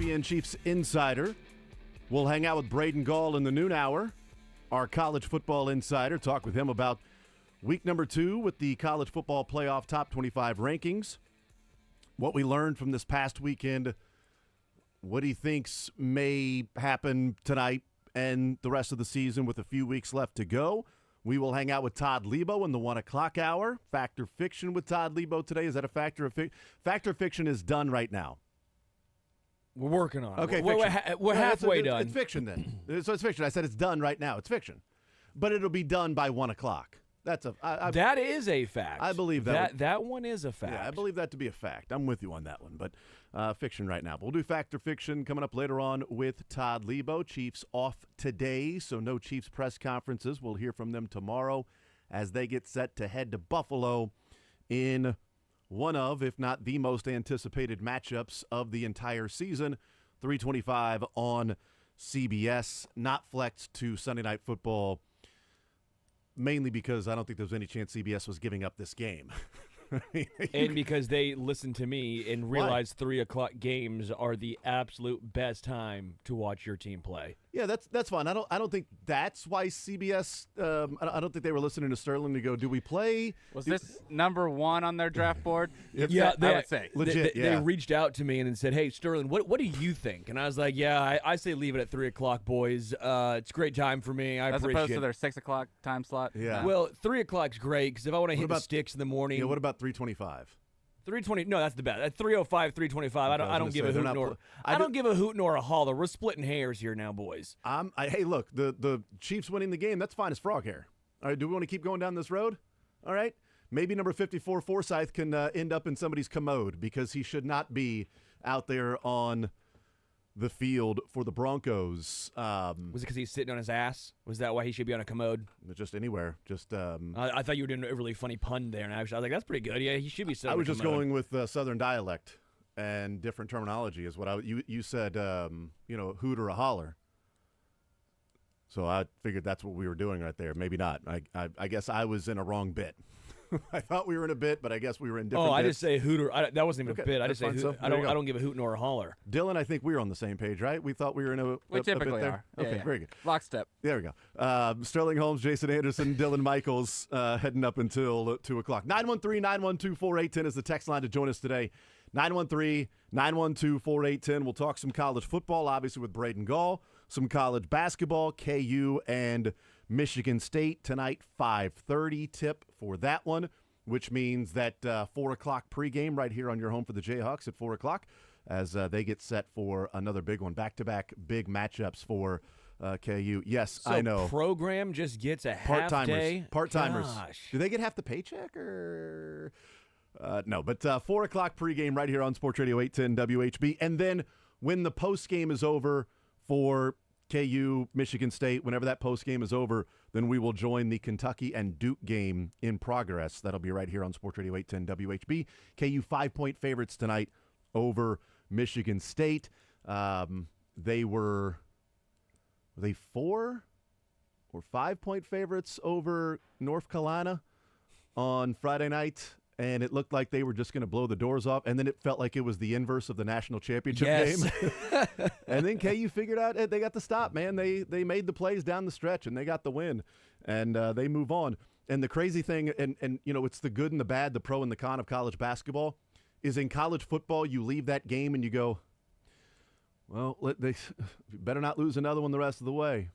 ESPN Chiefs insider. We'll hang out with Braden Gall in the noon hour, our college football insider. Talk with him about week number 2 with the college football playoff top 25 rankings, what we learned from this past weekend, what he thinks may happen tonight and the rest of the season with a few weeks left to go. We will hang out with Todd Lebo in the 1 o'clock hour. Fact or Fiction with Todd Lebo today. Is that a fact or fiction? Fact or Fiction is done right now. We're working on it. Okay, we're halfway done. It's fiction then. So it's fiction. I said it's done right now. It's fiction. But it'll be done by 1 o'clock. That is a fact. I believe that. That one is a fact. Yeah, I believe that to be a fact. I'm with you on that one. But fiction right now. We'll do Fact or Fiction coming up later on with Todd Lebo. Chiefs off today, so no Chiefs press conferences. We'll hear from them tomorrow as they get set to head to Buffalo in one of, if not the most anticipated matchups of the entire season. 3:25 on CBS, not flexed to Sunday Night Football, mainly because I don't think there was any chance CBS was giving up this game. And because they listened to me and realized 3 o'clock games are the absolute best time to watch your team play. Yeah, that's fine. I don't think that's why CBS. I don't think they were listening to Sterling to go, do we play? Was this number 1 on their draft board? Yeah, I would say legit. They reached out to me and said, "Hey, Sterling, what do you think?" And I was like, "Yeah, I say leave it at 3 o'clock, boys. It's a great time for me. I appreciate it." As opposed to their 6 o'clock time slot. Yeah. Well, 3 o'clock's great because if I want to hit the sticks in the morning. Yeah. What about 3:25? 3:20. No, that's the best. At 3:05, 3:25. I don't give a hoot nor I don't give a hoot nor a holler. We're splitting hairs here now, boys. Hey, look, the Chiefs winning the game. That's fine as frog hair. All right. Do we want to keep going down this road? All right. Maybe number 54 Forsyth can end up in somebody's commode because he should not be out there on the field for the Broncos. Was it because he's sitting on his ass? Was that why he should be on a commode? Just anywhere. Just. I thought you were doing a really funny pun there, and I was like, "That's pretty good." Yeah, he should be sitting. I was just going with Southern dialect and different terminology. Is what you said. Hoot or a holler. So I figured that's what we were doing right there. Maybe not. I guess I was in a wrong bit. I thought we were in a bit, but I guess we were in different bits. I just say hooter. That wasn't even a bit. I just say hoot. So I don't give a hoot nor a holler. Dylan, I think we were on the same page, right? We thought we were in a We typically bit there. are. Okay, Yeah. very good. Lockstep. There we go. Sterling Holmes, Jason Anderson, Dylan Michaels heading up until 2 o'clock. 913-912-4810 is the text line to join us today. 913-912-4810. We'll talk some college football, obviously, with Braden Gall. Some college basketball, KU and Michigan State tonight, 5:30 tip for that one, which means that 4 o'clock pregame right here on your home for the Jayhawks at 4 o'clock as they get set for another big one. Back-to-back big matchups for KU. Yes, so I know. Program just gets a half day? Part-timers. Gosh. Do they get half the paycheck or no? But 4 o'clock pregame right here on Sports Radio 810 WHB. And then when the postgame is over for KU, Michigan State, whenever that postgame is over, then we will join the Kentucky and Duke game in progress. That'll be right here on Sports Radio 810 WHB. KU 5-point favorites tonight over Michigan State. They 4 or 5-point favorites over North Carolina on Friday night, and it looked like they were just going to blow the doors off, and then it felt like it was the inverse of the national championship game. And then KU figured out they got the stop, man. They made the plays down the stretch, and they got the win, and they move on. And the crazy thing, and it's the good and the bad, the pro and the con of college basketball, is in college football you leave that game and you go, well, they better not lose another one the rest of the way.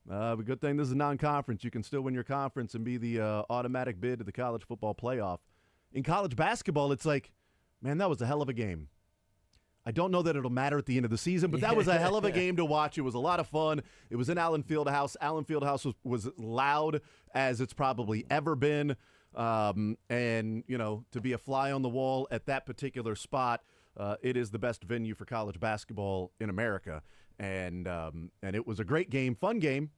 A good thing this is non-conference. You can still win your conference and be the automatic bid to the college football playoff. In college basketball, it's like, man, that was a hell of a game. I don't know that it'll matter at the end of the season, but that was a hell of a game to watch. It was a lot of fun. It was in Allen Fieldhouse. Allen Fieldhouse was loud as it's probably ever been. And, to be a fly on the wall at that particular spot, it is the best venue for college basketball in America. And it was a great game, fun game.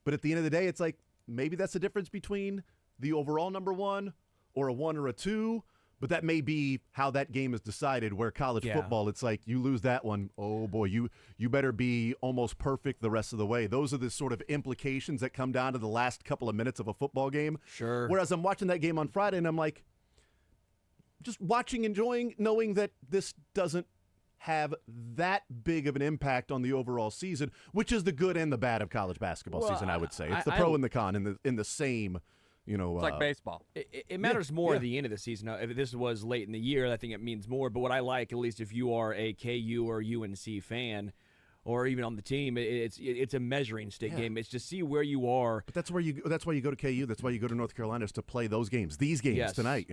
But at the end of the day, it's like maybe that's the difference between the overall number 1 or a 1 or a 2. But that may be how that game is decided, where college football, it's like you lose that one, oh boy, you better be almost perfect the rest of the way. Those are the sort of implications that come down to the last couple of minutes of a football game. Sure. Whereas I'm watching that game on Friday and I'm like, just watching, enjoying, knowing that this doesn't have that big of an impact on the overall season, which is the good and the bad of college basketball season, I would say. It's the pro and the con in the same, It's like baseball. It matters more at the end of the season. Now, if this was late in the year, I think it means more. But what I like, at least if you are a KU or UNC fan, or even on the team, it's a measuring stick game. It's to see where you are. But that's why you go to KU. That's why you go to North Carolina, is to play those games, these games tonight.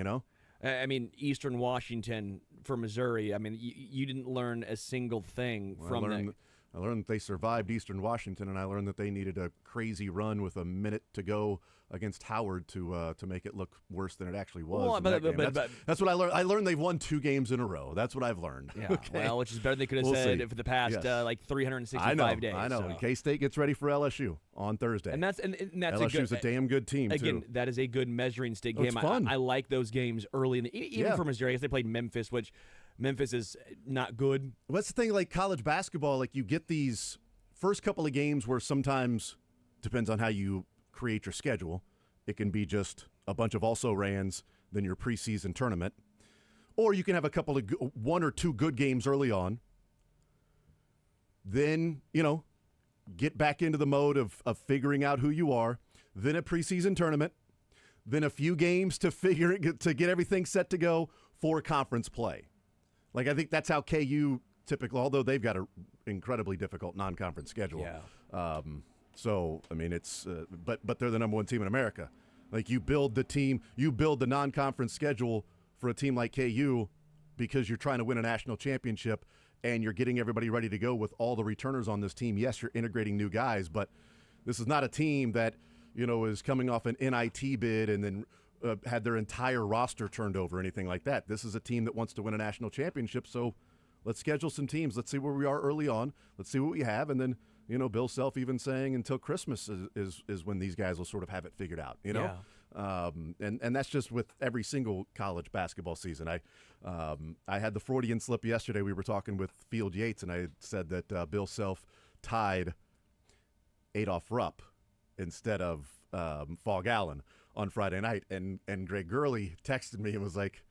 I mean, Eastern Washington for Missouri. I mean, you didn't learn a single thing from that. I learned that they survived Eastern Washington, and I learned that they needed a crazy run with a minute to go against Howard to make it look worse than it actually was. Well, that's what I learned. I learned they've won 2 games in a row. That's what I've learned. Yeah, okay? well, which is better than they could have said for the past 365 days. I know. So. And K-State gets ready for LSU on Thursday. And that's LSU's a damn good team, again, too. that is a good measuring stick game. It's fun. I like those games early in the even for Missouri. I guess they played Memphis, which Memphis is not good. What's the thing, like college basketball, like you get these first couple of games where sometimes, depends on how you create your schedule, it can be just a bunch of also-rans, then your preseason tournament. Or you can have a couple of 1 or 2 good games early on. Then, get back into the mode of figuring out who you are. Then a preseason tournament. Then a few games to get everything set to go for conference play. Like, I think that's how KU typically, although they've got an incredibly difficult non-conference schedule. Yeah. So, I mean, it's but they're the number 1 team in America. Like, you build the non-conference schedule for a team like KU because you're trying to win a national championship and you're getting everybody ready to go with all the returners on this team. Yes, you're integrating new guys, but this is not a team that, is coming off an NIT bid and then had their entire roster turned over or anything like that. This is a team that wants to win a national championship, so let's schedule some teams. Let's see where we are early on. Let's see what we have, and then Bill Self even saying until Christmas is when these guys will sort of have it figured out. Yeah. And that's just with every single college basketball season. I had the Freudian slip yesterday. We were talking with Field Yates, and I had said that Bill Self tied Adolph Rupp instead of Fall Allen on Friday night, and Greg Gurley texted me and was like,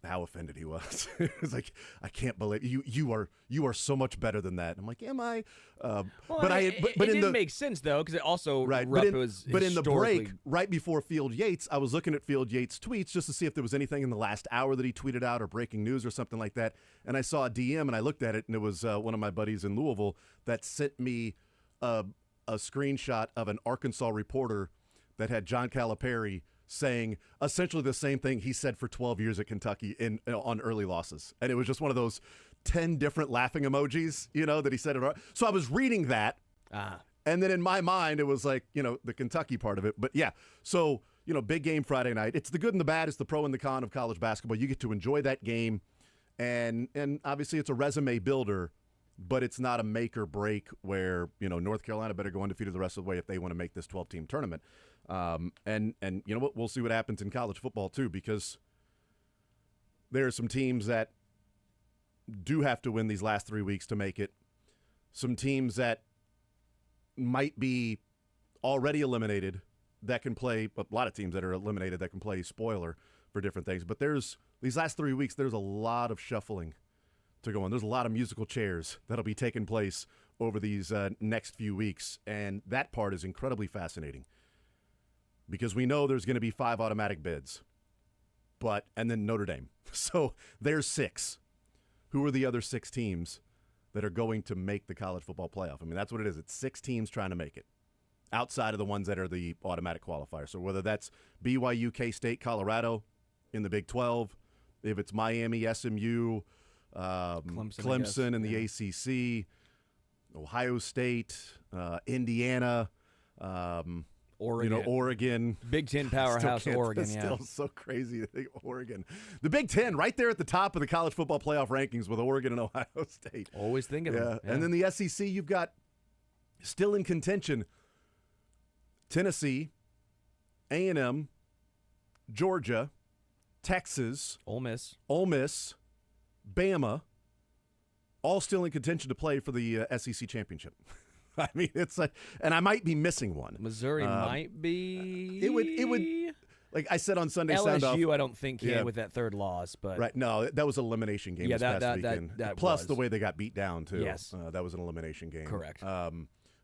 how offended he was. He was like, I can't believe you are so much better than that. I'm like, am I? It didn't make sense though, because it also right. Rupp But in the break, right before Field Yates, I was looking at Field Yates' tweets just to see if there was anything in the last hour that he tweeted out or breaking news or something like that. And I saw a DM and I looked at it, and it was one of my buddies in Louisville that sent me a screenshot of an Arkansas reporter that had John Calipari saying essentially the same thing he said for 12 years at Kentucky on early losses. And it was just one of those 10 different laughing emojis, that he said it. So I was reading that. And then in my mind, it was like, the Kentucky part of it. But yeah, so, big game Friday night. It's the good and the bad. It's the pro and the con of college basketball. You get to enjoy that game. And obviously it's a resume builder, but it's not a make or break where, North Carolina better go undefeated the rest of the way if they want to make this 12-team tournament. And you know what? We'll see what happens in college football too, because there are some teams that do have to win these last 3 weeks to make it. Some teams that might be already eliminated that can play, a lot of teams that are eliminated that can play spoiler for different things. But there's these last 3 weeks, there's a lot of shuffling to go on. There's a lot of musical chairs that'll be taking place over these next few weeks. And that part is incredibly fascinating, because we know there's going to be 5 automatic bids, and then Notre Dame. So there's 6. Who are the other 6 teams that are going to make the college football playoff? I mean, that's what it is. It's 6 teams trying to make it outside of the ones that are the automatic qualifiers. So whether that's BYU, K-State, Colorado in the Big 12, if it's Miami, SMU, Clemson in the ACC, Ohio State, Indiana, Oregon. Big Ten powerhouse Oregon, It's still so crazy to think Oregon. The Big Ten right there at the top of the college football playoff rankings with Oregon and Ohio State. Always thinking of them. Yeah. And then the SEC, you've got still in contention Tennessee, A&M, Georgia, Texas, Ole Miss, Bama, all still in contention to play for the SEC championship. I mean, it's like, and I might be missing one. Missouri might be. It would like I said on Sunday Sound Off. LSU, I don't think can Yeah. with that third loss, but Right. No, that was an elimination game Yeah, this past that weekend. that Plus was. the way they got beat down, too. Yes. That was an elimination game. Correct.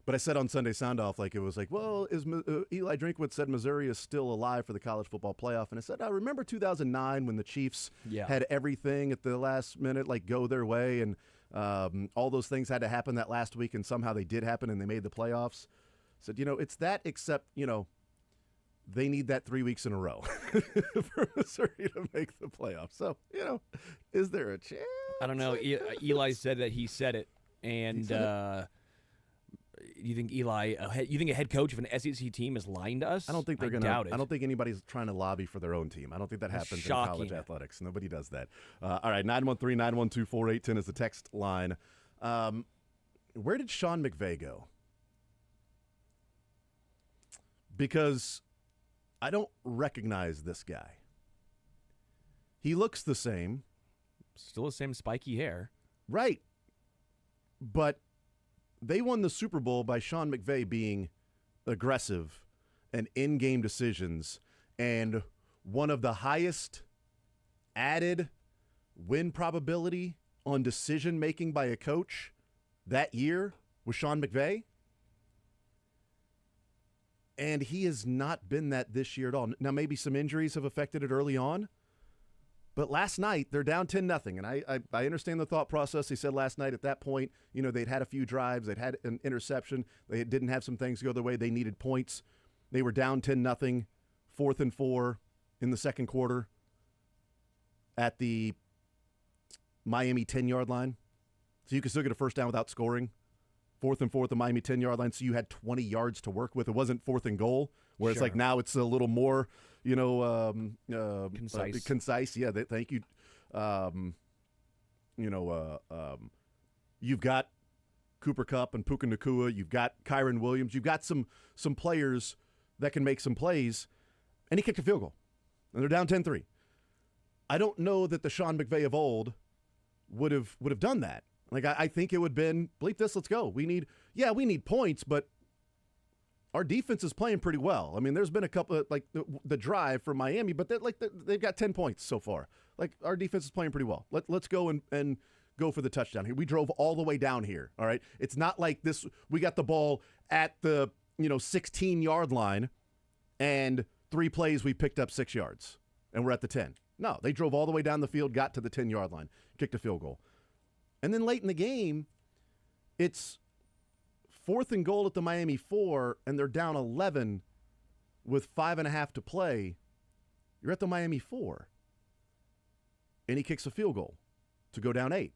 But I said on Sunday Sound Off, like, it was like, well, Eli Drinkwitz said Missouri is still alive for the college football playoff. And I said, I remember 2009 when the Chiefs Yeah. had everything at the last minute, like, go their way. And all those things had to happen that last week, and somehow they did happen, and they made the playoffs. Said, it's that, except, they need that 3 weeks in a row for Missouri to make the playoffs. So, is there a chance? I don't know. Eli said that he said it, and you think you think a head coach of an SEC team is lying to us? I don't think they're going to. doubt it. I don't think anybody's trying to lobby for their own team. I don't think that That's happens shocking. in college athletics. Nobody does that. All right, 913-912-4810 is the text line. Where did Sean McVay go? Because I don't recognize this guy. He looks the same. Still the same spiky hair. Right. But they won the Super Bowl by Sean McVay being aggressive and in-game decisions, and one of the highest added win probability on decision-making by a coach that year was Sean McVay. And he has not been that this year at all. Now, maybe some injuries have affected it early on. But last night, they're down 10-0. And I understand the thought process. They said last night at that point, they'd had a few drives. They'd had an interception. They didn't have some things go their way. They needed points. They were down 10-0, 4th and 4 in the second quarter at the Miami 10-yard line. So you could still get a first down without scoring. 4th and 4 at the Miami 10-yard line, so you had 20 yards to work with. It wasn't 4th and goal, where it's like now it's a little more, Concise. Concise, yeah. Thank you. You've got Cooper Kupp and Puka Nacua. You've got Kyron Williams. You've got some players that can make some plays, and he kicked a field goal, and they're down 10-3. I don't know that the Sean McVay of old would have done that. Like, I think it would have been, bleep this, let's go. We need points, but our defense is playing pretty well. I mean, there's been a couple of, like, the drive from Miami, but they've got 10 points so far. Like, our defense is playing pretty well. Let's go and go for the touchdown here. We drove all the way down here, all right? It's not like this, we got the ball at the, 16-yard line, and 3 plays we picked up 6 yards, and we're at the 10. No, they drove all the way down the field, got to the 10-yard line, kicked a field goal. And then late in the game, it's 4th and goal at the Miami 4, and they're down 11 with 5.5 to play. You're at the Miami 4. And he kicks a field goal to go down 8.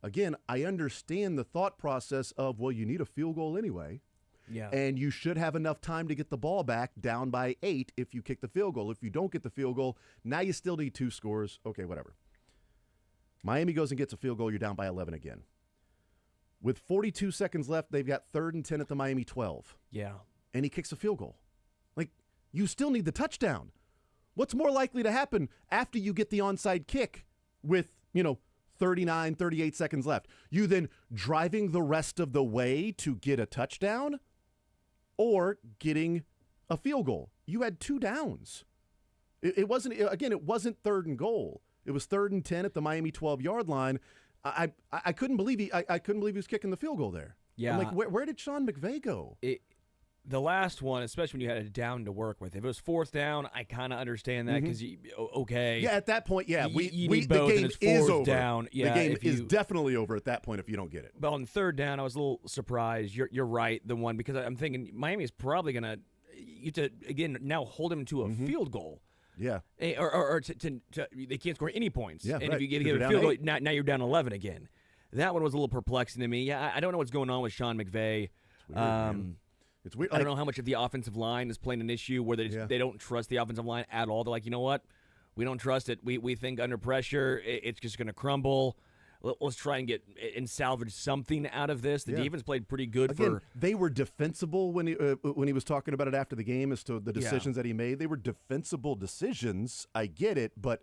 Again, I understand the thought process of, well, you need a field goal anyway. Yeah. And you should have enough time to get the ball back down by 8 if you kick the field goal. If you don't get the field goal, now you still need 2 scores. Okay, whatever. Miami goes and gets a field goal. You're down by 11 again. With 42 seconds left, they've got 3rd and 10 at the Miami 12. Yeah. And he kicks a field goal. Like, you still need the touchdown. What's more likely to happen after you get the onside kick with, 39, 38 seconds left? You then driving the rest of the way to get a touchdown or getting a field goal? You had 2 downs. It wasn't 3rd and goal. It was 3rd and 10 at the Miami 12-yard line. I couldn't believe he was kicking the field goal there. Yeah. I'm like, where did Sean McVay go? The last one, especially when you had a down to work with. If it was 4th down, I kind of understand that because okay. Yeah, at that point, yeah, you need both, the and game it's is 4th over. down. Yeah, the game is definitely over at that point if you don't get it. But on 3rd down, I was a little surprised. You're right, the one, because I'm thinking Miami is probably going to again now hold him to a field goal. Yeah. Or they can't score any points. Yeah, and right. if you get You're a down field goal, 8. now you're down 11 again. That one was a little perplexing to me. Yeah, I don't know what's going on with Sean McVay. It's weird, man. It's weird. I don't know how much of the offensive line is playing an issue where they don't trust the offensive line at all. They're like, you know what? We don't trust it. We think under pressure it's just going to crumble. Let's try and salvage something out of this. The defense played pretty good. They were defensible when he was talking about it after the game as to the decisions that he made. They were defensible decisions. I get it, but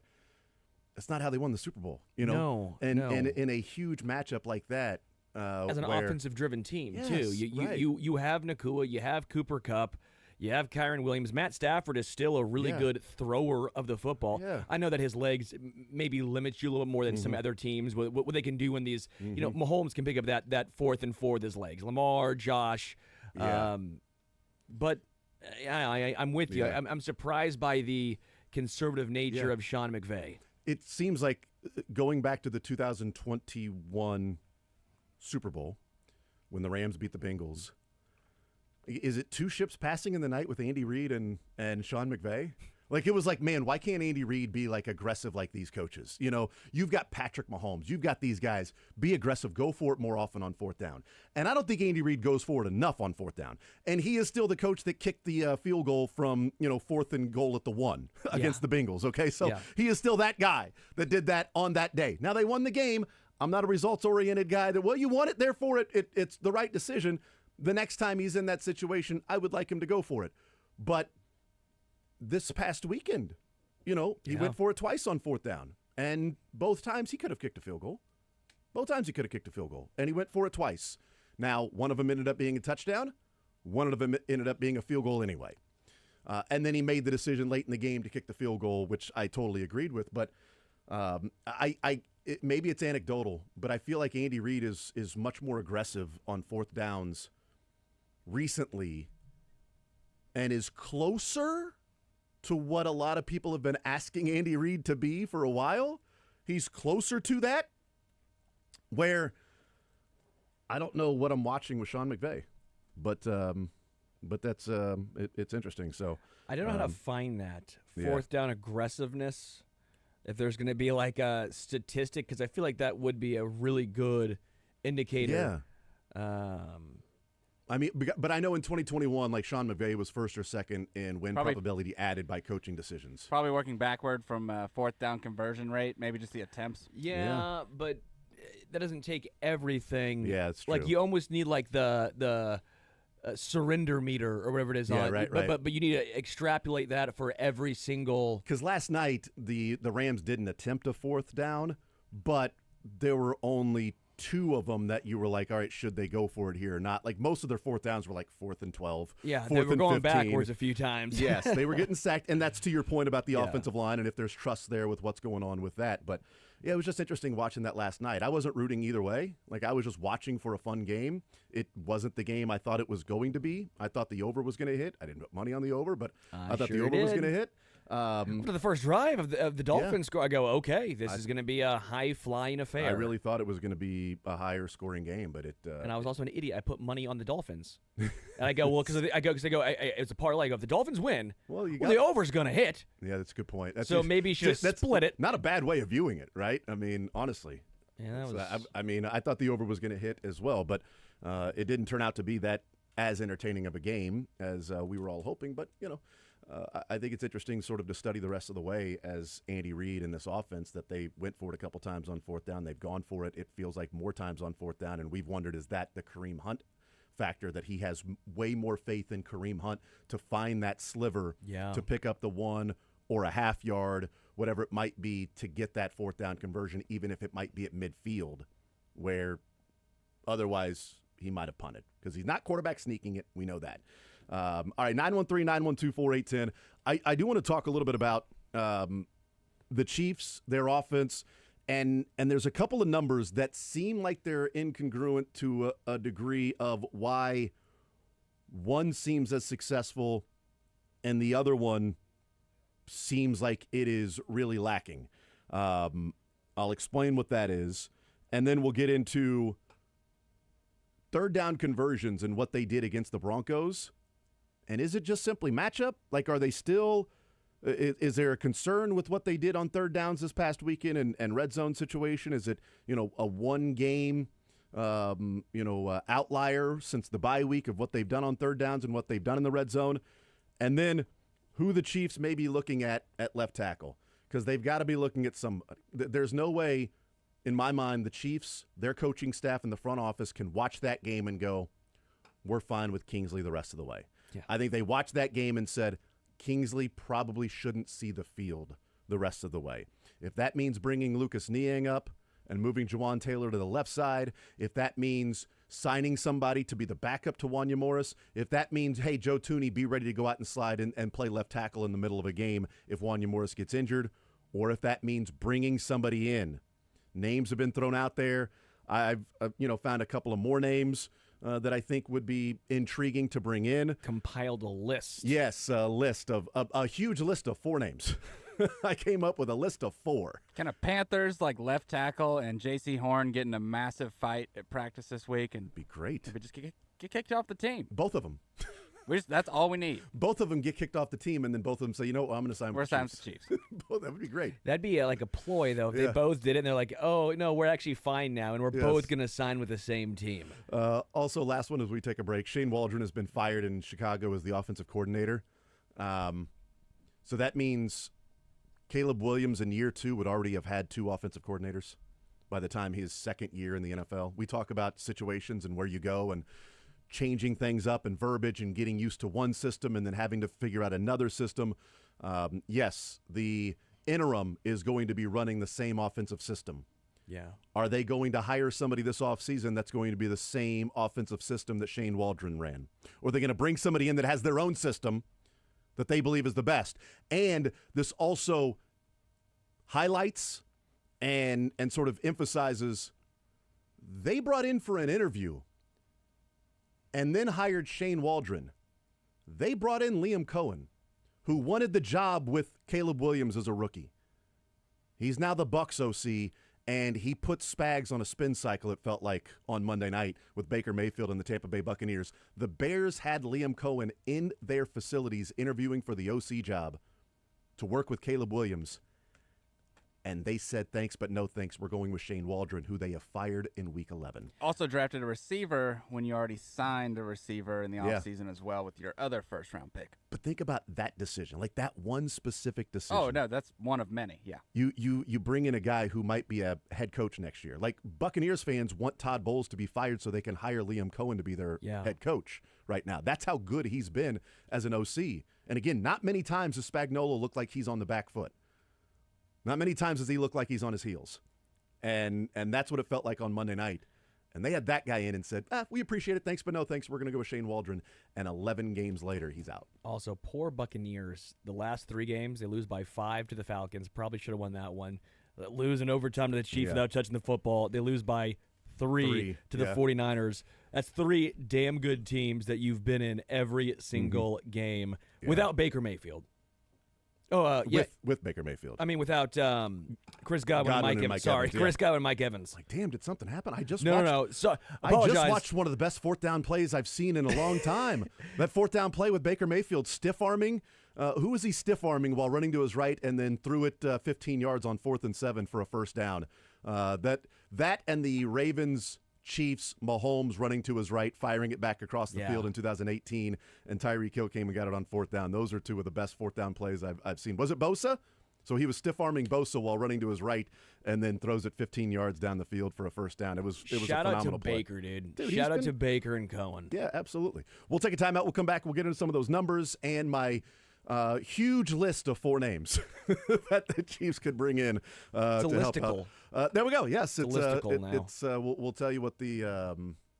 that's not how they won the Super Bowl. No. And in a huge matchup like that, as an offensive-driven team too. Yes, You have Nacua, you have Cooper Kupp. You have Kyron Williams. Matt Stafford is still a really good thrower of the football. Yeah. I know that his legs maybe limits you a little bit more than some other teams. What they can do in these, Mahomes can pick up that 4th and 4 with his legs. Lamar, Josh, but I'm with you. Yeah. I'm surprised by the conservative nature of Sean McVay. It seems like going back to the 2021 Super Bowl when the Rams beat the Bengals, is it two ships passing in the night with Andy Reid and Sean McVay? Like, it was like, man, why can't Andy Reid be, like, aggressive like these coaches? You know, you've got Patrick Mahomes. You've got these guys. Be aggressive. Go for it more often on 4th down. And I don't think Andy Reid goes for it enough on 4th down. And he is still the coach that kicked the field goal from, 4th and goal at the 1 against the Bengals, okay? So he is still that guy that did that on that day. Now, they won the game. I'm not a results-oriented guy that, well, you want it, therefore it's the right decision. The next time he's in that situation, I would like him to go for it. But this past weekend, he went for it twice on 4th down. And both times he could have kicked a field goal. And he went for it twice. Now, one of them ended up being a touchdown. One of them ended up being a field goal anyway. And then he made the decision late in the game to kick the field goal, which I totally agreed with. But maybe it's anecdotal, but I feel like Andy Reid is much more aggressive on 4th downs recently and is closer to what a lot of people have been asking Andy Reid to be for a while. He's closer to that, where I don't know what I'm watching with Sean McVay, but that's it's interesting. So I don't know how to find that 4th down aggressiveness. If there's going to be like a statistic, because I feel like that would be a really good indicator. Yeah. I mean, but I know in 2021, like Sean McVay was 1st or 2nd in win probability added by coaching decisions. Probably working backward from 4th down conversion rate, maybe just the attempts. Yeah, but that doesn't take everything. Yeah, it's true. Like you almost need like the surrender meter or whatever it is. Right. But you need to extrapolate that for every single. Because last night the Rams didn't attempt a 4th down, but there were only 2 of them that you were like, all right, should they go for it here or not? Like most of their 4th downs were like 4th and 12. Yeah, 4th they were and going 15. backwards a few times. Yes, they were getting sacked, and that's to your point about the offensive line and if there's trust there with what's going on with that. But yeah, it was just interesting watching that last night. I wasn't rooting either way. Like I was just watching for a fun game. It wasn't the game I thought it was going to be. I thought the over was going to hit. I didn't put money on the over, but I thought the over was going to hit. After the first drive of the Dolphins score, I go, okay, this is going to be a high-flying affair. I really thought it was going to be a higher-scoring game, but it. And I was also an idiot. I put money on the Dolphins, and I go, well, because it's a parlay. I go, if the Dolphins win, the over's going to hit. Yeah, that's a good point. So maybe you should split it. Not a bad way of viewing it, right? I mean, honestly. Yeah, that was. I thought the over was going to hit as well, but it didn't turn out to be that as entertaining of a game as we were all hoping. But I think it's interesting sort of to study the rest of the way as Andy Reid in this offense that they went for it a couple times on 4th down. They've gone for it. It feels like more times on 4th down, and we've wondered, is that the Kareem Hunt factor, that he has way more faith in Kareem Hunt to find that sliver to pick up the 1 or a half yard, whatever it might be, to get that 4th down conversion, even if it might be at midfield, where otherwise he might have punted because he's not quarterback sneaking it. We know that. All right, 913-912-4810. I do want to talk a little bit about the Chiefs, their offense, and there's a couple of numbers that seem like they're incongruent to a degree of why one seems as successful and the other one seems like it is really lacking. I'll explain what that is, and then we'll get into 3rd down conversions and what they did against the Broncos. And is it just simply matchup? Like, are they still is there a concern with what they did on 3rd downs this past weekend and red zone situation? Is it, a one-game, outlier since the bye week of what they've done on 3rd downs and what they've done in the red zone? And then who the Chiefs may be looking at left tackle, because they've got to be looking at some – there's no way, in my mind, the Chiefs, their coaching staff in the front office can watch that game and go, we're fine with Kingsley the rest of the way. Yeah. I think they watched that game and said, Kingsley probably shouldn't see the field the rest of the way. If that means bringing Lucas Niang up and moving Jawan Taylor to the left side, if that means signing somebody to be the backup to Wanya Morris, if that means, hey, Joe Tooney, be ready to go out and slide and play left tackle in the middle of a game if Wanya Morris gets injured, or if that means bringing somebody in. Names have been thrown out there. I've found a couple of more names that I think would be intriguing to bring in. Compiled a list. Yes, a huge list of 4 names. I came up with a list of 4. Kind of Panthers like left tackle and J.C. Horn getting a massive fight at practice this week, and Be great. if it just get kicked off the team. Both of them. That's all we need. Both of them get kicked off the team, and then both of them say, I'm going to sign We're with the signing Chiefs. with the Chiefs. That would be great. That'd be like a ploy, though, if they both did it and they're like, oh, no, we're actually fine now, and we're both going to sign with the same team. Also, last one as we take a break, Shane Waldron has been fired in Chicago as the offensive coordinator. So that means Caleb Williams in year 2 would already have had 2 offensive coordinators by the time his second year in the NFL. We talk about situations and where you go and changing things up and verbiage and getting used to one system and then having to figure out another system. Yes, the interim is going to be running the same offensive system. Yeah. Are they going to hire somebody this offseason that's going to be the same offensive system that Shane Waldron ran? Or are they going to bring somebody in that has their own system that they believe is the best? And this also highlights and sort of emphasizes they brought in for an interview and then hired Shane Waldron. They brought in Liam Cohen, who wanted the job with Caleb Williams as a rookie. He's now the Bucs OC, and he put Spags on a spin cycle, it felt like, on Monday night with Baker Mayfield and the Tampa Bay Buccaneers. The Bears had Liam Cohen in their facilities interviewing for the OC job to work with Caleb Williams. And they said, thanks, but no thanks. We're going with Shane Waldron, who they have fired in Week 11. Also drafted a receiver when you already signed a receiver in the offseason as well with your other first-round pick. But think about that decision, like that one specific decision. Oh, no, that's one of many, yeah. You bring in a guy who might be a head coach next year. Like Buccaneers fans want Todd Bowles to be fired so they can hire Liam Cohen to be their head coach right now. That's how good he's been as an OC. And again, not many times does Spagnuolo look like he's on the back foot. Not many times does he look like he's on his heels. And that's what it felt like on Monday night. And they had that guy in and said, we appreciate it. Thanks, but no thanks. We're going to go with Shane Waldron. And 11 games later, he's out. Also, poor Buccaneers. The last 3 games, they lose by 5 to the Falcons. Probably should have won that one. Lose in overtime to the Chiefs without touching the football. They lose by 3 to the 49ers. That's 3 damn good teams that you've been in every single game without Baker Mayfield. Oh, with Baker Mayfield. I mean, without Chris Godwin and Mike Evans. Sorry, Chris Godwin and Mike Evans. Like, damn, did something happen? I just No. So, I just watched one of the best 4th down plays I've seen in a long time. That 4th down play with Baker Mayfield stiff-arming. Who was he stiff-arming while running to his right and then threw it 15 yards on 4th and 7 for a first down? That and the Ravens Chiefs, Mahomes running to his right, firing it back across the field in 2018, and Tyreek Hill came and got it on 4th down. Those are 2 of the best 4th down plays I've seen. Was it Bosa? So he was stiff-arming Bosa while running to his right and then throws it 15 yards down the field for a first down. It was a phenomenal Shout out to play. Baker, dude. Shout out to Baker and Cohen. Yeah, absolutely. We'll take a timeout. We'll come back. We'll get into some of those numbers and my huge list of 4 names that the Chiefs could bring in It's a to help listicle. out. There we go. Yes, it's a listicle now. It's we'll tell you what the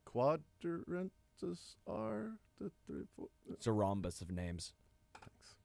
quadrances are. 2, 3, 4. It's a rhombus of names. Thanks.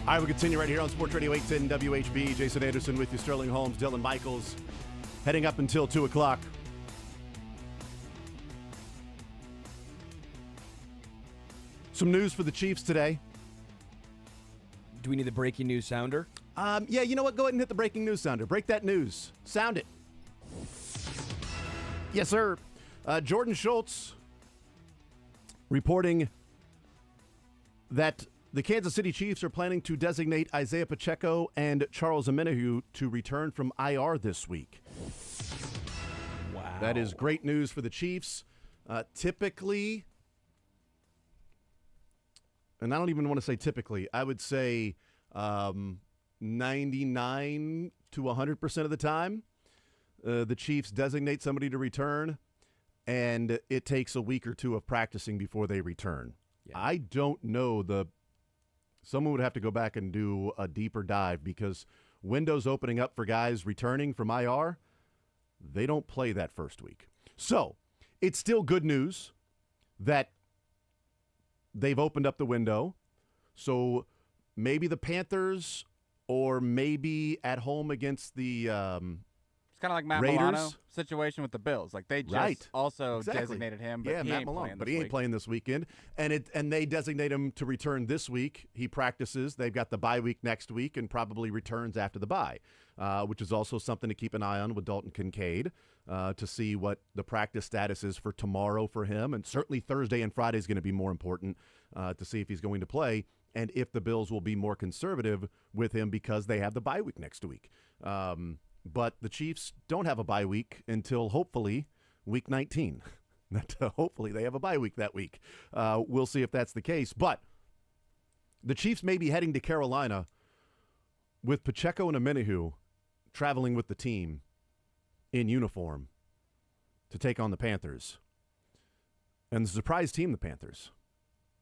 All right, we'll continue right here on Sports Radio 810 WHB. Jason Anderson with you, Sterling Holmes, Dylan Michaels, heading up until 2 o'clock. Some news for the Chiefs today. Do we need the breaking news sounder? Yeah, you know what? Go ahead and hit the breaking news sounder. Break that news. Sound it. Yes, sir. Jordan Schultz reporting that the Kansas City Chiefs are planning to designate Isaiah Pacheco and Charles Omenihu to return from IR this week. Wow. That is great news for the Chiefs. Typically, and I don't even want to say typically, I would say 99 to 100% of the time, the Chiefs designate somebody to return, and it takes a week or two of practicing before they return. Yeah. I don't know someone would have to go back and do a deeper dive because windows opening up for guys returning from IR, they don't play that first week. So it's still good news that they've opened up the window. So maybe the Panthers or maybe at home against the it's kind of like Matt Raiders. Milano situation with the Bills. Like they just also designated him, but he Matt ain't Milano, playing but this he ain't week. playing this weekend. And they designate him to return this week. He practices. They've got the bye week next week and probably returns after the bye, which is also something to keep an eye on with Dalton Kincaid to see what the practice status is for tomorrow for him. And certainly Thursday and Friday is going to be more important to see if he's going to play and if the Bills will be more conservative with him because they have the bye week next week. But the Chiefs don't have a bye week until hopefully week 19. Hopefully they have a bye week that week. We'll see if that's the case. But the Chiefs may be heading to Carolina with Pacheco and Omenihu traveling with the team in uniform to take on the Panthers. And the surprise team, the Panthers.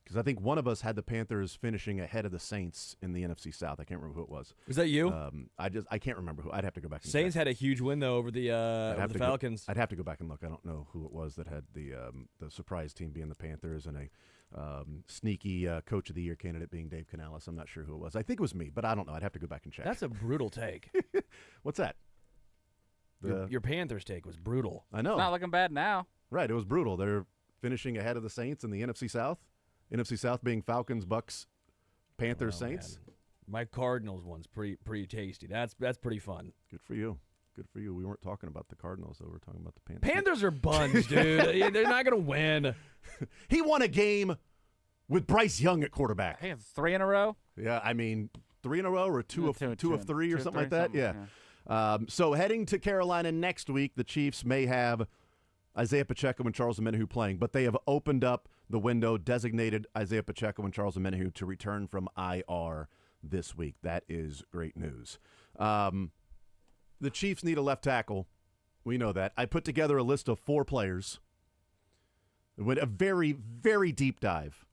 Because I think one of us had the Panthers finishing ahead of the Saints in the NFC South. I can't remember who it was. Was that you? I can't remember who. I'd have to go back and Saints check. had a huge win though over the Falcons. I'd have to go back and look. I don't know who it was that had the surprise team being the Panthers and a sneaky Coach of the Year candidate being Dave Canales. I'm not sure who it was. I think it was me, but I don't know. I'd have to go back and check. That's a brutal take. What's that? Your Panthers take was brutal. I know. It's not looking bad now. Right, it was brutal. They're finishing ahead of the Saints in the NFC South. NFC South being Falcons, Bucks, Panthers, Saints. Man. My Cardinals one's pretty tasty. That's pretty fun. Good for you. Good for you. We weren't talking about the Cardinals, though. We were talking about the Panthers. Panthers are buns, dude. They're not going to win. He won a game with Bryce Young at quarterback. I think it's 3 in a row. Yeah, I mean, 3 in a row or two of three or something like that. Yeah. So heading to Carolina next week, the Chiefs may have Isaiah Pacheco and Charles Omenihu playing, but they have opened up the window, designated Isaiah Pacheco and Charles Omenihu to return from IR this week. That is great news. The Chiefs need a left tackle. We know that. I put together a list of 4 players. It went a very, very deep dive.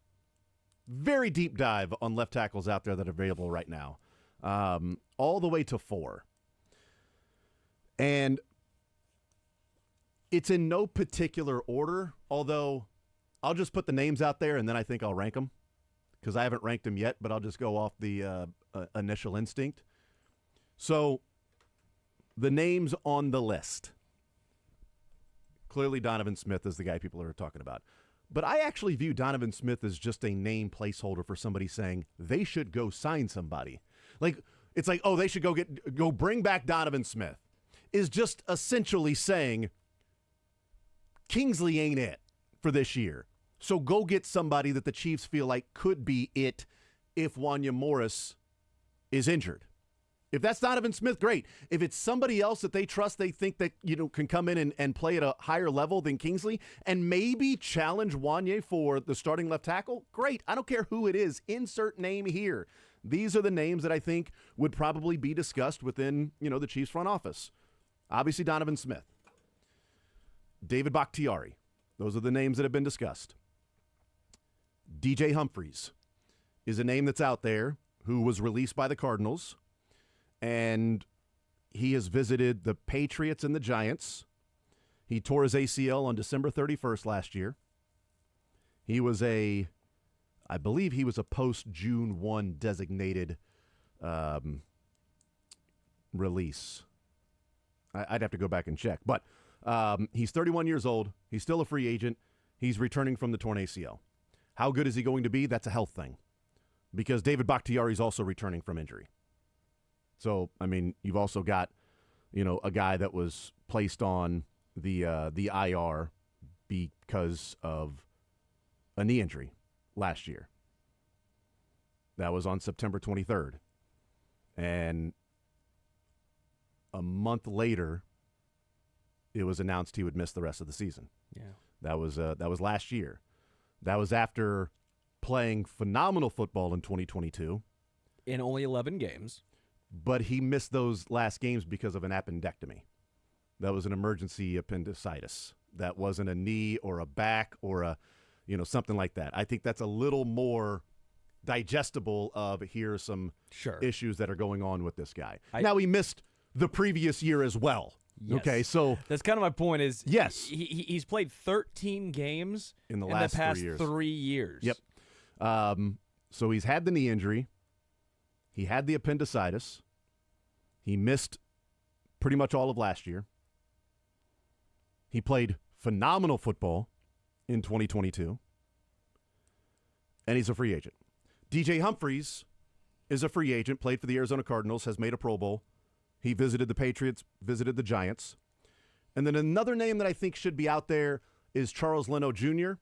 Very deep dive on left tackles out there that are available right now. All the way to 4. And it's in no particular order, although I'll just put the names out there and then I think I'll rank them because I haven't ranked them yet, but I'll just go off the initial instinct. So the names on the list. Clearly Donovan Smith is the guy people are talking about. But I actually view Donovan Smith as just a name placeholder for somebody saying they should go sign somebody. Like, it's like, oh, they should go bring back Donovan Smith. Is just essentially saying Kingsley ain't it for this year. So go get somebody that the Chiefs feel like could be it if Wanya Morris is injured. If that's Donovan Smith, great. If it's somebody else that they trust, they think that can come in and play at a higher level than Kingsley and maybe challenge Wanya for the starting left tackle, great. I don't care who it is. Insert name here. These are the names that I think would probably be discussed within, the Chiefs front office. Obviously, Donovan Smith. David Bakhtiari. Those are the names that have been discussed. DJ Humphries is a name that's out there who was released by the Cardinals, and he has visited the Patriots and the Giants. He tore his ACL on December 31st last year. I believe he was a post-June 1 designated release. I'd have to go back and check. But he's 31 years old. He's still a free agent. He's returning from the torn ACL. How good is he going to be? That's a health thing. Because David Bakhtiari is also returning from injury. So, I mean, you've also got, a guy that was placed on the IR because of a knee injury last year. That was on September 23rd. And a month later, it was announced he would miss the rest of the season. Yeah. That was last year. That was after playing phenomenal football in 2022. In only 11 games. But he missed those last games because of an appendectomy. That was an emergency appendicitis. That wasn't a knee or a back or a, something like that. I think that's a little more digestible of here's some issues that are going on with this guy. Now, he missed the previous year as well. Yes. Okay, so that's kind of my point is yes, he's played 13 games in the past 3 years. Yep. So he's had the knee injury. He had the appendicitis. He missed pretty much all of last year. He played phenomenal football in 2022. And he's a free agent. DJ Humphries is a free agent, played for the Arizona Cardinals, has made a Pro Bowl. He visited the Patriots, visited the Giants. And then another name that I think should be out there is Charles Leno Jr.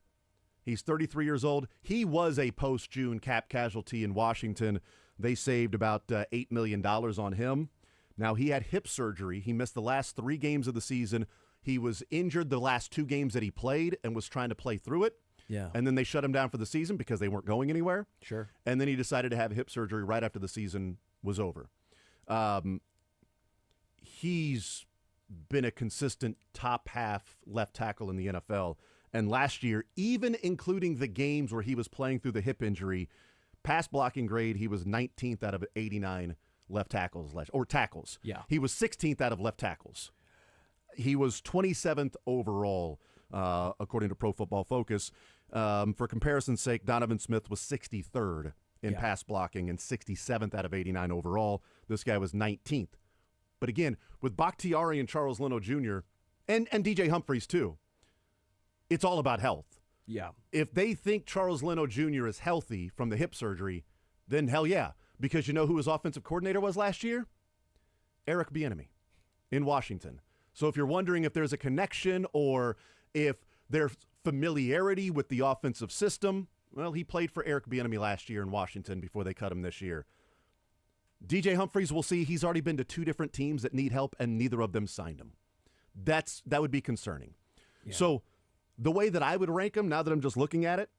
He's 33 years old. He was a post-June cap casualty in Washington. They saved about $8 million on him. Now, he had hip surgery. He missed the last 3 games of the season. He was injured the last 2 games that he played and was trying to play through it. Yeah. And then they shut him down for the season because they weren't going anywhere. Sure. And then he decided to have hip surgery right after the season was over. He's been a consistent top half left tackle in the NFL. And last year, even including the games where he was playing through the hip injury, pass blocking grade, he was 19th out of 89 left tackles tackles. Yeah. He was 16th out of left tackles. He was 27th overall, according to Pro Football Focus. For comparison's sake, Donovan Smith was 63rd in pass blocking and 67th out of 89 overall. This guy was 19th. But again, with Bakhtiari and Charles Leno Jr. and DJ Humphries too, it's all about health. Yeah. If they think Charles Leno Jr. is healthy from the hip surgery, then hell yeah. Because you know who his offensive coordinator was last year? Eric Bieniemy in Washington. So if you're wondering if there's a connection or if there's familiarity with the offensive system, well, he played for Eric Bieniemy last year in Washington before they cut him this year. DJ Humphries, we'll see. He's already been to 2 different teams that need help, and neither of them signed him. That would be concerning. Yeah. So the way that I would rank him, now that I'm just looking at it,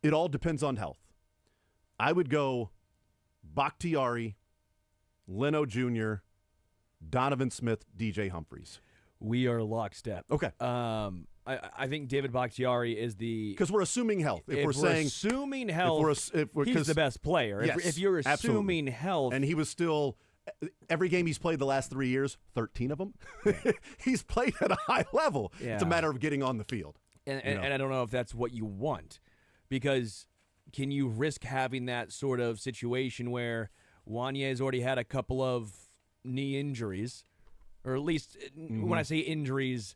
it all depends on health. I would go Bakhtiari, Leno Jr., Donovan Smith, DJ Humphries. We are lockstep. Okay. I think David Bakhtiari is the... Because we're assuming health. If we're assuming health, he's the best player. Yes, if you're assuming absolutely. health... And he was still... Every game he's played the last 3 years, 13 of them, he's played at a high level. Yeah. It's a matter of getting on the field. And I don't know if that's what you want. Because can you risk having that sort of situation where Wanye's already had a couple of knee injuries, or at least when I say injuries...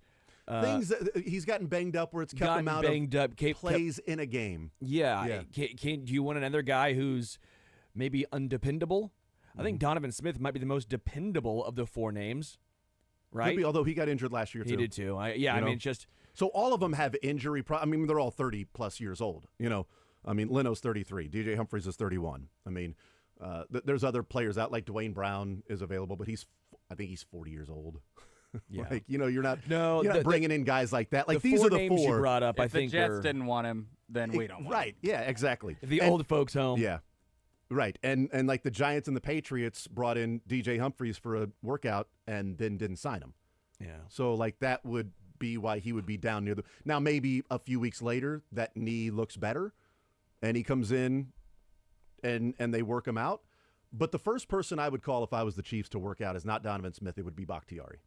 things that he's gotten banged up where it's kept him out of plays in a game. Yeah. Do you want another guy who's maybe undependable? I think Donovan Smith might be the most dependable of the 4 names, right? Could be, although he got injured last year, too. He did, too. I mean, it's just... So all of them have injury I mean, they're all 30-plus years old, I mean, Leno's 33. DJ Humphries is 31. I mean, there's other players out, like Dwayne Brown is available, but I think he's 40 years old. Yeah. You're not bringing in guys like that. Like, these are the 4 names you brought up. If I think the Jets didn't want him, then we don't want him. Right. Yeah, exactly. The old folks home. Yeah. Right. And like the Giants and the Patriots brought in DJ Humphries for a workout and then didn't sign him. Yeah. So like that would be why he would be down near now maybe a few weeks later that knee looks better and he comes in and they work him out. But the first person I would call if I was the Chiefs to work out is not Donovan Smith, it would be Bakhtiari.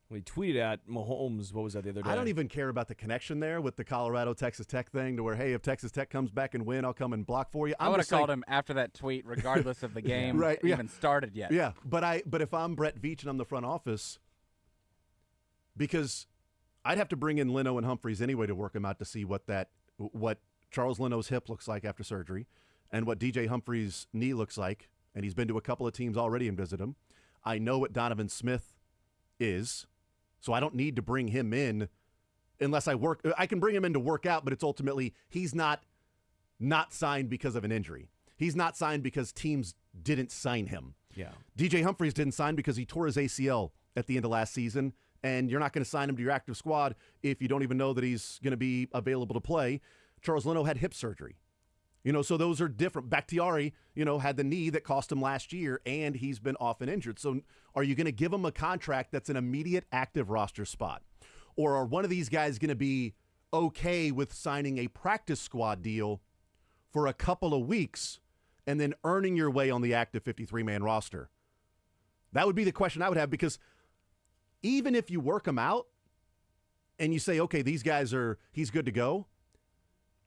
We tweeted at Holmes. What was that the other day? I don't even care about the connection there with the Colorado-Texas Tech thing to where, hey, if Texas Tech comes back and win, I'll come and block for you. I would have called him after that tweet, regardless of the game even started yet. Yeah, but if I'm Brett Veach and I'm the front office, because I'd have to bring in Leno and Humphreys anyway to work them out to see what Charles Leno's hip looks like after surgery and what DJ Humphreys' knee looks like, and he's been to a couple of teams already and visited him. I know what Donovan Smith is. So I don't need to bring him in unless I can bring him in to work out, but it's ultimately he's not signed because of an injury. He's not signed because teams didn't sign him. Yeah. DJ Humphreys didn't sign because he tore his ACL at the end of last season, and you're not going to sign him to your active squad if you don't even know that he's going to be available to play. Charles Leno had hip surgery. So those are different. Bakhtiari, had the knee that cost him last year, and he's been off and injured. So are you going to give him a contract that's an immediate active roster spot? Or are one of these guys going to be okay with signing a practice squad deal for a couple of weeks and then earning your way on the active 53-man roster? That would be the question I would have, because even if you work him out and you say, okay, these guys he's good to go,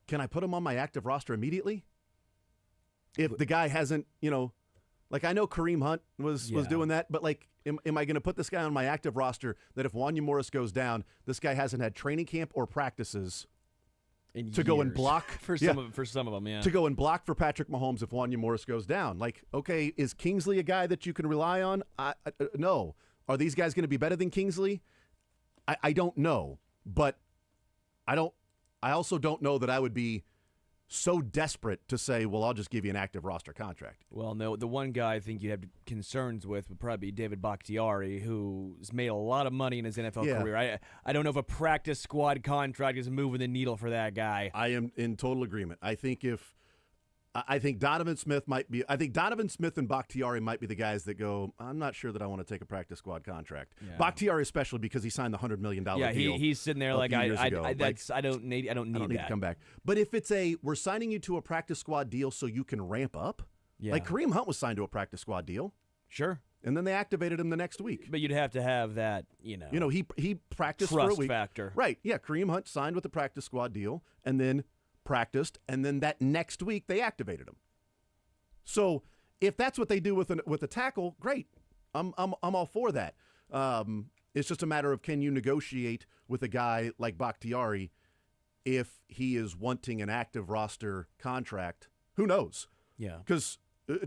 can I put him on my active roster immediately? If the guy hasn't, I know Kareem Hunt was doing that, but am I going to put this guy on my active roster that if Wanya Morris goes down, this guy hasn't had training camp or practices to go and block for some of them, yeah. To go and block for Patrick Mahomes if Wanya Morris goes down. Okay, is Kingsley a guy that you can rely on? No. Are these guys going to be better than Kingsley? I don't know, but I also don't know that I would be so desperate to say, well, I'll just give you an active roster contract. Well, no, the one guy I think you have concerns with would probably be David Bakhtiari, who's made a lot of money in his NFL career. I don't know if a practice squad contract is moving the needle for that guy. I am in total agreement. I think Donovan Smith and Bakhtiari might be the guys that go, I'm not sure that I want to take a practice squad contract. Yeah. Bakhtiari especially because he signed the $100 million deal. Yeah, he's sitting there like I don't need to come back. But if it's we're signing you to a practice squad deal so you can ramp up. Yeah. Like Kareem Hunt was signed to a practice squad deal. Sure. And then they activated him the next week. But you'd have to have that, he practiced trust for a week. Factor. Right. Yeah, Kareem Hunt signed with the practice squad deal and then practiced, and then that next week they activated him. So if that's what they do with a tackle, great. I'm all for that. It's just a matter of, can you negotiate with a guy like Bakhtiari if he is wanting an active roster contract? Who knows? Yeah. Because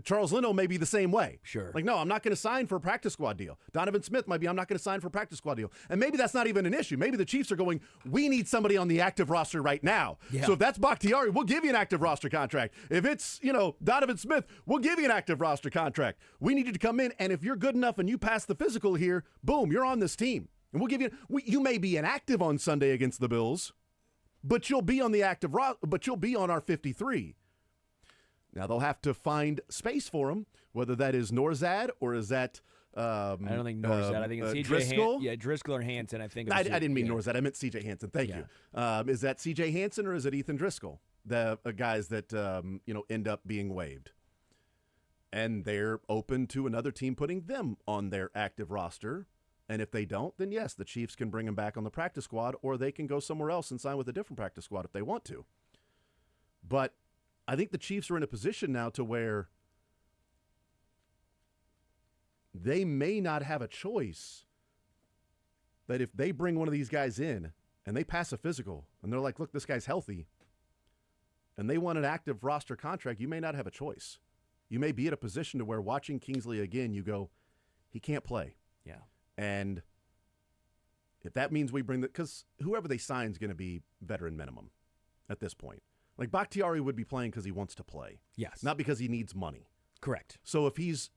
Charles Leno may be the same way. Sure. No, I'm not going to sign for a practice squad deal. Donovan Smith might be, I'm not going to sign for a practice squad deal. And maybe that's not even an issue. Maybe the Chiefs are going, we need somebody on the active roster right now. Yeah. So if that's Bakhtiari, we'll give you an active roster contract. If it's, Donovan Smith, we'll give you an active roster contract. We need you to come in, and if you're good enough and you pass the physical here, boom, you're on this team. And we'll give you, you may be inactive on Sunday against the Bills, but you'll be on the active but you'll be on our 53. Now, they'll have to find space for him, whether that is Norzad or is that I don't think Norzad. I think it's CJ Driscoll. Driscoll or Hansen. I think. I didn't mean Norzad. I meant CJ Hansen. Thank you. Is that CJ Hansen or is it Ethan Driscoll? The guys that end up being waived. And they're open to another team putting them on their active roster. And if they don't, then yes, the Chiefs can bring them back on the practice squad, or they can go somewhere else and sign with a different practice squad if they want to. But I think the Chiefs are in a position now to where they may not have a choice, that if they bring one of these guys in and they pass a physical and they're like, look, this guy's healthy, and they want an active roster contract, you may not have a choice. You may be at a position to where watching Kingsley again, you go, he can't play. Yeah. And if that means we bring because whoever they sign is going to be veteran minimum at this point. Like Bakhtiari would be playing because he wants to play. Yes. Not because he needs money. Correct. So if he's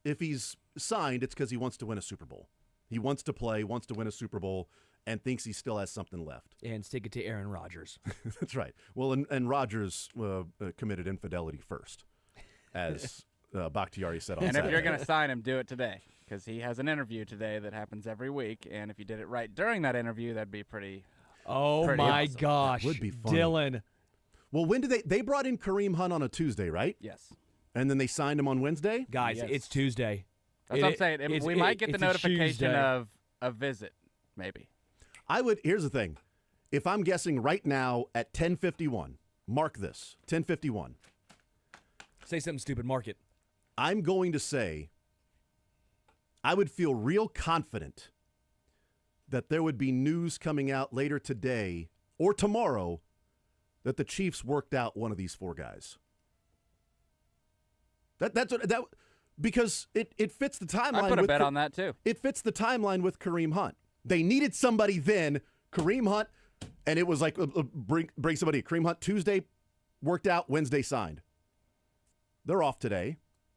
signed, it's because he wants to win a Super Bowl. He wants to play, wants to win a Super Bowl, and thinks he still has something left. And stick it to Aaron Rodgers. That's right. Well, and Rodgers committed infidelity first, as Bakhtiari said on And Saturday. if you're going to sign him, do it today, because he has an interview today that happens every week, and if you did it right during that interview, that'd be pretty my awesome. Gosh. That would be funny. Dylan. Well, when did they brought in Kareem Hunt on a Tuesday, right? Yes. And then they signed him on Wednesday? Guys, Yes. It's Tuesday. That's what I'm saying. We might get the notification of a visit maybe. Here's the thing. If I'm guessing right now at 10:51, mark this, 10:51. Say something stupid, mark it. I'm going to say I would feel real confident that there would be news coming out later today or tomorrow that the Chiefs worked out one of these 4 guys. Because it fits the timeline. I put a bet on that too. It fits the timeline with Kareem Hunt. They needed somebody then, Kareem Hunt, and it was like bring somebody. Kareem Hunt Tuesday worked out, Wednesday signed. They're off today.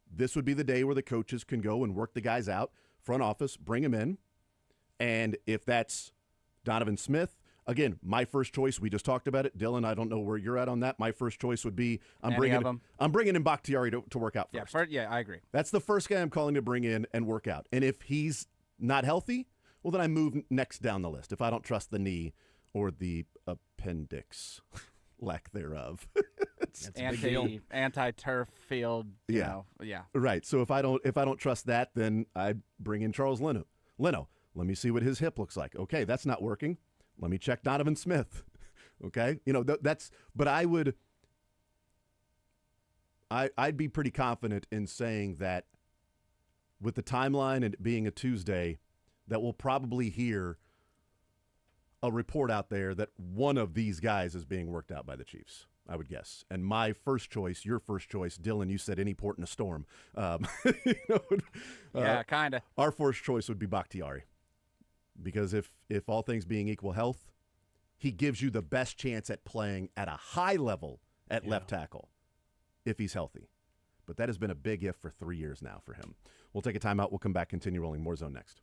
This would be the day where the coaches can go and work the guys out, front office, bring them in. And if that's Donovan Smith, again, my first choice, we just talked about it. Dylan, I don't know where you're at on that. My first choice would be I'm bringing in Bakhtiari to work out first. Yeah, I agree. That's the first guy I'm calling to bring in and work out. And if he's not healthy, well, then I move next down the list if I don't trust the knee or the appendix, lack thereof. Anti-turf field. Yeah. Right. So if I don't trust that, then I bring in Charles Leno. Let me see what his hip looks like. Okay, that's not working. Let me check Donovan Smith. Okay, but I'd be pretty confident in saying that with the timeline and it being a Tuesday, that we'll probably hear a report out there that one of these guys is being worked out by the Chiefs, I would guess. And my first choice, your first choice, Dylan, you said any port in a storm. Yeah, kind of. Our first choice would be Bakhtiari. Because if all things being equal health, he gives you the best chance at playing at a high level at left tackle if he's healthy. But that has been a big if for 3 years now for him. We'll take a timeout. We'll come back, continue rolling. More Zone next.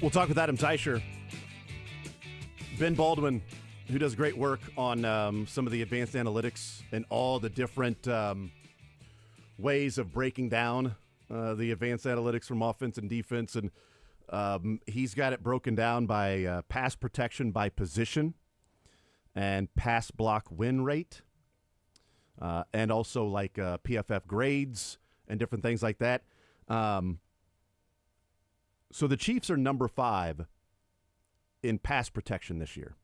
We'll talk with Adam Teicher. Ben Baldwin, who does great work on some of the advanced analytics and all the different ways of breaking down the advanced analytics from offense and defense. And he's got it broken down by pass protection by position and pass block win rate, and also like PFF grades and different things like that. So the Chiefs are number 5 in pass protection this year.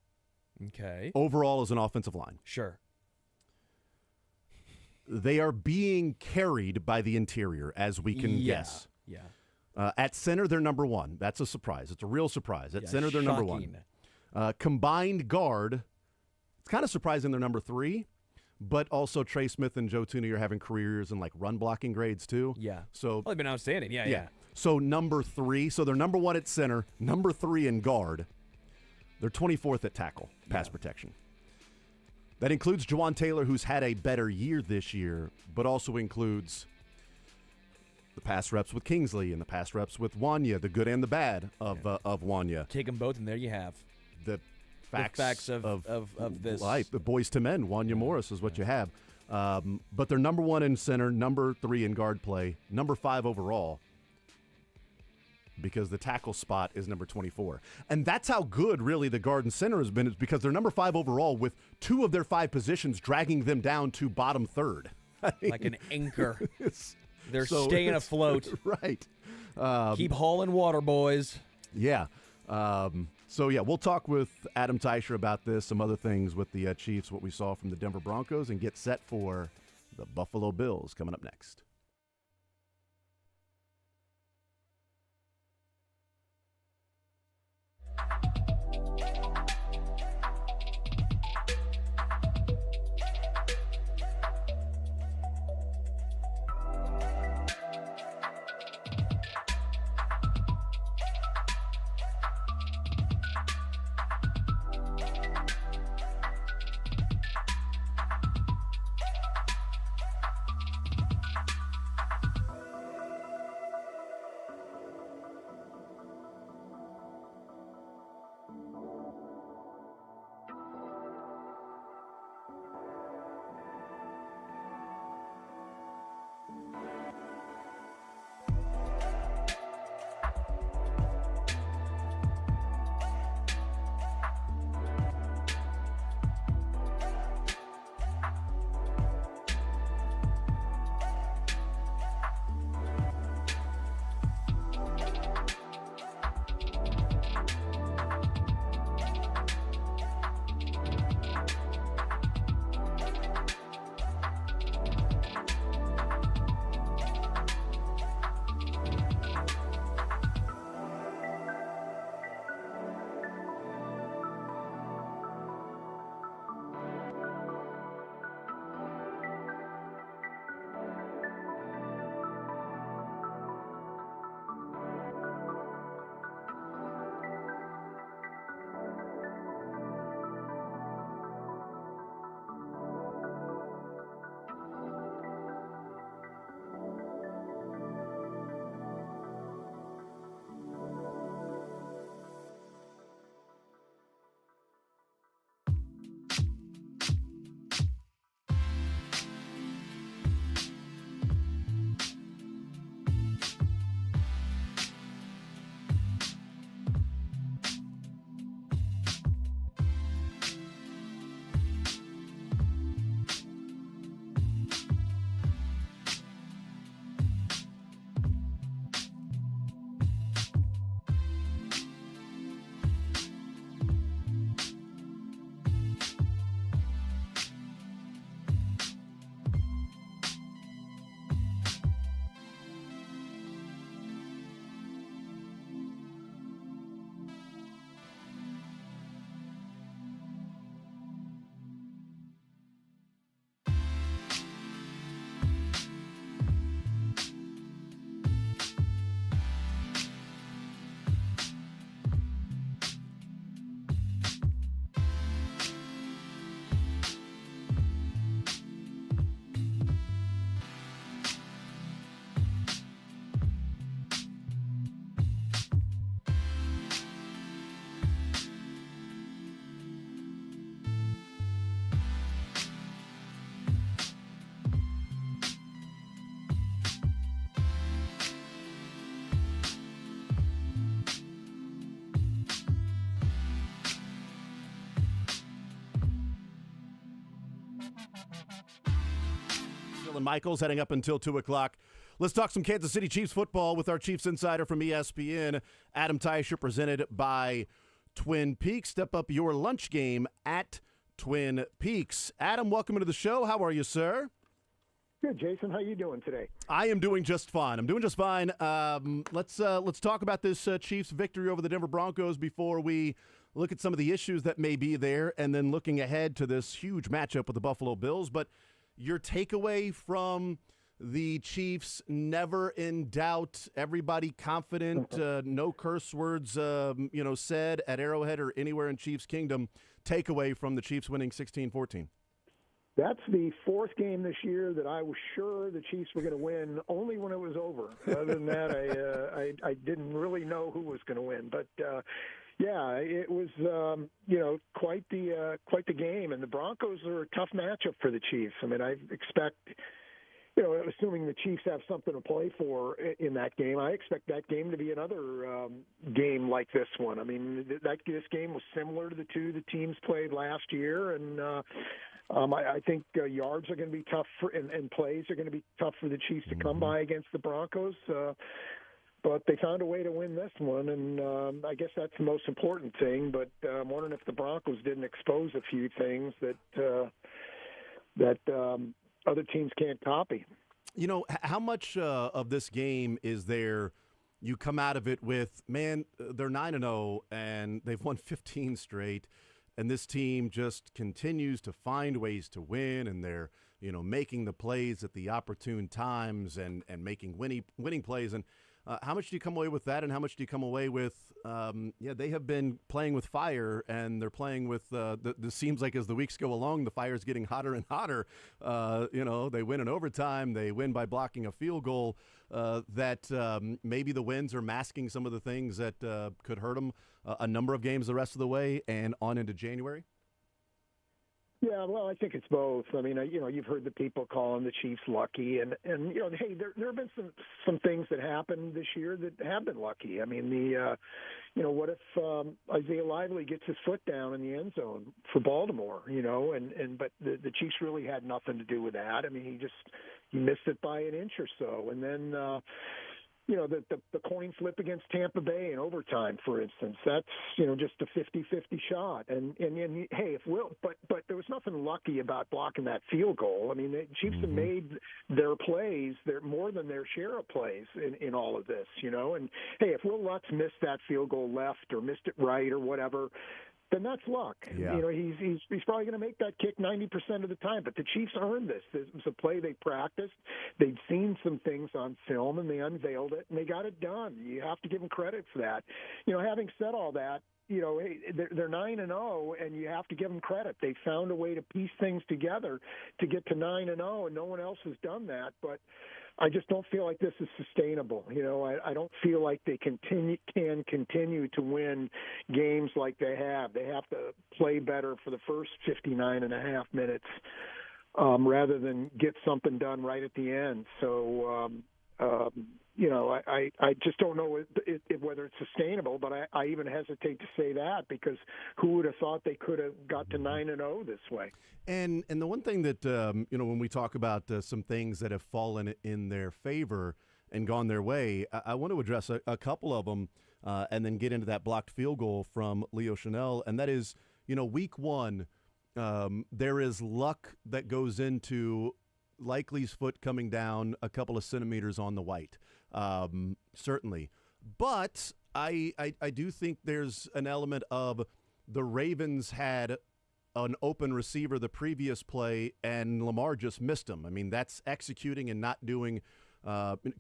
Okay. Overall as an offensive line. Sure. They are being carried by the interior, as we can guess. Yeah. At center, they're number 1. That's a surprise. It's a real surprise. At center, they're number 1. Combined guard, it's kind of surprising they're number 3, but also Trey Smith and Joe Tooney are having careers in like run blocking grades too. Yeah. So they've been outstanding. Yeah. So number 3. So they're number 1 at center, number 3 in guard. They're 24th at tackle, pass protection. That includes Juwan Taylor, who's had a better year this year, but also includes the pass reps with Kingsley and the pass reps with Wanya, the good and the bad of Wanya. Take them both, and there you have The facts of this. Life, the boys to men, Wanya Morris is what you have. But they're number 1 in center, number 3 in guard play, number 5 overall, because the tackle spot is number 24. And that's how good, really, the guard and center has been, is because they're number 5 overall with 2 of their 5 positions dragging them down to bottom third. Like an anchor. They're so staying afloat. Right. Keep hauling water, boys. Yeah. We'll talk with Adam Teicher about this, some other things with the Chiefs, what we saw from the Denver Broncos, and get set for the Buffalo Bills coming up next. Maitland Michaels heading up until 2 o'clock. Let's talk some Kansas City Chiefs football with our Chiefs insider from ESPN, Adam Teicher, presented by Twin Peaks. Step up your lunch game at Twin Peaks. Adam, welcome into the show. How are you, sir? Good, Jason. How you doing today? I am doing just fine. Let's talk about this Chiefs victory over the Denver Broncos before we look at some of the issues that may be there, and then looking ahead to this huge matchup with the Buffalo Bills. But your takeaway from the Chiefs, never in doubt, everybody confident, no curse words, said at Arrowhead or anywhere in Chiefs Kingdom. Takeaway from the Chiefs winning 16-14. That's the fourth game this year that I was sure the Chiefs were going to win, only when it was over. Other than that, I didn't really know who was going to win. But yeah, it was quite the game, and the Broncos are a tough matchup for the Chiefs. I mean, I expect. Assuming the Chiefs have something to play for in that game, I expect that game to be another game like this one. I mean, this game was similar to the two the teams played last year, and I think yards are going to be tough and plays are going to be tough for the Chiefs to come by against the Broncos. But they found a way to win this one, and I guess that's the most important thing. But I'm wondering if the Broncos didn't expose a few things that other teams can't copy. How much of this game is there you come out of it with, man, they're 9-0 and they've won 15 straight, and this team just continues to find ways to win, and they're, making the plays at the opportune times and making winning plays. And how much do you come away with that, and how much do you come away with, they have been playing with fire, and they're playing with, this seems like as the weeks go along, the fire's getting hotter and hotter. They win in overtime, they win by blocking a field goal, maybe the wins are masking some of the things that could hurt them a number of games the rest of the way and on into January? Yeah, well, I think it's both. I mean, you've heard the people calling the Chiefs lucky, and hey, there have been some things that happened this year that have been lucky. I mean, what if Isaiah Lively gets his foot down in the end zone for Baltimore, but the Chiefs really had nothing to do with that. I mean, he missed it by an inch or so, and then the coin flip against Tampa Bay in overtime, for instance, that's, just a 50-50 shot. And hey, but there was nothing lucky about blocking that field goal. I mean, the Chiefs have made their plays, more than their share of plays in all of this, And hey, if Will Lutz missed that field goal left or missed it right or whatever, then that's luck. Yeah. He's probably going to make that kick 90% of the time. But the Chiefs earned this. This was a play they practiced. They'd seen some things on film, and they unveiled it, and they got it done. You have to give them credit for that. Having said all that, hey, they're 9-0, and you have to give them credit. They found a way to piece things together to get to 9-0, and no one else has done that. But I just don't feel like this is sustainable. I don't feel like they can continue to win games like they have. They have to play better for the first 59 and a half minutes rather than get something done right at the end. So, I just don't know whether it's sustainable, but I even hesitate to say that because who would have thought they could have got to 9-0 this way? And the one thing that, when we talk about some things that have fallen in their favor and gone their way, I want to address a couple of them and then get into that blocked field goal from Leo Chanel. And that is, week one, there is luck that goes into Likely's foot coming down a couple of centimeters on the white, certainly. But I do think there's an element of the Ravens had an open receiver the previous play, and Lamar just missed him. I mean, that's executing and not doing,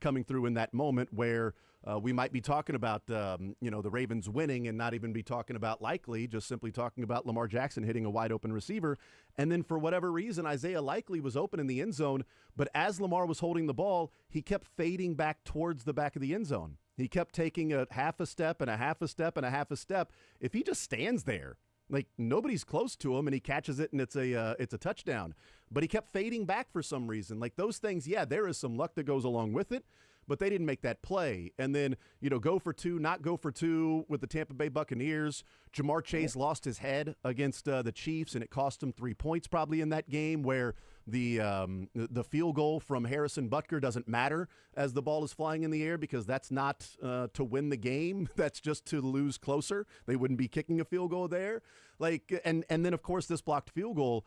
coming through in that moment where we might be talking about, the Ravens winning and not even be talking about Likely, just simply talking about Lamar Jackson hitting a wide open receiver. And then for whatever reason, Isaiah Likely was open in the end zone, but as Lamar was holding the ball, he kept fading back towards the back of the end zone. He kept taking a half a step and a half a step and a half a step. If he just stands there, like nobody's close to him, and he catches it and it's a touchdown. But he kept fading back for some reason. Like those things, yeah, there is some luck that goes along with it. but they didn't make that play. And then, go for two, not go for two with the Tampa Bay Buccaneers. Jamar Chase lost his head against the Chiefs, and it cost him 3 points probably in that game, where the field goal from Harrison Butker doesn't matter as the ball is flying in the air, because that's not to win the game. That's just to lose closer. They wouldn't be kicking a field goal there. And then, of course, this blocked field goal.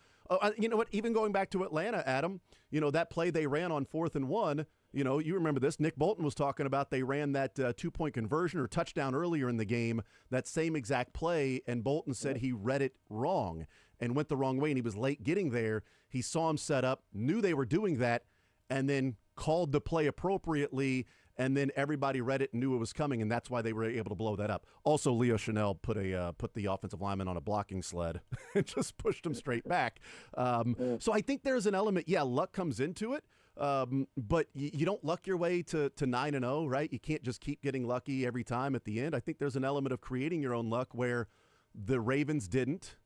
You know what? Even going back to Atlanta, Adam, that play they ran on 4th and 1, you remember this. Nick Bolton was talking about they ran that 2-point conversion or touchdown earlier in the game, that same exact play, and Bolton said he read it wrong and went the wrong way, and he was late getting there. He saw him set up, knew they were doing that, and then called the play appropriately, and then everybody read it and knew it was coming, and that's why they were able to blow that up. Also, Leo Chanel put the offensive lineman on a blocking sled and just pushed him straight back. So I think there's an element, luck comes into it, but you don't luck your way to 9-0, right? You can't just keep getting lucky every time at the end. I think there's an element of creating your own luck where the Ravens didn't,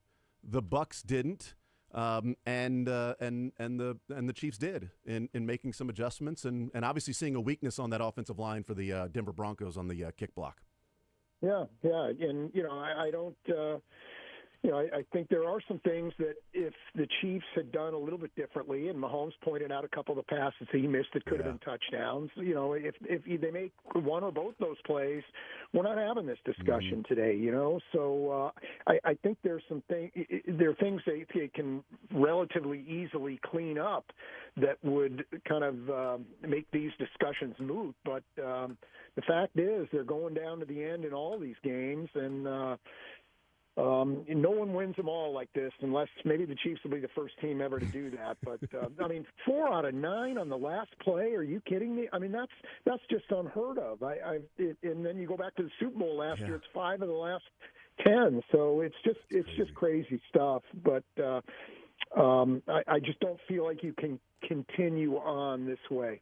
the Bucks didn't, and the Chiefs did in making some adjustments and obviously seeing a weakness on that offensive line for the Denver Broncos on the kick block. Yeah, and I don't. I think there are some things that if the Chiefs had done a little bit differently, and Mahomes pointed out a couple of the passes he missed that could have been touchdowns. If they make one or both those plays, we're not having this discussion today. So I think there's there are things they can relatively easily clean up that would kind of make these discussions moot. But the fact is, they're going down to the end in all these games, and no one wins them all like this, unless maybe the Chiefs will be the first team ever to do that. But 4 out of 9 on the last play. Are you kidding me? I mean, that's just unheard of. And then you go back to the Super Bowl last year. It's 5 of the last 10. So it's just crazy stuff. But I just don't feel like you can continue on this way.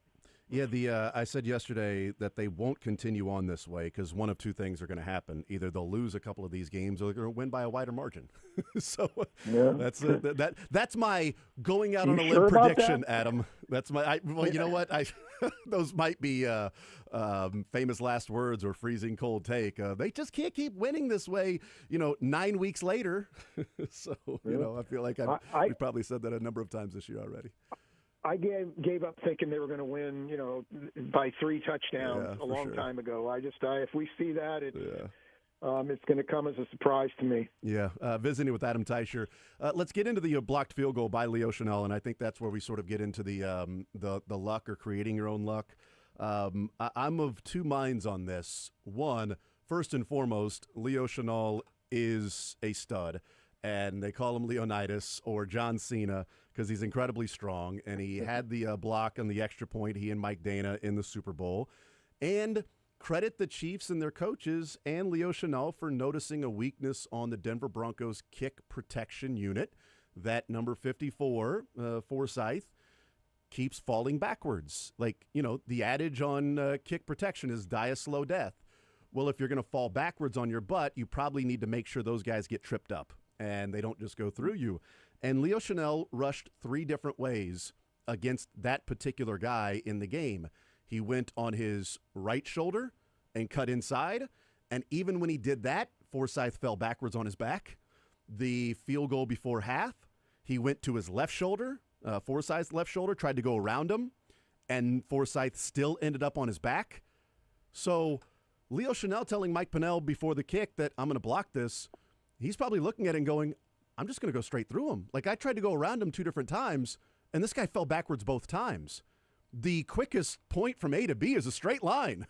Yeah, I said yesterday that they won't continue on this way because one of two things are going to happen. Either they'll lose a couple of these games or they're going to win by a wider margin. So that's my going out on a limb prediction, Adam. That's my you know what? Those might be famous last words or freezing cold take. They just can't keep winning this way, 9 weeks later. So, I feel like we've probably said that a number of times this year already. I gave up thinking they were going to win, by 3 touchdowns a long time ago. If we see that, it's going to come as a surprise to me. Yeah, visiting with Adam Teicher. Let's get into the blocked field goal by Leo Chanel, and I think that's where we sort of get into the luck or creating your own luck. I'm of two minds on this. One, first and foremost, Leo Chanel is a stud, and they call him Leonidas or John Cena because he's incredibly strong, and he had the block on the extra point, he and Mike Dana, in the Super Bowl. And credit the Chiefs and their coaches and Leo Chanel for noticing a weakness on the Denver Broncos kick protection unit. That number 54, Forsyth, keeps falling backwards. The adage on kick protection is die a slow death. Well, if you're going to fall backwards on your butt, you probably need to make sure those guys get tripped up and they don't just go through you. And Leo Chanel rushed 3 different ways against that particular guy in the game. He went on his right shoulder and cut inside, and even when he did that, Forsyth fell backwards on his back. The field goal before half, he went to his left shoulder, Forsyth's left shoulder, tried to go around him, and Forsyth still ended up on his back. So Leo Chanel telling Mike Pennell before the kick that I'm going to block this, he's probably looking at it and going, I'm just going to go straight through him. I tried to go around him 2 different times, and this guy fell backwards both times. The quickest point from A to B is a straight line.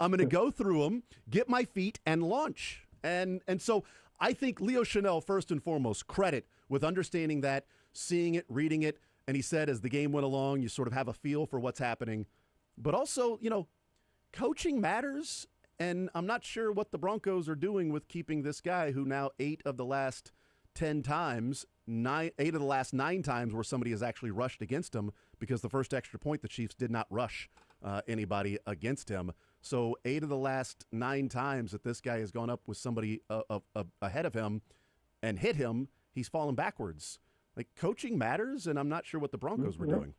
I'm going to go through him, get my feet, and launch. And so I think Leo Chanel, first and foremost, credit with understanding that, seeing it, reading it, and he said as the game went along, you sort of have a feel for what's happening. But also, coaching matters, and I'm not sure what the Broncos are doing with keeping this guy who now 8 of the last 10 times, 8 of the last 9 times where somebody has actually rushed against him, because the first extra point, the Chiefs did not rush anybody against him. So 8 of the last 9 times that this guy has gone up with somebody ahead of him and hit him, he's fallen backwards. Coaching matters, and I'm not sure what the Broncos were doing.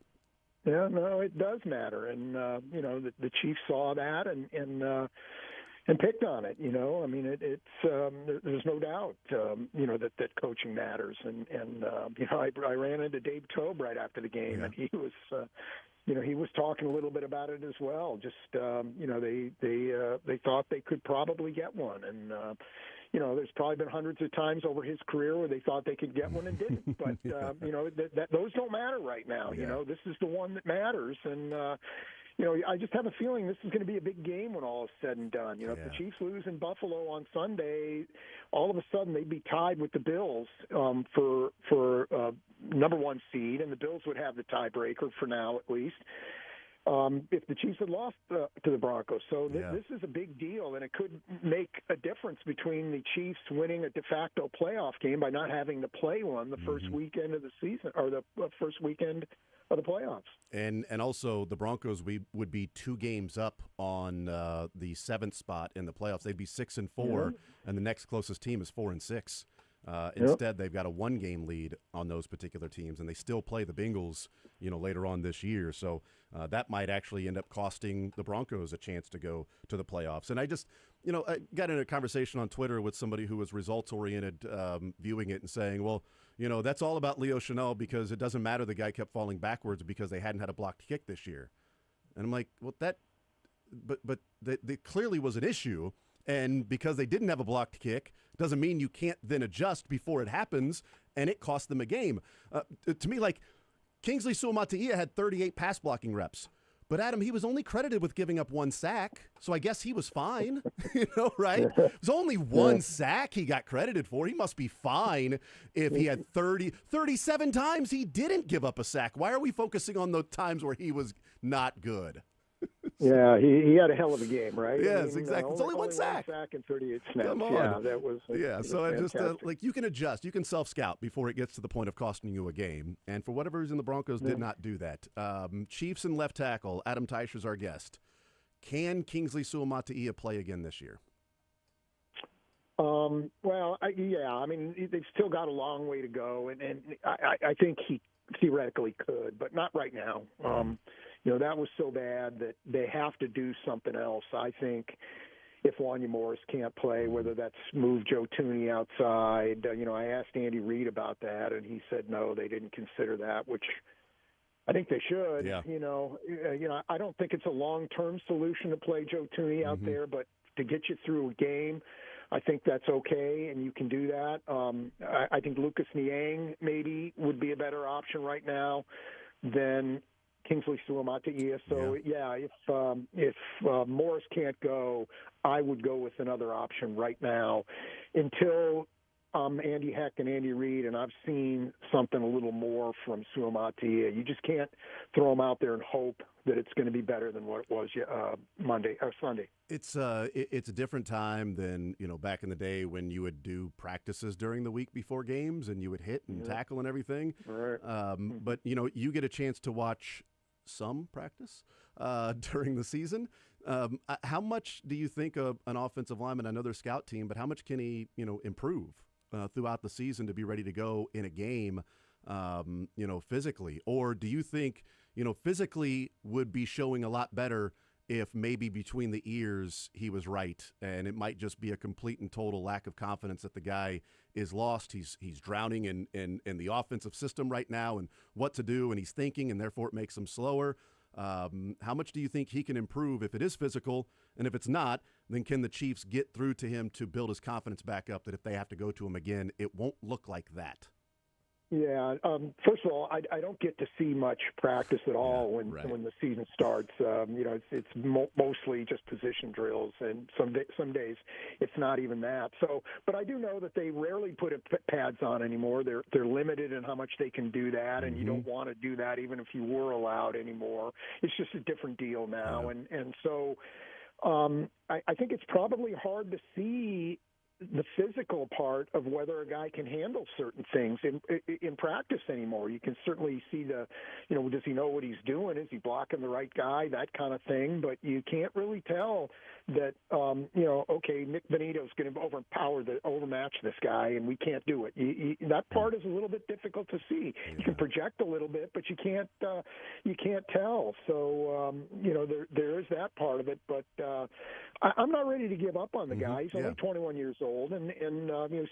Yeah, no, it does matter, and the Chiefs saw that and picked on it. I mean, there's no doubt, that coaching matters, and I ran into Dave Tobe right after the game, Yeah. and he was. He was talking a little bit about it as well. Just they thought they could probably get one, and there's probably been hundreds of times over his career where they thought they could get one and didn't. But those don't matter right now. Yeah. This is the one that matters, and I just have a feeling this is going to be a big game when all is said and done. If the Chiefs lose in Buffalo on Sunday, all of a sudden they'd be tied with the Bills for number one seed, and the Bills would have the tiebreaker for now at least. If the Chiefs had lost to the Broncos. So this is a big deal, and it could make a difference between the Chiefs winning a de facto playoff game by not having to play one the first weekend of the season or the first weekend of the playoffs. And also the Broncos would be 2 games up on the 7th spot in the playoffs. They'd be 6-4, and the next closest team is 4-6. Instead, they've got a 1-game lead on those particular teams, and they still play the Bengals, later on this year. So that might actually end up costing the Broncos a chance to go to the playoffs. And I just, I got in a conversation on Twitter with somebody who was results-oriented viewing it and saying, well, that's all about Leo Chenal because it doesn't matter the guy kept falling backwards because they hadn't had a blocked kick this year. And I'm like, well, that clearly was an issue. And because they didn't have a blocked kick doesn't mean you can't then adjust before it happens, and it cost them a game. To me, like, Kingsley Suamataia had 38 pass blocking reps. But, Adam, he was only credited with giving up 1 sack, so I guess he was fine, right? It was only 1 sack he got credited for. He must be fine if he had 37 times he didn't give up a sack. Why are we focusing on the times where he was not good? Yeah, he had a hell of a game, right? Yes, exactly. It's only one sack. 1 sack and 38 snaps. Come on. Yeah, that was. So I just you can adjust, you can self-scout before it gets to the point of costing you a game. And for whatever reason, the Broncos did not do that. Chiefs and left tackle Adam Teicher's our guest. Can Kingsley Suamataia play again this year? Well, I mean, they've still got a long way to go, and I think he theoretically could, but not right now. That was so bad that they have to do something else. I think if Wanya Morris can't play, whether that's move Joe Tooney outside. I asked Andy Reid about that, and he said no, they didn't consider that, which I think they should. Yeah. I don't think it's a long-term solution to play Joe Tooney out there, but to get you through a game, I think that's okay, and you can do that. I think Lucas Niang maybe would be a better option right now than Kingsley Suamataia. So if Morris can't go, I would go with another option right now until Andy Heck and Andy Reid, and I've seen something a little more from Suamataia. You just can't throw him out there and hope that it's going to be better than what it was Monday or Sunday. It's a different time than back in the day when you would do practices during the week before games and you would hit and tackle and everything. Right. But you get a chance to watch some practice during the season. How much do you think of an offensive lineman? I know they're scout team, but how much can he improve throughout the season to be ready to go in a game, physically? Or do you think physically would be showing a lot better if maybe between the ears he was right, and it might just be a complete and total lack of confidence that the guy is lost. He's drowning in the offensive system right now and what to do, and he's thinking, and therefore it makes him slower. How much do you think he can improve if it is physical? And if it's not, then can the Chiefs get through to him to build his confidence back up that if they have to go to him again, it won't look like that? Yeah. First of all, I don't get to see much practice at all when the season starts. It's mostly just position drills, and some days it's not even that. So, but I do know that they rarely put pads on anymore. They're limited in how much they can do that, and you don't want to do that even if you were allowed anymore. It's just a different deal now, and so I think it's probably hard to see the physical part of whether a guy can handle certain things in practice anymore. You can certainly see does he know what he's doing? Is he blocking the right guy? That kind of thing. But you can't really tell that okay, Nick Benito's going to overmatch this guy, and we can't do it. That part is a little bit difficult to see. Yeah. You can project a little bit, but you can't tell. So there is that part of it. But I'm not ready to give up on the guy. He's only 21 years old, and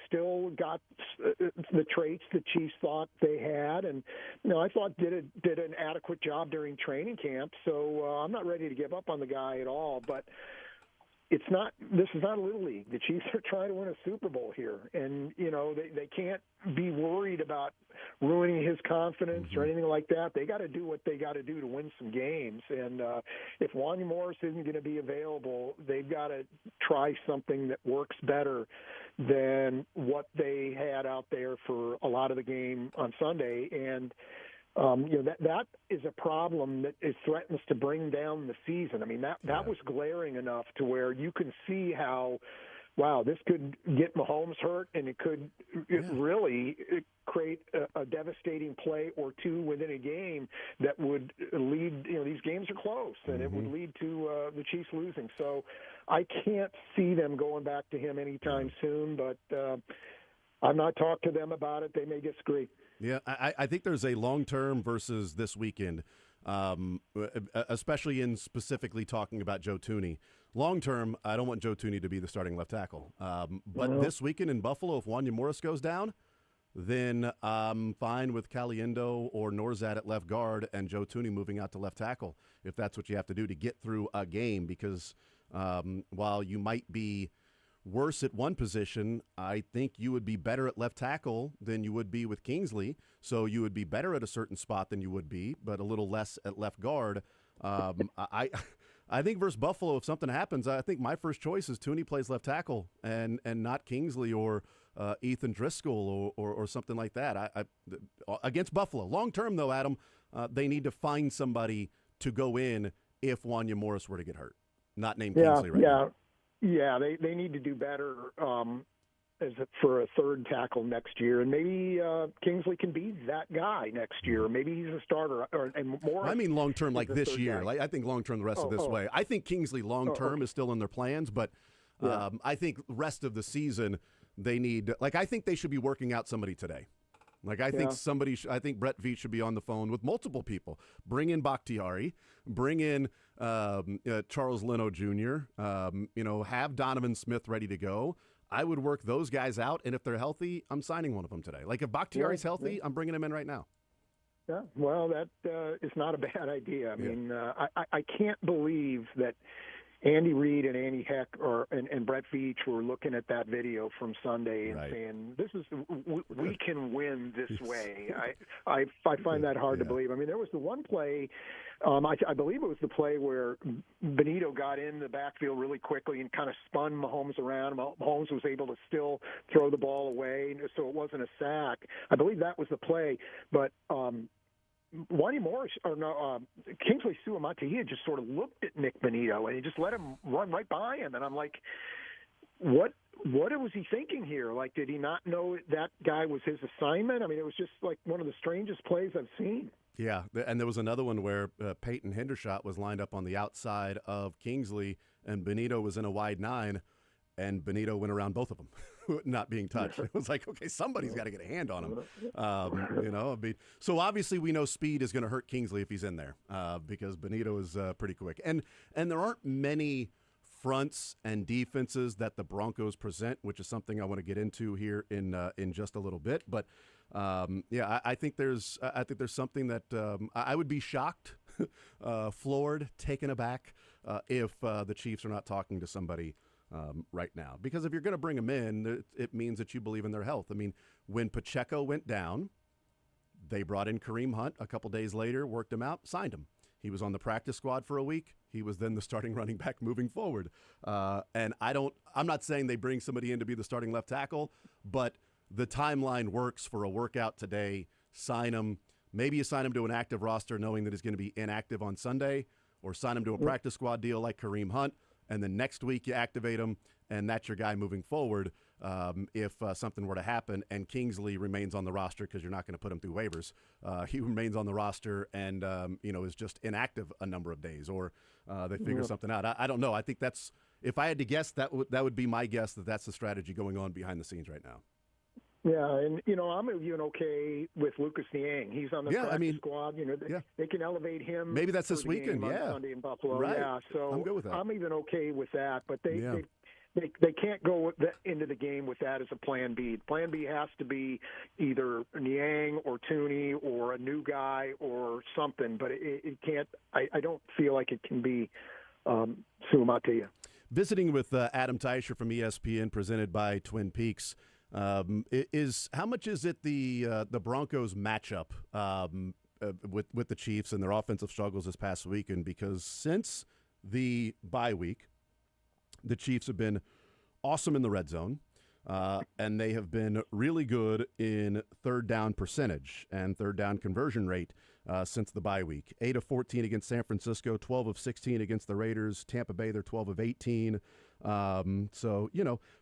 still got the traits the Chiefs thought they had, and I thought did an adequate job during training camp. So I'm not ready to give up on the guy at all. But this is not a little league. The Chiefs are trying to win a Super Bowl here, and they can't be worried about ruining his confidence or anything like that. They got to do what they got to do to win some games. And if Wanya Morris isn't going to be available, they've got to try something that works better than what they had out there for a lot of the game on Sunday. And that is a problem that threatens to bring down the season. I mean, that was glaring enough to where you can see how, wow, this could get Mahomes hurt, and it could really create a devastating play or two within a game that would lead, these games are close, and it would lead to the Chiefs losing. So I can't see them going back to him anytime soon, but I've not talked to them about it. They may disagree. Yeah, I think there's a long-term versus this weekend, especially in specifically talking about Joe Thuney. Long-term, I don't want Joe Thuney to be the starting left tackle. But this weekend in Buffalo, if Wanya Morris goes down, then I'm fine with Caliendo or Norzad at left guard and Joe Thuney moving out to left tackle if that's what you have to do to get through a game. Because while you might be worse at one position, I think you would be better at left tackle than you would be with Kingsley. So you would be better at a certain spot than you would be, but a little less at left guard. I think versus Buffalo, if something happens, I think my first choice is Thuney plays left tackle and not Kingsley or Ethan Driscoll or something like that. Against Buffalo. Long term, though, Adam, they need to find somebody to go in if Wanya Morris were to get hurt. Not named Kingsley right now. Yeah, they need to do better for a third tackle next year, and maybe Kingsley can be that guy next year. Maybe he's a starter, and more. I mean, long term, like this year. Like I think long term, the rest of this way. I think Kingsley long term is still in their plans, but I think rest of the season they need. Like I think they should be working out somebody today. Like I think I think Brett Veach should be on the phone with multiple people. Bring in Bakhtiari, bring in Charles Leno Jr. Have Donovan Smith ready to go. I would work those guys out, and if they're healthy, I'm signing one of them today. Like if Bakhtiari's healthy, I'm bringing him in right now. Yeah, well, that is not a bad idea. I mean, I can't believe that Andy Reid and Andy Heck and Brett Veach were looking at that video from Sunday and saying, "This is we can win this way." I find that hard to believe. I mean, there was the one play, I believe it was the play where Benito got in the backfield really quickly and kind of spun Mahomes around. Mahomes was able to still throw the ball away, so it wasn't a sack. I believe that was the play, but. Wanya Morris, Kingsley Suamataia just sort of looked at Nick Benito and he just let him run right by him. And I'm like, what was he thinking here? Like, did he not know that guy was his assignment? I mean, it was just like one of the strangest plays I've seen. Yeah, and there was another one where Peyton Hendershot was lined up on the outside of Kingsley and Benito was in a wide 9. And Benito went around both of them, not being touched. It was like, okay, somebody's got to get a hand on him. So obviously we know speed is going to hurt Kingsley if he's in there because Benito is pretty quick. And there aren't many fronts and defenses that the Broncos present, which is something I want to get into here in just a little bit. But I think there's something that I would be shocked, floored, taken aback if the Chiefs are not talking to somebody right now. Because if you're going to bring them in, it means that you believe in their health. I mean, when Pacheco went down, they brought in Kareem Hunt a couple days later, worked him out, signed him. He was on the practice squad for a week. He was then the starting running back moving forward. And I'm not saying they bring somebody in to be the starting left tackle, but the timeline works for a workout today. Sign him. Maybe you sign him to an active roster knowing that he's going to be inactive on Sunday, or sign him to a practice squad deal like Kareem Hunt. And then next week you activate him, and that's your guy moving forward. if something were to happen and Kingsley remains on the roster because you're not going to put him through waivers. He remains on the roster and, is just inactive a number of days, or they figure something out. I don't know. I think that's, if I had to guess, that would be my guess, that's the strategy going on behind the scenes right now. Yeah, and I'm even okay with Lucas Niang. He's on the practice squad. They can elevate him. Maybe that's for this the weekend. game on Sunday in Buffalo. Right. Yeah, so I'm good with that. I'm even okay with that. But they can't go into the game with that as a plan B. Plan B has to be either Niang or Tooney or a new guy or something. But it can't. I don't feel like it can be Suamataia. Visiting with Adam Teicher from ESPN, presented by Twin Peaks. How much is it the Broncos matchup with the Chiefs and their offensive struggles this past weekend? Because since the bye week, the Chiefs have been awesome in the red zone, and they have been really good in third down percentage and third down conversion rate since the bye week. 8 of 14 against San Francisco, 12 of 16 against the Raiders. Tampa Bay, they're 12 of 18. So,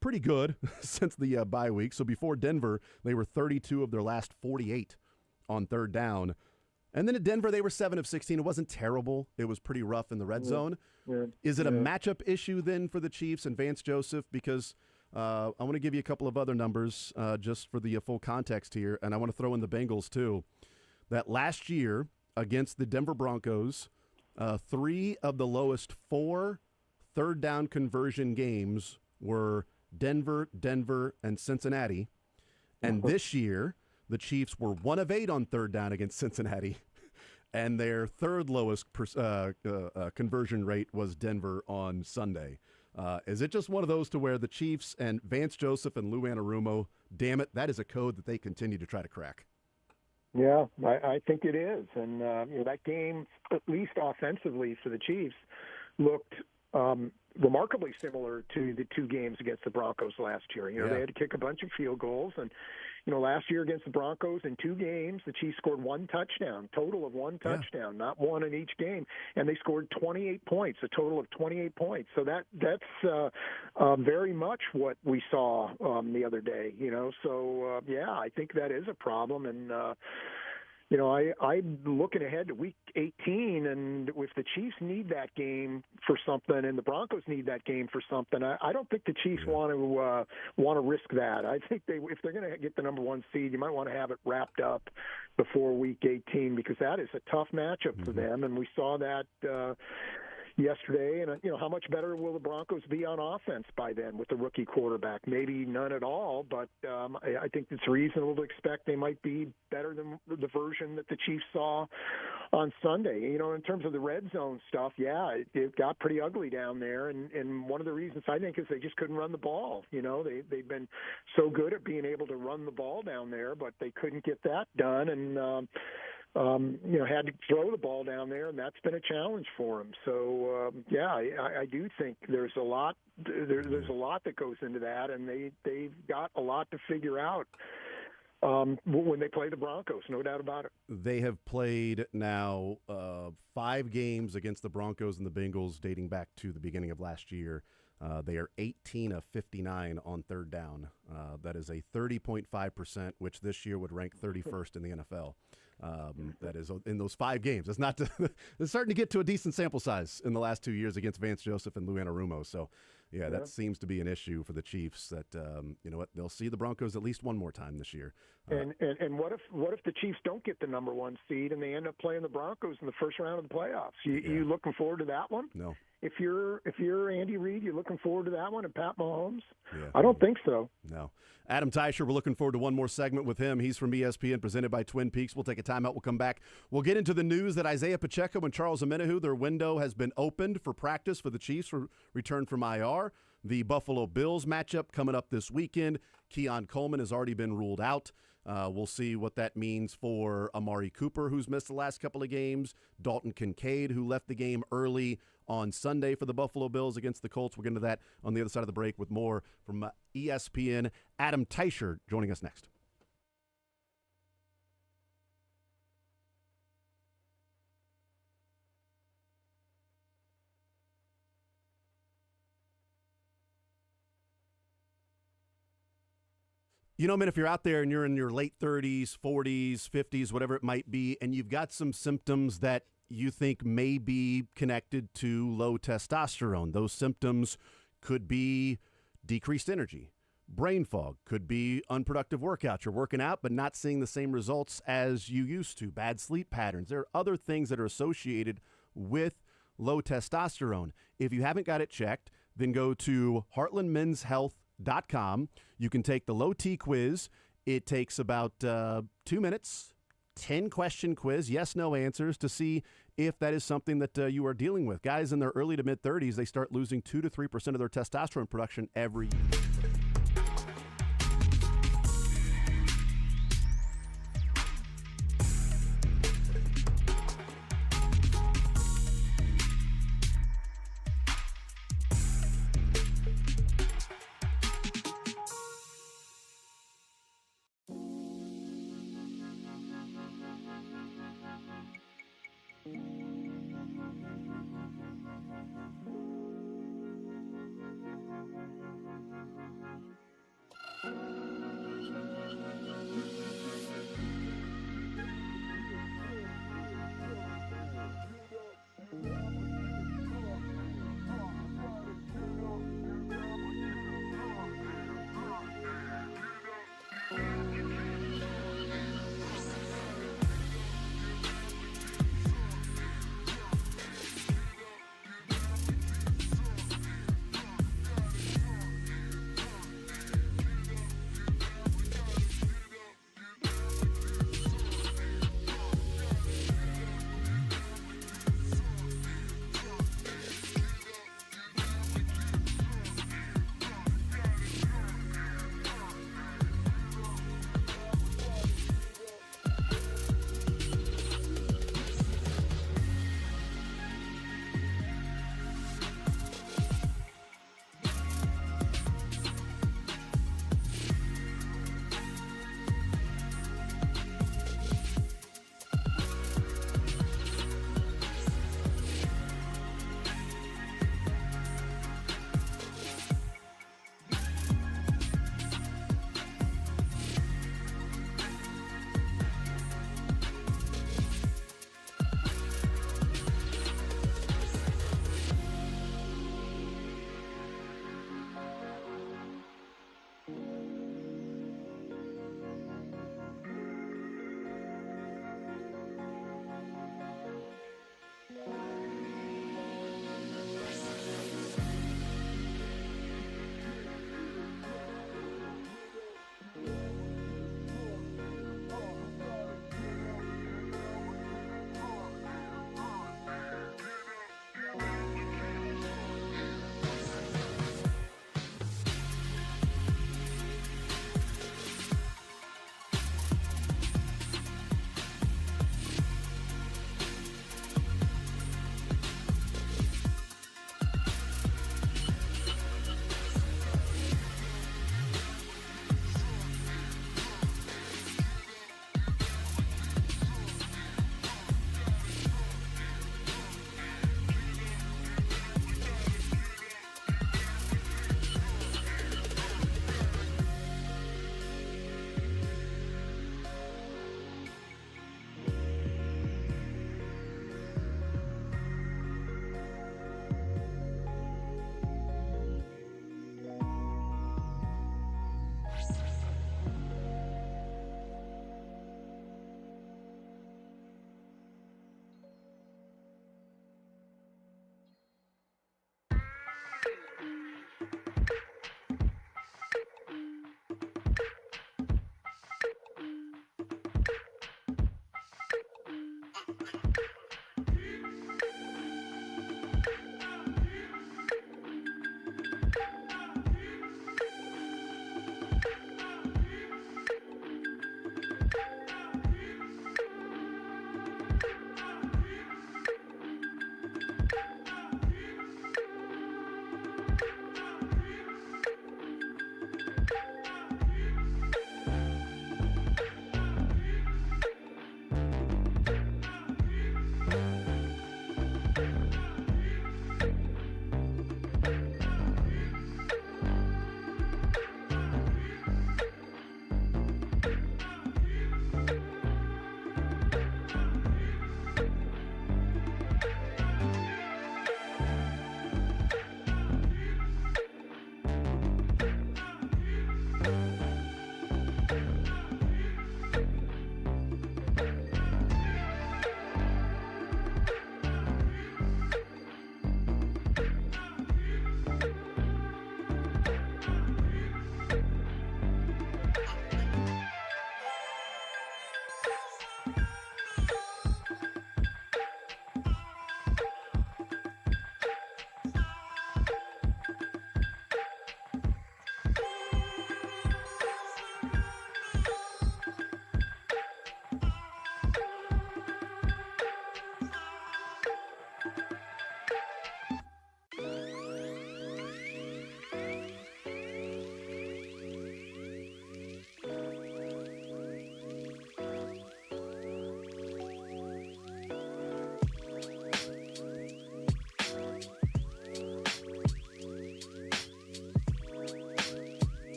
pretty good since the bye week. So before Denver, they were 32 of their last 48 on third down. And then at Denver, they were 7 of 16. It wasn't terrible. It was pretty rough in the red zone. Yeah. Is it a matchup issue then for the Chiefs and Vance Joseph? Because I want to give you a couple of other numbers just for the full context here, and I want to throw in the Bengals too. That last year against the Denver Broncos, 3 of the lowest 4 third down conversion games were Denver, and Cincinnati. And this year, the Chiefs were 1 of 8 on third down against Cincinnati. And their third lowest conversion rate was Denver on Sunday. Is it just one of those to where the Chiefs and Vance Joseph and Lou Anarumo, damn it, that is a code that they continue to try to crack? Yeah, I think it is. And that game, at least offensively for the Chiefs, looked remarkably similar to the 2 games against the Broncos last year. They had to kick a bunch of field goals. And, last year against the Broncos in 2 games, the Chiefs scored 1 touchdown, total of 1 touchdown, not 1 in each game. And they scored 28 points, a total of 28 points. So that's very much what we saw the other day, So, I think that is a problem. And, I'm looking ahead to Week 18, and if the Chiefs need that game for something, and the Broncos need that game for something, I don't think the Chiefs want to risk that. I think if they're going to get the number 1 seed, you might want to have it wrapped up before Week 18 because that is a tough matchup for them, and we saw that yesterday. And how much better will the Broncos be on offense by then with the rookie quarterback? Maybe none at all, but I think it's reasonable to expect they might be better than the version that the Chiefs saw on Sunday. In terms of the red zone stuff, it got pretty ugly down there, and one of the reasons I think is they just couldn't run the ball. They've been so good at being able to run the ball down there, but they couldn't get that done, and had to throw the ball down there, and that's been a challenge for him. So, I do think there's a lot. There's a lot that goes into that, and they've got a lot to figure out when they play the Broncos, no doubt about it. They have played now 5 games against the Broncos and the Bengals dating back to the beginning of last year. They are 18 of 59 on third down. That is a 30.5%, which this year would rank 31st in the NFL. That is in those 5 games. It's not. It's starting to get to a decent sample size in the last 2 years against Vance Joseph and Lou Anarumo. So, that seems to be an issue for the Chiefs. That they'll see the Broncos at least one more time this year. And what if the Chiefs don't get the number 1 seed and they end up playing the Broncos in the first round of the playoffs? You looking forward to that one? No. If you're Andy Reid, you're looking forward to that one, and Pat Mahomes? Yeah. I don't think so. No. Adam Teicher, we're looking forward to one more segment with him. He's from ESPN, presented by Twin Peaks. We'll take a timeout. We'll come back. We'll get into the news that Isaiah Pacheco and Charles Omenihu, their window has been opened for practice for the Chiefs for return from IR. The Buffalo Bills matchup coming up this weekend. Keon Coleman has already been ruled out. We'll see what that means for Amari Cooper, who's missed the last couple of games. Dalton Kincaid, who left the game early on Sunday for the Buffalo Bills against the Colts. We'll get into that on the other side of the break with more from ESPN. Adam Teicher joining us next. You know, man, if you're out there and you're in your late 30s, 40s, 50s, whatever it might be, and you've got some symptoms that you think may be connected to low testosterone, those symptoms could be decreased energy. Brain fog could be unproductive workouts. You're working out but not seeing the same results as you used to. Bad sleep patterns. There are other things that are associated with low testosterone. If you haven't got it checked, then go to heartlandmenshealth.com. You can take the low T quiz. It takes about 2 minutes, 10-question quiz, yes-no answers to see if that is something that you are dealing with. Guys in their early to mid-30s, they start losing 2 to 3% of their testosterone production every year.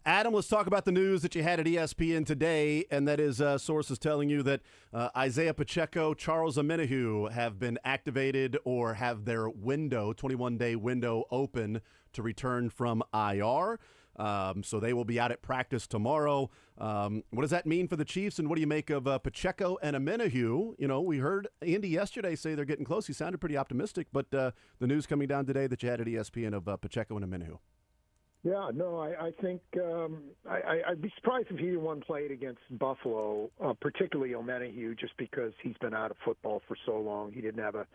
Adam, let's talk about the news that you had at ESPN today, and that is sources telling you that Isaiah Pacheco, Charles Omenihu have been activated or have their 21-day window open to return from IR. So they will be out at practice tomorrow. What does that mean for the Chiefs, and what do you make of Pacheco and Omenihu? You know, we heard Andy yesterday say they're getting close. He sounded pretty optimistic, but the news coming down today that you had at ESPN of Pacheco and Omenihu. Yeah, no, I think I'd be surprised if either one played against Buffalo, particularly Omenihu, just because he's been out of football for so long. He didn't have a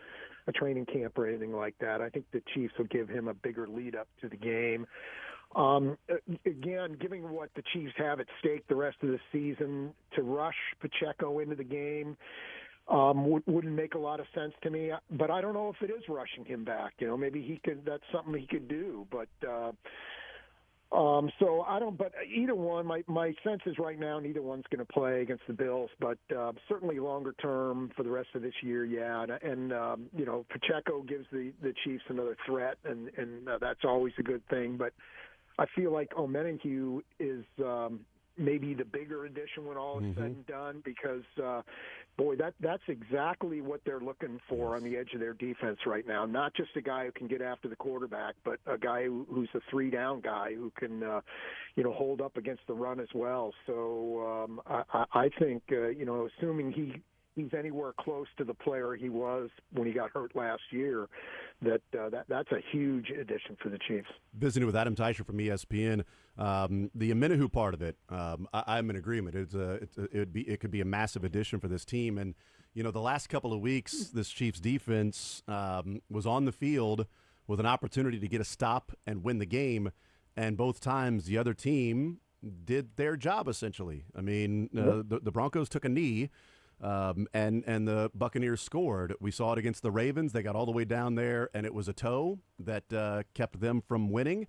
training camp or anything like that. I think the Chiefs will give him a bigger lead up to the game. Again, given what the Chiefs have at stake the rest of the season, to rush Pacheco into the game wouldn't make a lot of sense to me. But I don't know if it is rushing him back. You know, maybe he could. That's something he could do. But so I don't. But either one, my sense is right now neither one's going to play against the Bills. But certainly longer term for the rest of this year, yeah. And you know, Pacheco gives the Chiefs another threat, and that's always a good thing. But I feel like Omenihu is maybe the bigger addition when all is said and done, because, boy, that's exactly what they're looking for on the edge of their defense right now. Not just a guy who can get after the quarterback, but a guy who's a three-down guy who can, hold up against the run as well. So I think, assuming he's anywhere close to the player he was when he got hurt last year, that's a huge addition for the Chiefs. Visiting with Adam Teicher from ESPN, the Omenihu part of it, I'm in agreement. It could be a massive addition for this team. And the last couple of weeks, this Chiefs defense was on the field with an opportunity to get a stop and win the game, and both times the other team did their job essentially. I mean, the Broncos took a knee. And the Buccaneers scored. We saw it against the Ravens. They got all the way down there, and it was a toe that kept them from winning.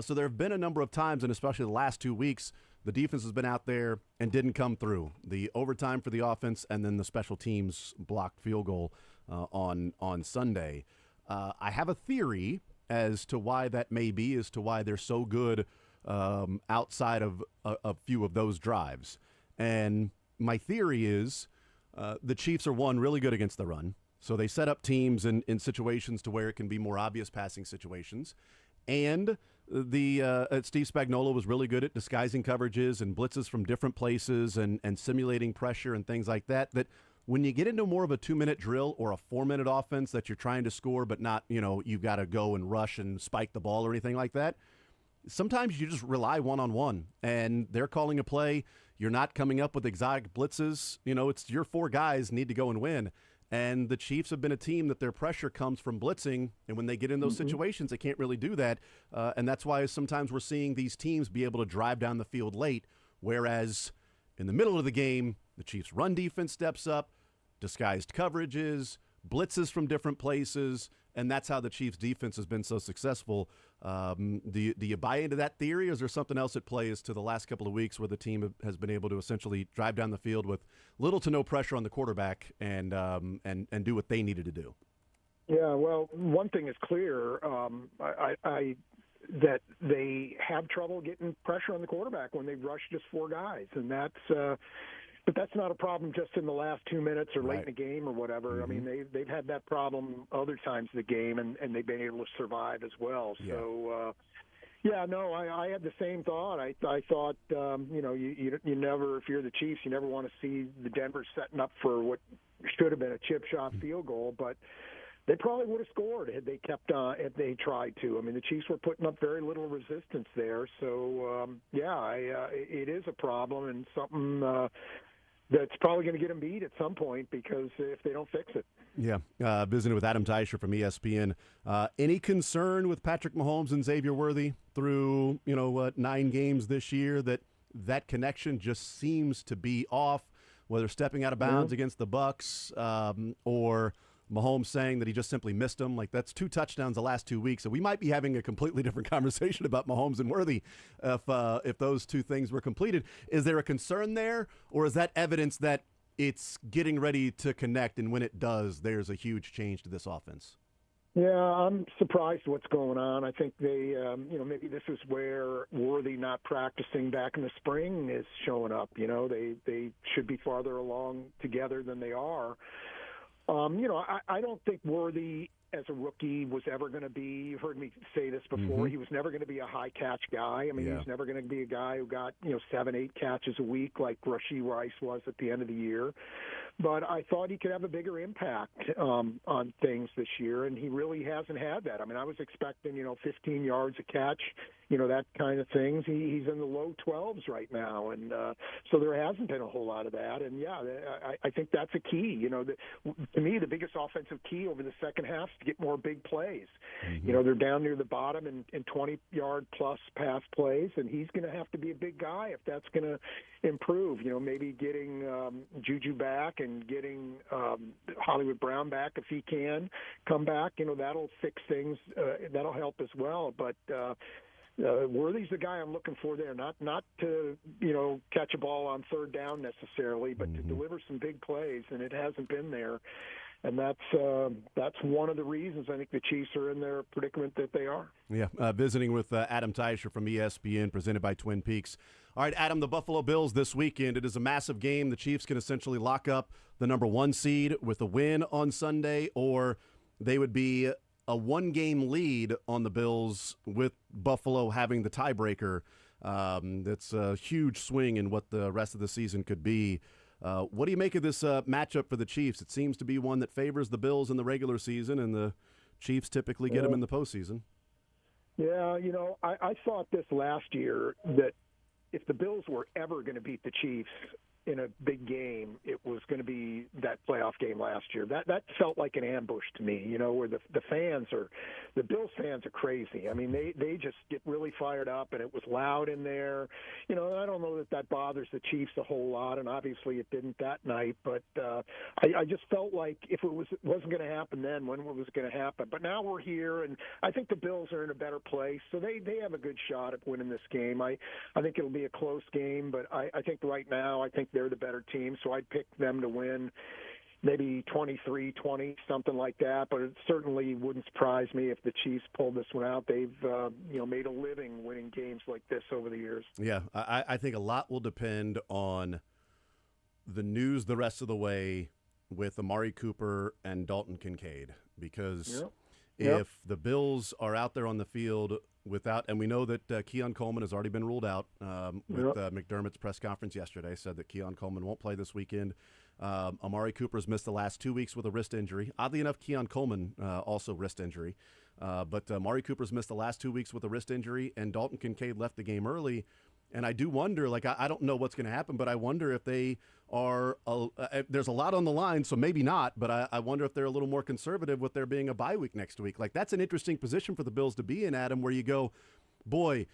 So there have been a number of times, and especially the last 2 weeks, the defense has been out there and didn't come through. The overtime for the offense, and then the special teams blocked field goal on Sunday. I have a theory as to why that may be, as to why they're so good outside of a few of those drives. And my theory is the Chiefs are, one, really good against the run. So they set up teams in situations to where it can be more obvious passing situations. And Steve Spagnuolo was really good at disguising coverages and blitzes from different places and simulating pressure and things like that, that when you get into more of a 2-minute drill or a 4-minute offense that you're trying to score but not, you've got to go and rush and spike the ball or anything like that, sometimes you just rely one-on-one, and they're calling a play. You're not coming up with exotic blitzes. It's your 4 guys need to go and win. And the Chiefs have been a team that their pressure comes from blitzing, and when they get in those situations, they can't really do that. And that's why sometimes we're seeing these teams be able to drive down the field late, whereas in the middle of the game, the Chiefs' run defense steps up, disguised coverages, blitzes from different places, and that's how the Chiefs' defense has been so successful. Do you buy into that theory, or is there something else at play as to the last couple of weeks where the team has been able to essentially drive down the field with little to no pressure on the quarterback and do what they needed to do? Yeah, well, one thing is clear, that they have trouble getting pressure on the quarterback when they rush just 4 guys, and but that's not a problem just in the last 2 minutes or late in the game or whatever. I mean, they've had that problem other times in the game, and they've been able to survive as well. Yeah. So, I had the same thought. I thought, you never, if you're the Chiefs, you never want to see the Denver setting up for what should have been a chip shot field goal, but they probably would have scored had they kept if they tried to. I mean, the Chiefs were putting up very little resistance there. So, it is a problem and something that's probably going to get them beat at some point, because if they don't fix it. Yeah, visiting with Adam Teicher from ESPN. Any concern with Patrick Mahomes and Xavier Worthy through 9 games this year that connection just seems to be off, whether stepping out of bounds against the Bucs or Mahomes saying that he just simply missed them? Like, that's 2 touchdowns the last 2 weeks. So we might be having a completely different conversation about Mahomes and Worthy if those 2 things were completed. Is there a concern there, or is that evidence that it's getting ready to connect, and when it does, there's a huge change to this offense? Yeah, I'm surprised what's going on. I think they, maybe this is where Worthy not practicing back in the spring is showing up. They should be farther along together than they are. I don't think Worthy as a rookie was ever going to be, you've heard me say this before, he was never going to be a high catch guy. I mean, he was never going to be a guy who got, 7, 8 catches a week like Rashee Rice was at the end of the year. But I thought he could have a bigger impact on things this year, and he really hasn't had that. I mean, I was expecting, 15 yards a catch, that kind of things. He's in the low 12s right now, and so there hasn't been a whole lot of that. And, yeah, I think that's a key. To me, the biggest offensive key over the second half is to get more big plays. They're down near the bottom in 20-yard-plus pass plays, and he's going to have to be a big guy if that's going to improve. Maybe getting Juju back and getting Hollywood Brown back if he can come back. That'll fix things. That'll help as well. But Worthy's the guy I'm looking for there, not to catch a ball on third down necessarily, but to deliver some big plays, and it hasn't been there. And that's one of the reasons I think the Chiefs are in their predicament that they are. Yeah, visiting with Adam Teicher from ESPN, presented by Twin Peaks. All right, Adam, the Buffalo Bills this weekend. It is a massive game. The Chiefs can essentially lock up the number 1 seed with a win on Sunday, or they would be a 1-game lead on the Bills with Buffalo having the tiebreaker. That's a huge swing in what the rest of the season could be. What do you make of this matchup for the Chiefs? It seems to be one that favors the Bills in the regular season, and the Chiefs typically get them in the postseason. Yeah, I thought this last year that if the Bills were ever going to beat the Chiefs in a big game, it was going to be that playoff game last year. That felt like an ambush to me, where the Bills fans are crazy. I mean, they just get really fired up, and it was loud in there. I don't know that bothers the Chiefs a whole lot, and obviously it didn't that night. But I just felt like if it wasn't going to happen then, when was it going to happen? But now we're here, and I think the Bills are in a better place, so they have a good shot at winning this game. I think it'll be a close game, but I think right now, I think they're the better team, so I'd pick them to win maybe 23-20, something like that. But it certainly wouldn't surprise me if the Chiefs pulled this one out. They've made a living winning games like this over the years. Yeah, I think a lot will depend on the news the rest of the way with Amari Cooper and Dalton Kincaid, because if the Bills are out there on the field without, and we know that Keon Coleman has already been ruled out with McDermott's press conference yesterday, said that Keon Coleman won't play this weekend. Amari Cooper's missed the last 2 weeks with a wrist injury. Oddly enough, Keon Coleman also wrist injury. But Amari Cooper's missed the last 2 weeks with a wrist injury, and Dalton Kincaid left the game early. And I do wonder, I don't know what's going to happen, but I wonder if they are, there's a lot on the line, so maybe not, but I wonder if they're a little more conservative with there being a bye week next week. That's an interesting position for the Bills to be in, Adam, where you go, boy,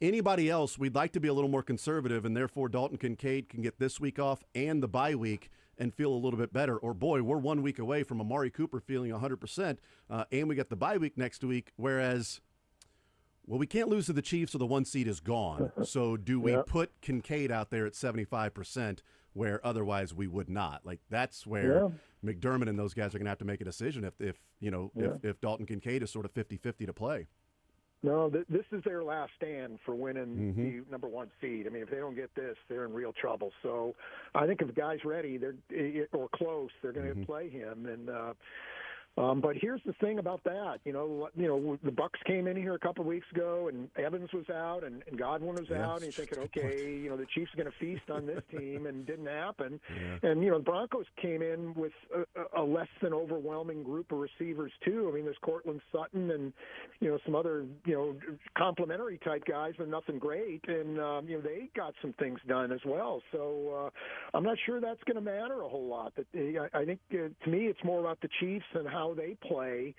anybody else, we'd like to be a little more conservative, and therefore Dalton Kincaid can get this week off and the bye week and feel a little bit better. Or, boy, we're 1 week away from Amari Cooper feeling 100%, and we get the bye week next week, whereas – well, we can't lose to the Chiefs, so the 1 seed is gone. So do we put Kincaid out there at 75% where otherwise we would not? That's where McDermott and those guys are going to have to make a decision if Dalton Kincaid is sort of 50-50 to play. No, this is their last stand for winning the number 1 seed. I mean, if they don't get this, they're in real trouble. So I think if the guy's ready, or close, they're going to play him. And but here's the thing about that. The Bucks came in here a couple of weeks ago, and Evans was out, and Godwin was out, and you're thinking, okay, the Chiefs are going to feast on this team, and it didn't happen. Yeah. And the Broncos came in with a less than overwhelming group of receivers too. I mean, there's Cortland Sutton and some other complimentary type guys, but nothing great. And they got some things done as well. So I'm not sure that's going to matter a whole lot. I think to me, it's more about the Chiefs and how they play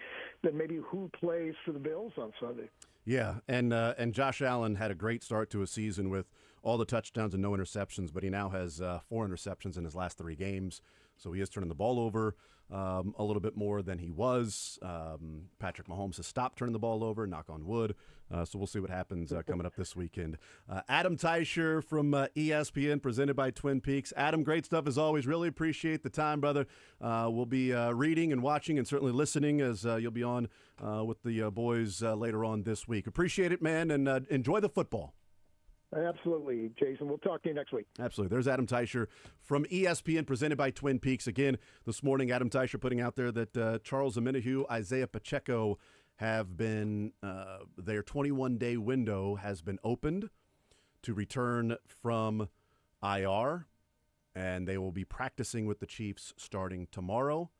than maybe who plays for the Bills on Sunday. Yeah, and Josh Allen had a great start to a season with all the touchdowns and no interceptions, but he now has 4 interceptions in his last 3 games. So he is turning the ball over a little bit more than he was. Patrick Mahomes has stopped turning the ball over, knock on wood. So we'll see what happens coming up this weekend. Adam Teicher from ESPN, presented by Twin Peaks. Adam, great stuff as always. Really appreciate the time, brother. We'll be reading and watching and certainly listening as you'll be on with the boys later on this week. Appreciate it, man, and enjoy the football. Absolutely, Jason. We'll talk to you next week. Absolutely. There's Adam Teicher from ESPN, presented by Twin Peaks. Again, this morning, Adam Teicher putting out there that Charles Omenihu, Isaiah Pacheco have been, their 21-day window has been opened to return from IR, and they will be practicing with the Chiefs starting tomorrow.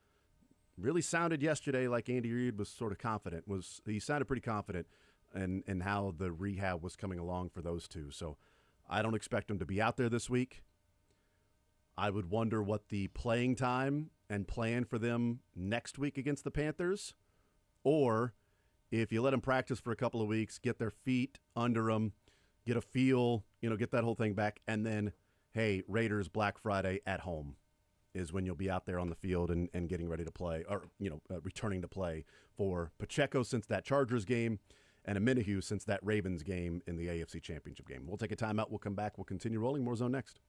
Really sounded yesterday like Andy Reid was sort of confident. He sounded pretty confident in how the rehab was coming along for those two. So I don't expect them to be out there this week. I would wonder what the playing time and plan for them next week against the Panthers, or if you let them practice for a couple of weeks, get their feet under them, get a feel, get that whole thing back, and then, hey, Raiders Black Friday at home is when you'll be out there on the field and getting ready to play, or, returning to play for Pacheco since that Chargers game, and Omenihu since that Ravens game in the AFC Championship game. We'll take a timeout. We'll come back. We'll continue rolling. More Zone next.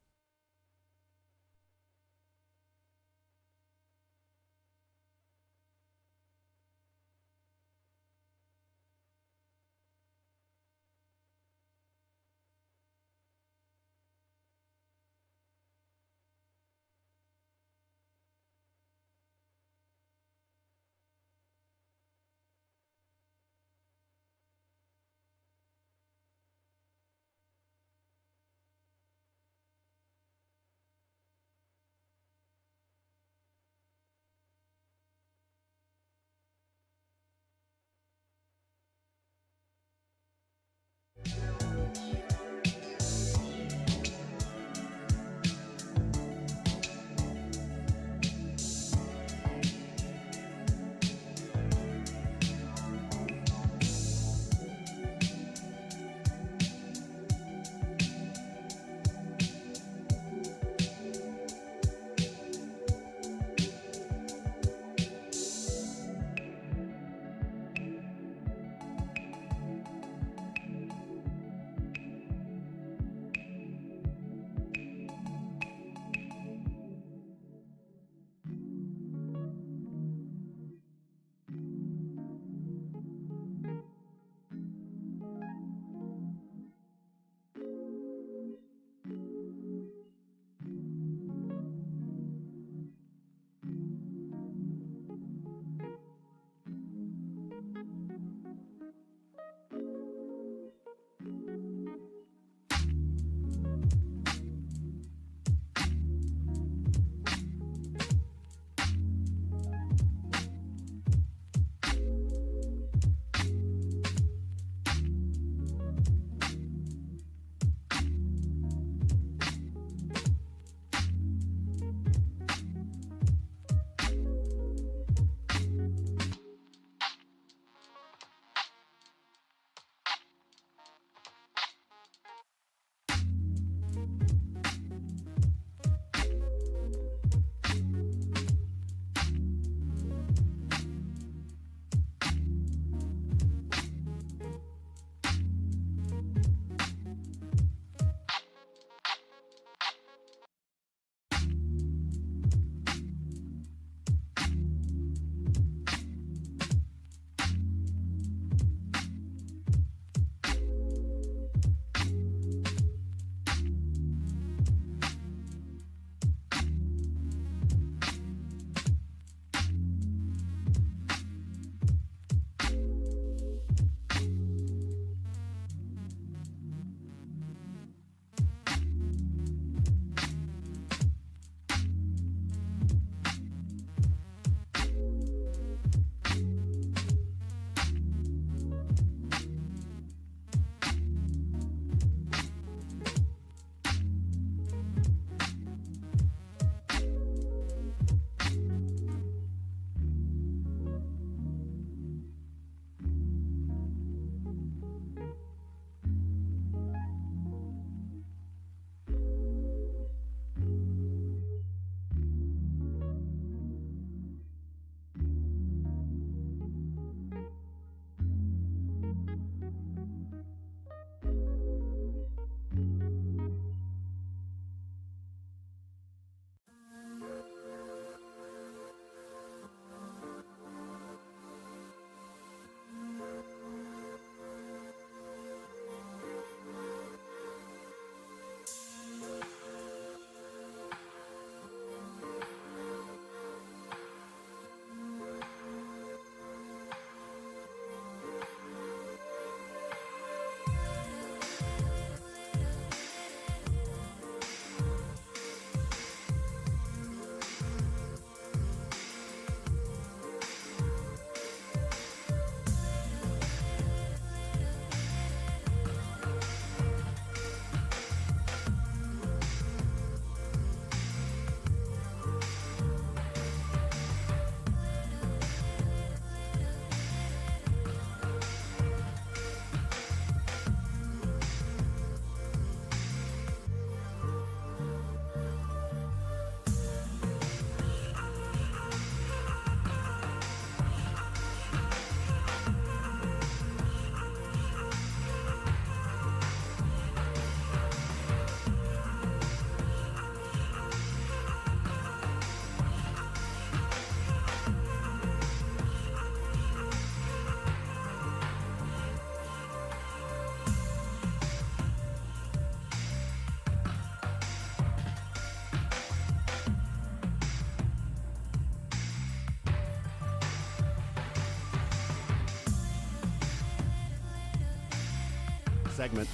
segment.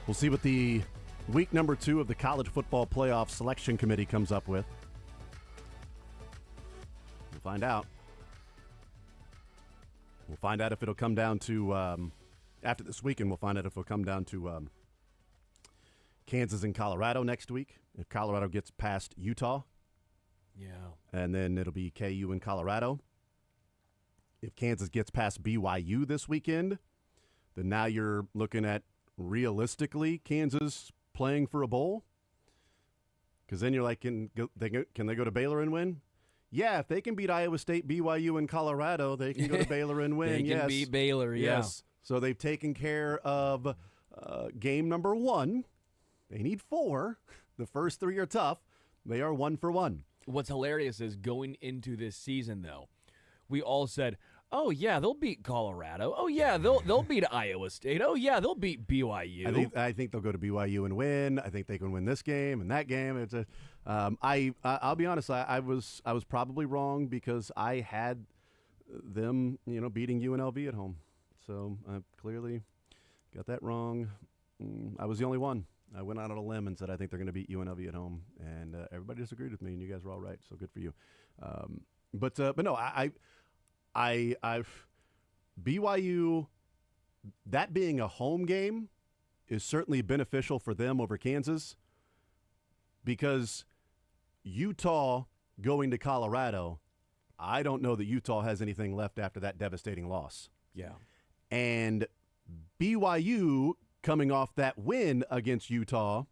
We'll see what the week number 2 of the College Football Playoff Selection Committee comes up with. We'll find out. We'll find out if it'll come down to, after this weekend, we'll find out if it'll come down to Kansas and Colorado next week. If Colorado gets past Utah. Yeah. And then it'll be KU and Colorado. If Kansas gets past BYU this weekend, then now you're looking at realistically Kansas playing for a bowl. Because then you're like, can they go to Baylor and win? Yeah, if they can beat Iowa State, BYU, and Colorado, they can go to Baylor and win. They can beat Baylor, yeah. Yes. So they've taken care of game number 1. They need 4. The first 3 are tough. They are 1 for 1. What's hilarious is going into this season, though, we all said, oh, yeah, they'll beat Colorado. Oh, yeah, they'll beat Iowa State. Oh, yeah, they'll beat BYU. I think they'll go to BYU and win. I think they can win this game and that game. It's a, I'll be honest. I was probably wrong because I had them, beating UNLV at home. So I clearly got that wrong. I was the only one. I went out on a limb and said I think they're going to beat UNLV at home, and everybody disagreed with me, and you guys were all right. So good for you. But no, I've BYU, that being a home game is certainly beneficial for them over Kansas, because Utah going to Colorado, I don't know that Utah has anything left after that devastating loss. Yeah. And BYU coming off that win against Utah,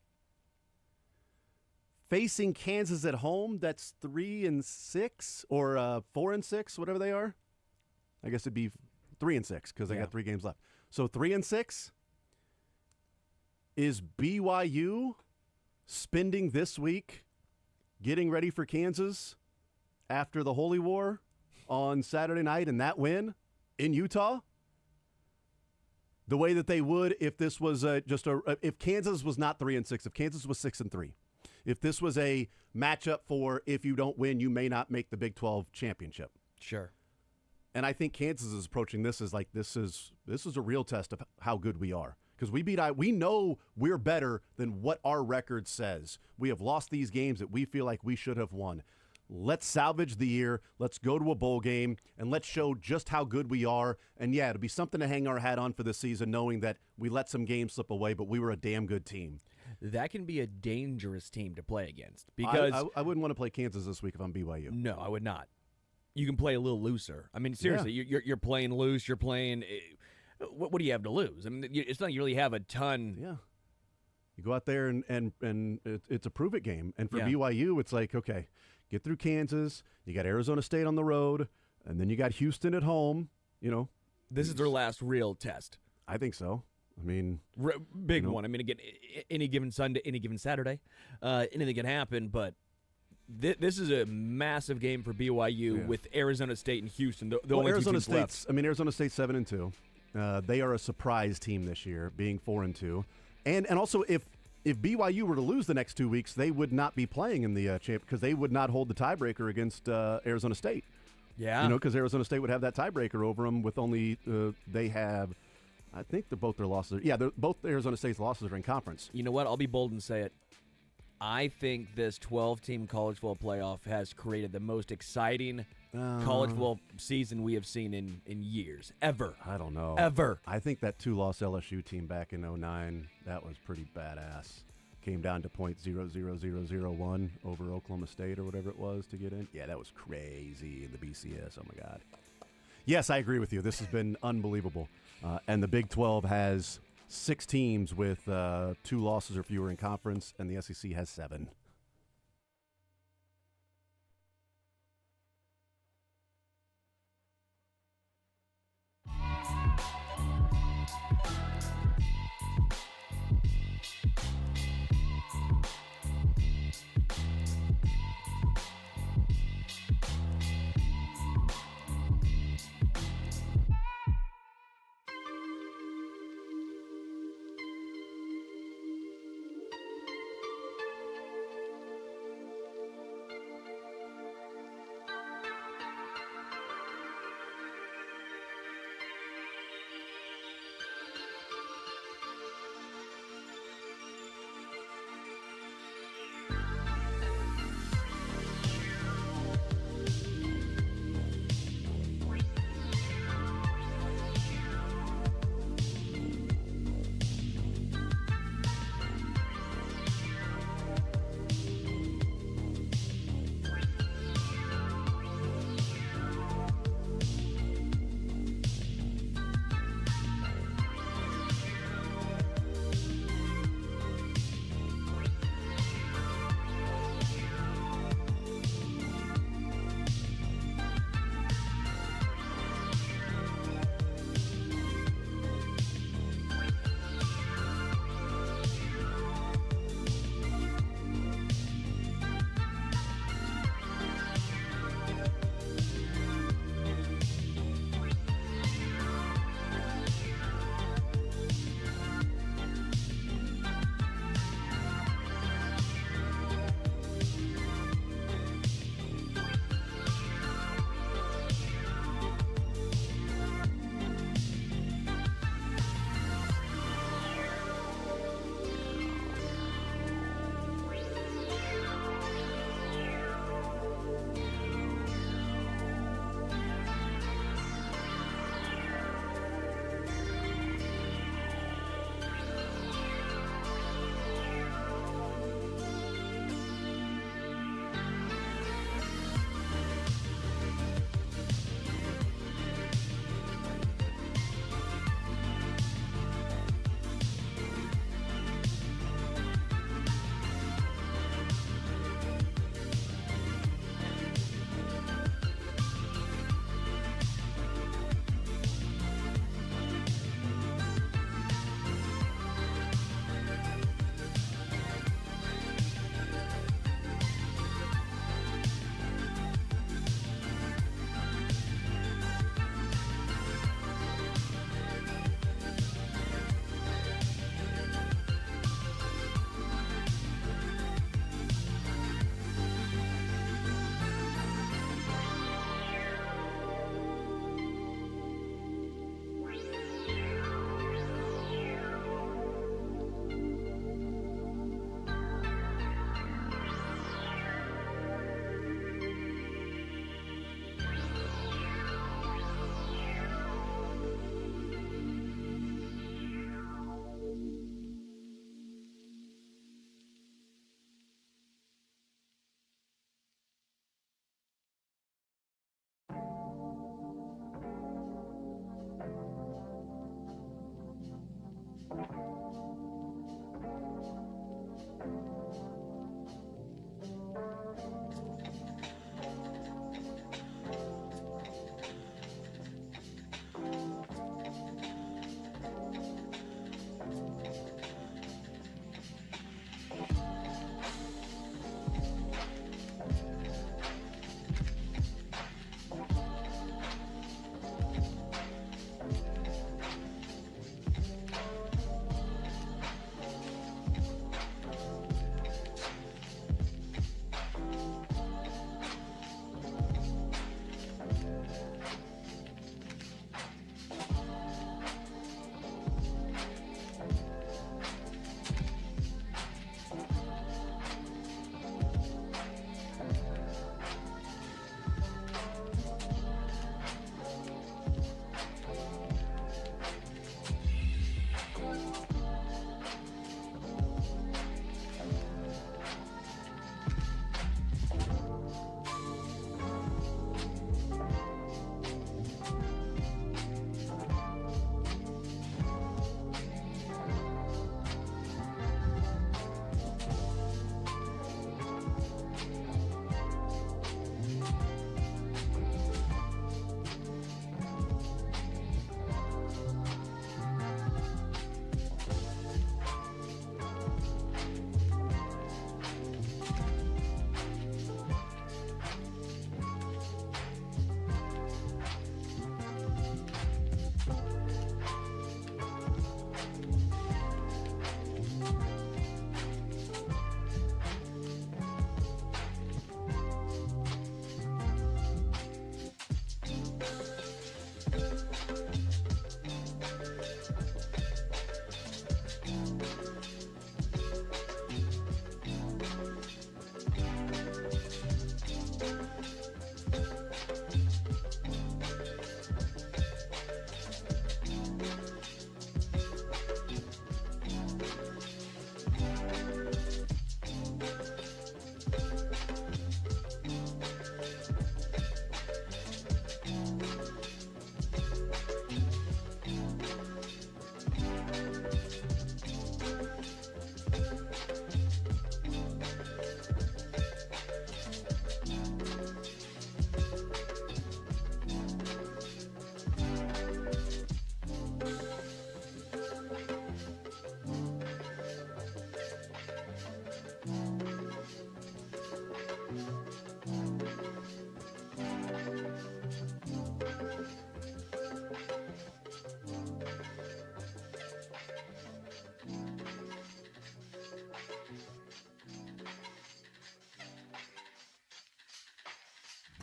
facing Kansas at home, that's 3-6 or 4-6, whatever they are. I guess it'd be 3-6 because they got 3 games left. So 3-6. Is BYU spending this week getting ready for Kansas after the Holy War on Saturday night and that win in Utah? The way that they would if this was if Kansas was not 3-6, if Kansas was 6-3, if this was a matchup for if you don't win, you may not make the Big 12 championship. Sure. And I think Kansas is approaching this as like this is a real test of how good we are, because we know we're better than what our record says. We have lost these games that we feel like we should have won. Let's salvage the year. Let's go to a bowl game, and let's show just how good we are. And, yeah, it'll be something to hang our hat on for this season, knowing that we let some games slip away, but we were a damn good team. That can be a dangerous team to play against. Because I woundo want to play Kansas this week if I'm BYU. No, I would not. You can play a little looser. I mean, seriously, you're playing loose. You're playing what do you have to lose? I mean, it's not like you really have a ton. Yeah. You go out there, and it's a prove-it game. And for BYU, it's like, okay, get through Kansas. You got Arizona State on the road, and then you got Houston at home. This is their last real test. I think so. I mean, big one. I mean, again, any given Sunday, any given Saturday, anything can happen. But this is a massive game for BYU with Arizona State and Houston. The only Arizona two teams left. I mean, Arizona State's 7-2. They are a surprise team this year, being 4-2, and also if BYU were to lose the next 2 weeks, they would not be playing in the champ because they would not hold the tiebreaker against Arizona State. Yeah. Because Arizona State would have that tiebreaker over them with only they have, I think both their losses. Both Arizona State's losses are in conference. You know what? I'll be bold and say it. I think this 12-team college football playoff has created the most exciting college football season we have seen in years. Ever. I don't know. Ever. I think that 2-loss LSU team back in 2009, that was pretty badass. Came down to .00001 over Oklahoma State or whatever it was to get in. Yeah, that was crazy in the BCS. Oh, my God. Yes, I agree with you. This has been unbelievable. And the Big 12 has 6 teams with 2 losses or fewer in conference, and the SEC has 7.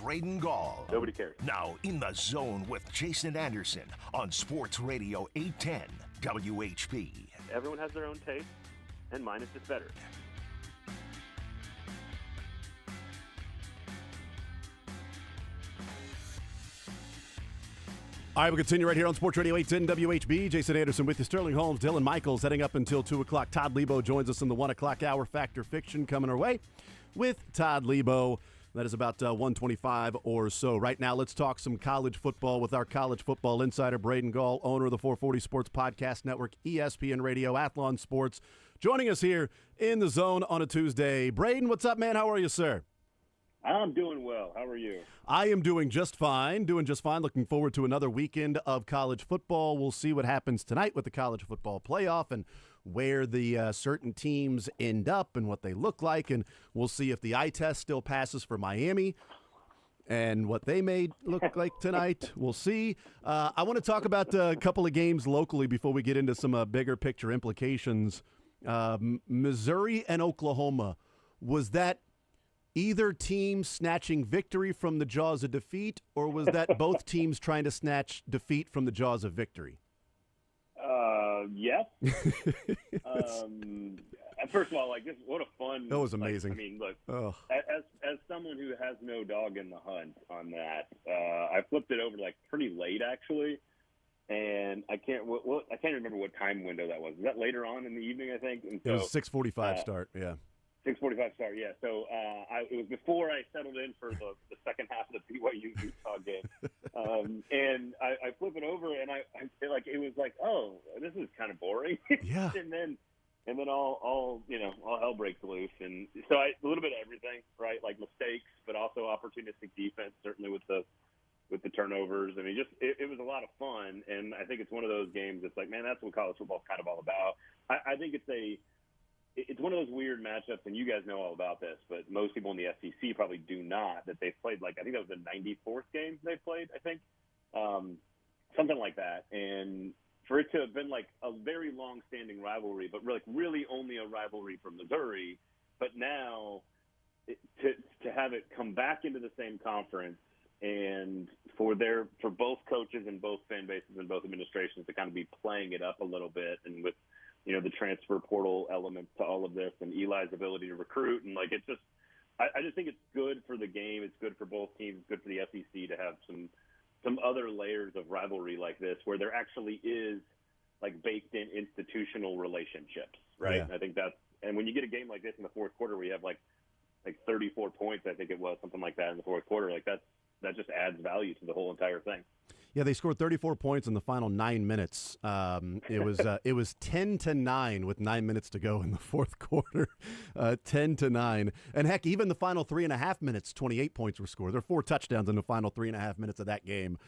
Braden Gall. Nobody cares. Now in the zone with Jason Anderson on Sports Radio 810 WHB. Everyone has their own taste, and mine is just better. All right, we'll continue right here on Sports Radio 810 WHB. Jason Anderson with you. Sterling Holmes, Dylan Michaels heading up until 2 o'clock. Todd Lebo joins us in the 1 o'clock hour. Factor Fiction coming our way with Todd Lebo. That is about 125 or so. Right now, let's talk some college football with our college football insider, Braden Gall, owner of the 440 Sports Podcast Network, ESPN Radio, Athlon Sports, joining us here in the zone on a Tuesday. Braden, what's up, man? How are you, sir? I'm doing well. How are you? I am doing just fine. Looking forward to another weekend of college football. We'll see what happens tonight with the college football playoff and where the certain teams end up and what they look like. And we'll see if the eye test still passes for Miami and what they may look like tonight. We'll see. I want to talk about a couple of games locally before we get into some bigger picture implications. Missouri and Oklahoma. Was that either team snatching victory from the jaws of defeat, or was that both teams trying to snatch defeat from the jaws of victory? Yes. First of all, like, this, what a fun. That was amazing. Like, I mean, look, as someone who has no dog in the hunt on that, I flipped it over like pretty late actually, and I can't remember what time window that was. Was that later on in the evening? I think. And it was 6:45 start. Yeah. 6:45 start, yeah. So it was before I settled in for the second half of the BYU Utah game, and I flip it over, and I feel like it was like, oh, this is kind of boring. Yeah. and then all hell breaks loose, and so a little bit of everything, right? Like mistakes, but also opportunistic defense, certainly with the turnovers. I mean, just it was a lot of fun, and I think it's one of those games that's like, man, that's what college football is kind of all about. I think it's one of those weird matchups, and you guys know all about this, but most people in the SEC probably do not, that they've played, like, I think that was the 94th game they played, I think, something like that. And for it to have been, like, a very long-standing rivalry, but really only a rivalry from Missouri, but now to have it come back into the same conference and for both coaches and both fan bases and both administrations to kind of be playing it up a little bit, and with the transfer portal elements to all of this, and Eli's ability to recruit, and like, it's just, I just think it's good for the game. It's good for both teams. It's good for the SEC to have some other layers of rivalry like this, where there actually is like baked in institutional relationships, right? Yeah. And I think and when you get a game like this in the fourth quarter, where you have like 34 points, I think it was something like that in the fourth quarter, like that just adds value to the whole entire thing. Yeah, they scored 34 points in the final 9 minutes. It was 10-9 with 9 minutes to go in the fourth quarter, 10-9. And heck, even the final 3.5 minutes, 28 points were scored. There were 4 touchdowns in the final 3.5 minutes of that game.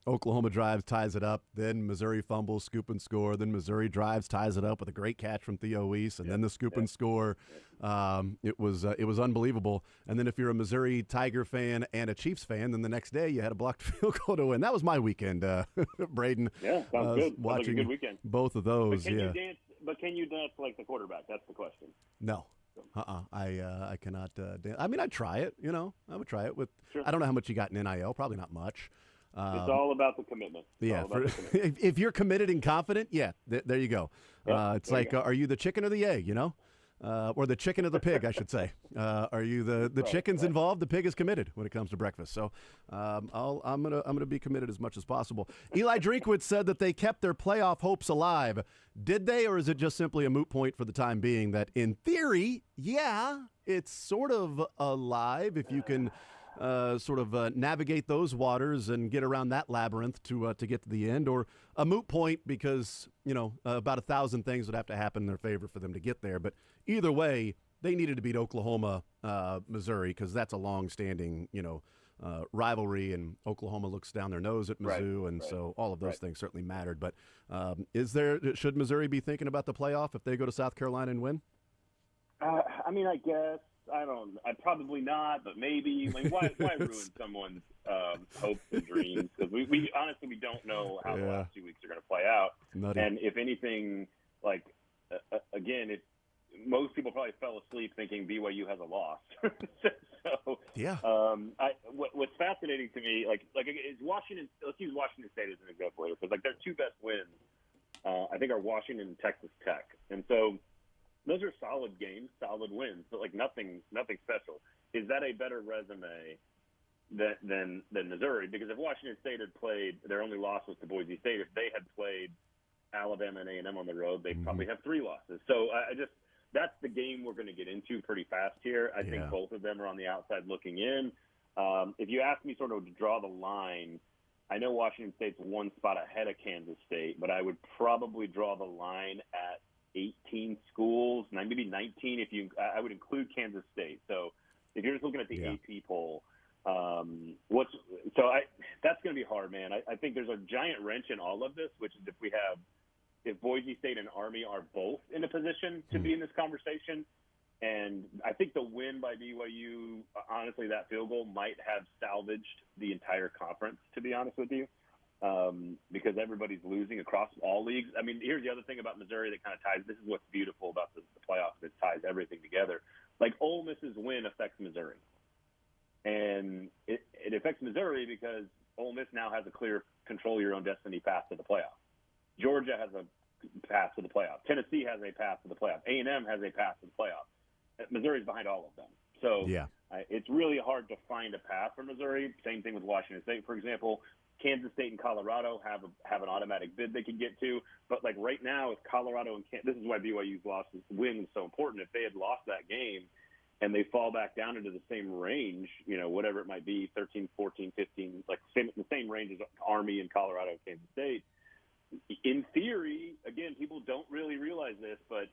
Oklahoma drives, ties it up. Then Missouri fumbles, scoop and score. Then Missouri drives, ties it up with a great catch from Theo Weiss, and then the scoop and score. It was unbelievable. And then if you're a Missouri Tiger fan and a Chiefs fan, then the next day you had a blocked field goal to win. That was my weekend, Braden. Yeah, sounds good. Watching like a good weekend. Both of those. But can you dance like the quarterback? That's the question. No. I cannot dance. I mean, I'd try it. I would try it with. Sure. I don't know how much you got in NIL. Probably not much. It's all about the commitment. If you're committed and confident, there you go. It's like, are you the chicken or the egg? Or the chicken or the pig, I should say. Are you the chicken's involved? The pig is committed when it comes to breakfast. So I'm gonna be committed as much as possible. Eli Drinkwitz said that they kept their playoff hopes alive. Did they, or is it just simply a moot point for the time being? That in theory, it's sort of alive if you can navigate those waters and get around that labyrinth to get to the end, or a moot point because about 1,000 things would have to happen in their favor for them to get there. But either way, they needed to beat Oklahoma, Missouri, because that's a long-standing rivalry, and Oklahoma looks down their nose at Mizzou, and so all of those things certainly mattered. But should Missouri be thinking about the playoff if they go to South Carolina and win? I mean, I guess. I'd probably not, but maybe. Like, why ruin someone's hopes and dreams? Because we honestly, we don't know how the last 2 weeks are going to play out. And if anything, like, again, most people probably fell asleep thinking BYU has a loss. So, what's fascinating to me, like is Washington. Let's use Washington State as an example here, because like their 2 best wins, I think, are Washington and Texas Tech, and so. Those are solid games, solid wins, but like nothing special. Is that a better resume than Missouri? Because if Washington State had played, their only loss was to Boise State. If they had played Alabama and A&M on the road, they'd probably have 3 losses. So that's the game we're going to get into pretty fast here. I think both of them are on the outside looking in. If you ask me sort of to draw the line, I know Washington State's 1 spot ahead of Kansas State, but I would probably draw the line at 18 schools, maybe 19 I would include Kansas State. So if you're just looking at the AP poll, that's going to be hard, man. I think there's a giant wrench in all of this, which is if Boise State and Army are both in a position to be in this conversation. And I think the win by BYU, honestly, that field goal might have salvaged the entire conference, to be honest with you. Because everybody's losing across all leagues. I mean, here's the other thing about Missouri that kind of ties. This is what's beautiful about the playoffs. It ties everything together. Like Ole Miss's win affects Missouri, and it affects Missouri because Ole Miss now has a clear control your own destiny path to the playoff. Georgia has a path to the playoff. Tennessee has a path to the playoff. A&M has a path to the playoff. Missouri's behind all of them. So it's really hard to find a path for Missouri. Same thing with Washington State, for example. Kansas State and Colorado have an automatic bid they can get to. But like right now, if Colorado and this is why BYU's win is so important. If they had lost that game and they fall back down into the same range, whatever it might be, 13, 14, 15, like the same range as Army and Colorado and Kansas State. In theory, again, people don't really realize this, but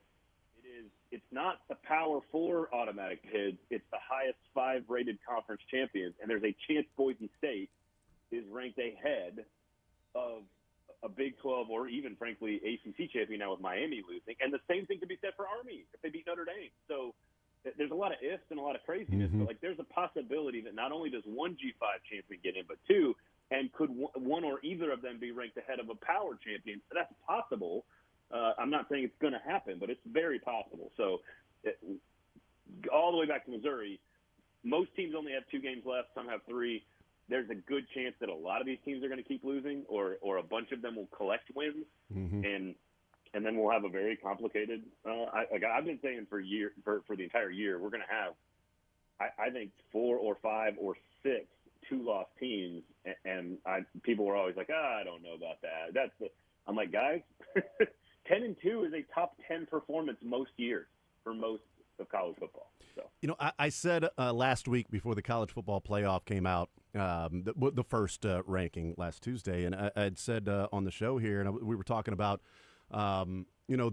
it's not the Power 4 automatic bids. It's the highest 5 rated conference champions, and there's a chance Boise State is ranked ahead of a Big 12 or even, frankly, ACC champion now with Miami losing. And the same thing could be said for Army if they beat Notre Dame. So there's a lot of ifs and a lot of craziness, but like there's a possibility that not only does one G5 champion get in, but two, and could one or either of them be ranked ahead of a power champion? That's possible. I'm not saying it's going to happen, but it's very possible. So all the way back to Missouri, most teams only have 2 games left. Some have 3. There's a good chance that a lot of these teams are going to keep losing, or a bunch of them will collect wins, and then we'll have a very complicated. I've been saying for the entire year, we're going to have, I think, 4 or 5 or 6 2-loss teams, and people were always like, I don't know about that. I'm like, guys, 10-2 is a top 10 performance most years for most of college football. So I said last week before the college football playoff came out, the first ranking last Tuesday, and I had said on the show here, and we were talking about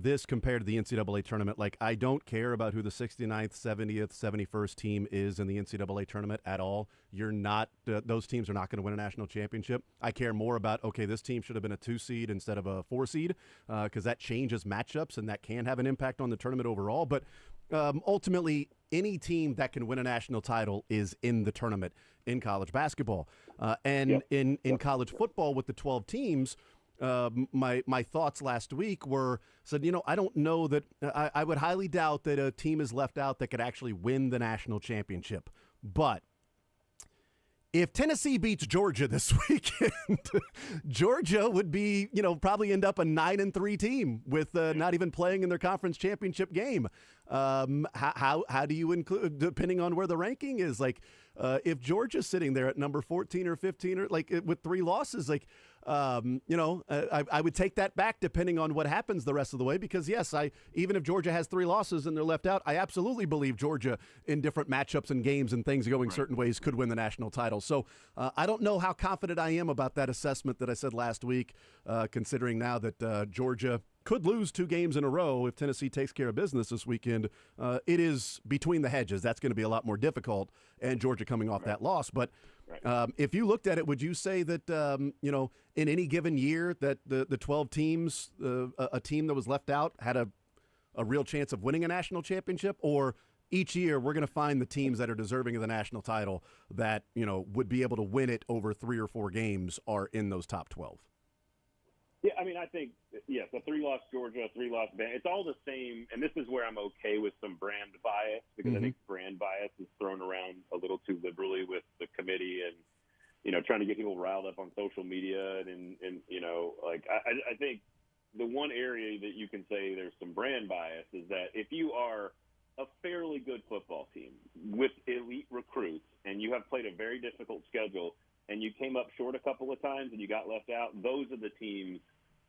this compared to the NCAA tournament. Like, I don't care about who the 69th, 70th, 71st team is in the NCAA tournament at all. You're not; those teams are not going to win a national championship. I care more about, okay, this team should have been a 2 seed instead of a 4 seed, because that changes matchups and that can have an impact on the tournament overall. But ultimately, any team that can win a national title is in the tournament in college basketball. In college football with the 12 teams, my thoughts last week said, I don't know that I would highly doubt that a team is left out that could actually win the national championship. But if Tennessee beats Georgia this weekend, Georgia would be, probably end up a 9-3 team with not even playing in their conference championship game. How do you include, depending on where the ranking is, like if Georgia's sitting there at number 14 or 15 or like with 3 losses, like, I would take that back depending on what happens the rest of the way, because yes, even if Georgia has 3 losses and they're left out, I absolutely believe Georgia in different matchups and games and things going certain ways could win the national title. So I don't know how confident I am about that assessment that I said last week, considering now that Georgia could lose 2 games in a row if Tennessee takes care of business this weekend. It is between the hedges. That's going to be a lot more difficult, and Georgia coming off that loss. But if you looked at it, would you say that, in any given year that the 12 teams, a team that was left out had a real chance of winning a national championship? Or each year we're going to find the teams that are deserving of the national title that, would be able to win it over 3 or 4 games are in those top 12? Yeah, I mean, I think, yes, a 3-loss Georgia, a 3-loss Bama, it's all the same. And this is where I'm okay with some brand bias, because I think brand bias is thrown around a little too liberally with the committee and, trying to get people riled up on social media. And I think the one area that you can say there's some brand bias is that if you are a fairly good football team with elite recruits and you have played a very difficult schedule and you came up short a couple of times and you got left out, those are the teams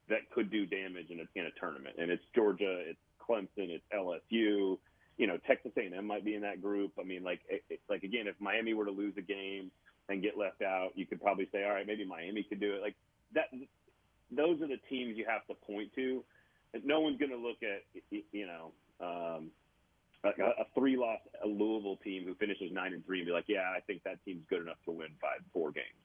that could do damage in a tournament. And it's Georgia, it's Clemson, it's LSU, Texas A&M might be in that group. I mean, again, if Miami were to lose a game and get left out, you could probably say, all right, maybe Miami could do it. Like that, those are the teams you have to point to. No one's going to look at, a 3-loss Louisville team who finishes 9-3 and be like, yeah, I think that team's good enough to win 4 games.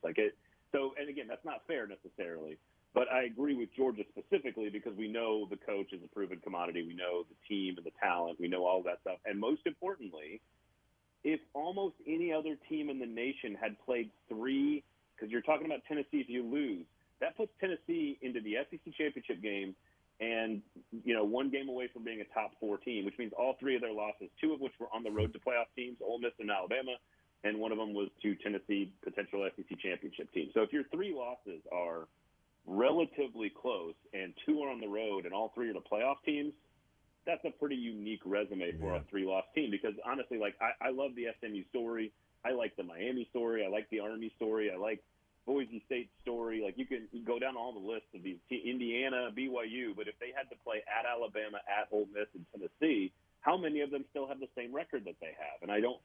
So, and again, that's not fair necessarily, but I agree with Georgia specifically because we know the coach is a proven commodity. We know the team and the talent. We know all that stuff. And most importantly, if almost any other team in the nation had played 3, because you're talking about Tennessee, if you lose, that puts Tennessee into the SEC championship game and, 1 game away from being a top 4 team, which means all 3 of their losses, 2 of which were on the road to playoff teams, Ole Miss and Alabama, and one of them was to Tennessee, potential SEC championship team. So if your 3 losses are relatively close and 2 are on the road and all 3 are the playoff teams, that's a pretty unique resume for a 3-loss team because, honestly, I love the SMU story. I like the Miami story. I like the Army story. I like Boise State story. Like, you can go down all the lists of these Indiana, BYU, but if they had to play at Alabama, at Ole Miss, and Tennessee, how many of them still have the same record that they have? And I don't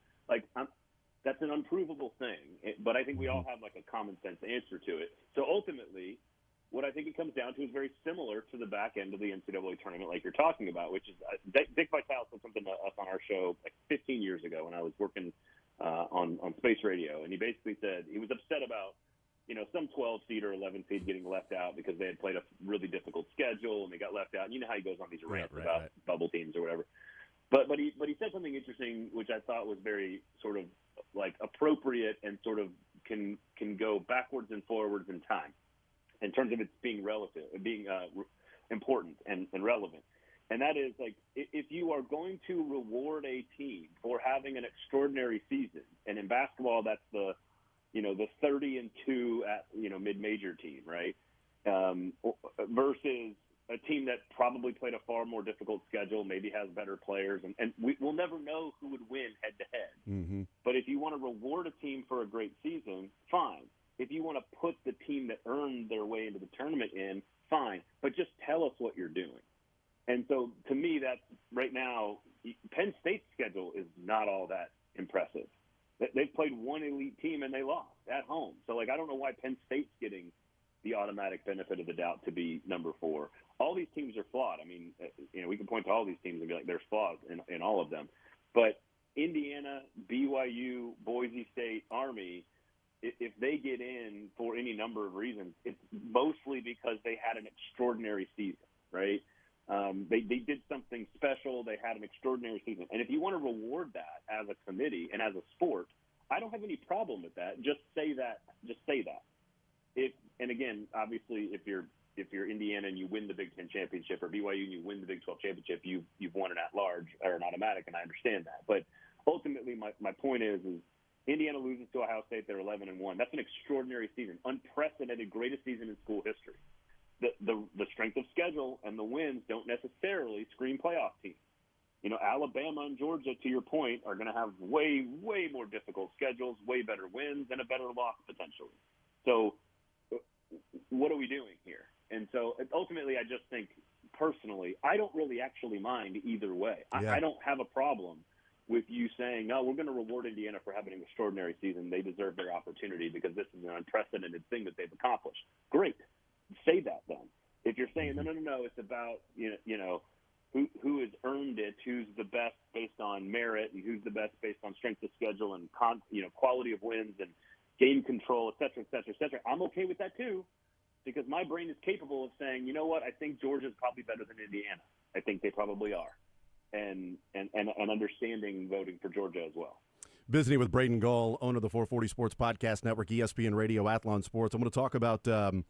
that's an unprovable thing, but I think we all have like a common sense answer to it. So ultimately, what I think it comes down to is very similar to the back end of the NCAA tournament, like you're talking about, which is Dick Vitale said something to us on our show like 15 years ago when I was working on Space Radio, and he basically said he was upset about some 12 seed or 11 seed getting left out because they had played a really difficult schedule and they got left out. And you know how he goes on these rants about bubble teams or whatever. But he said something interesting, which I thought was very sort of like appropriate and sort of can go backwards and forwards in time in terms of its being important and relevant. And that is, like, if you are going to reward a team for having an extraordinary season, and in basketball that's the 30-2 at mid-major team, right? Versus a team that probably played a far more difficult schedule, maybe has better players, and we'll never know who would win head-to-head. Mm-hmm. But if you want to reward a team for a great season, fine. If you want to put the team that earned their way into the tournament in, fine. But just tell us what you're doing. And so, to me, that's right now, Penn State's schedule is not all that impressive. They've played one elite team and they lost at home. So, like, I don't know why Penn State's getting the automatic benefit of the doubt to be number 4. All these teams are flawed. I mean, we can point to all these teams and be like, there's flaws in all of them. But Indiana, BYU, Boise State, Army, if they get in for any number of reasons, it's mostly because they had an extraordinary season, right? They did something special. They had an extraordinary season. And if you want to reward that as a committee and as a sport, I don't have any problem with that. Just say that. Just say that. And again, obviously, if you're Indiana and you win the Big Ten championship, or BYU and you win the Big 12 championship, you've won an at-large or an automatic, and I understand that. But ultimately, my point is Indiana loses to Ohio State. They're 11-1. That's an extraordinary season, unprecedented, greatest season in school history. The strength of schedule and the wins don't necessarily scream playoff teams. Alabama and Georgia, to your point, are going to have way, way more difficult schedules, way better wins, and a better loss potentially. So what are we doing here? And so ultimately, I just think personally, I don't really actually mind either way. Yeah. I don't have a problem with you saying, no, we're going to reward Indiana for having an extraordinary season. They deserve their opportunity because this is an unprecedented thing that they've accomplished. Great. Say that then. If you're saying, no, it's about, who has earned it, who's the best based on merit, and who's the best based on strength of schedule and quality of wins and game control, et cetera, et cetera, et cetera. I'm okay with that too, because my brain is capable of saying, you know what, I think Georgia's probably better than Indiana. I think they probably are, and understanding voting for Georgia as well. Visiting with Braden Gall, owner of the 440 Sports Podcast Network, ESPN Radio, Athlon Sports. I'm going to talk about a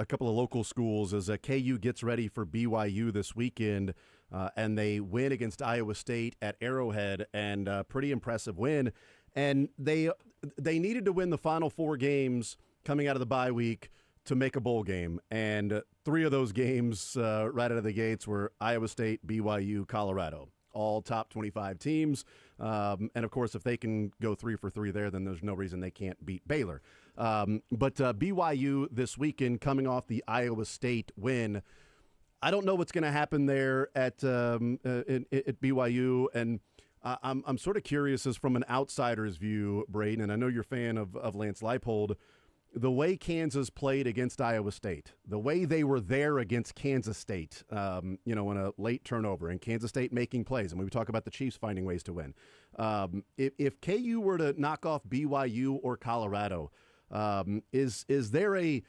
couple of local schools as KU gets ready for BYU this weekend, and they win against Iowa State at Arrowhead, and pretty impressive win. And they needed to win the final 4 games coming out of the bye week to make a bowl game, and 3 of those games right out of the gates were Iowa State, BYU, Colorado, all top 25 teams. And, of course, if they can go 3 for 3 there, then there's no reason they can't beat Baylor. But BYU this weekend coming off the Iowa State win, I don't know what's going to happen there at BYU, and I'm sort of curious as from an outsider's view, Braden, and I know you're a fan of Lance Leipold, the way Kansas played against Iowa State, the way they were there against Kansas State, in a late turnover, and Kansas State making plays. And we talk about the Chiefs finding ways to win. If KU were to knock off BYU or Colorado, is there a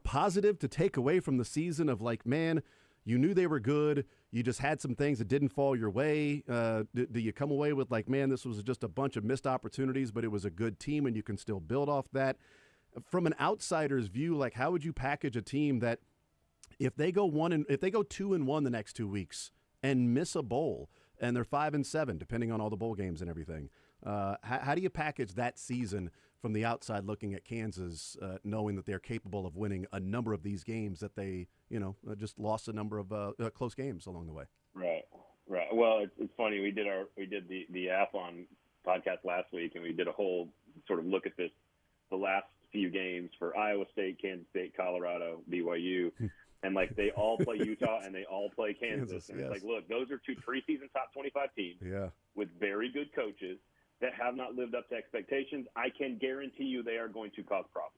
positive to take away from the season of, like, man, you knew they were good, you just had some things that didn't fall your way? Do you come away with, like, man, this was just a bunch of missed opportunities, but it was a good team and you can still build off that? From an outsider's view, like, how would you package a team that if they go 2-1 the next 2 weeks and miss a bowl and they're 5-7, depending on all the bowl games and everything, how do you package that season from the outside looking at Kansas, knowing that they're capable of winning a number of these games that they, just lost a number of close games along the way? Right. Well, it's funny. We did the Athlon podcast last week, and we did a whole sort of look at this, the last few games for Iowa State, Kansas State, Colorado, BYU. And, like, they all play Utah and they all play Kansas. And yes. it's like, look, those are 2 preseason top 25 teams with very good coaches that have not lived up to expectations. I can guarantee you they are going to cause problems.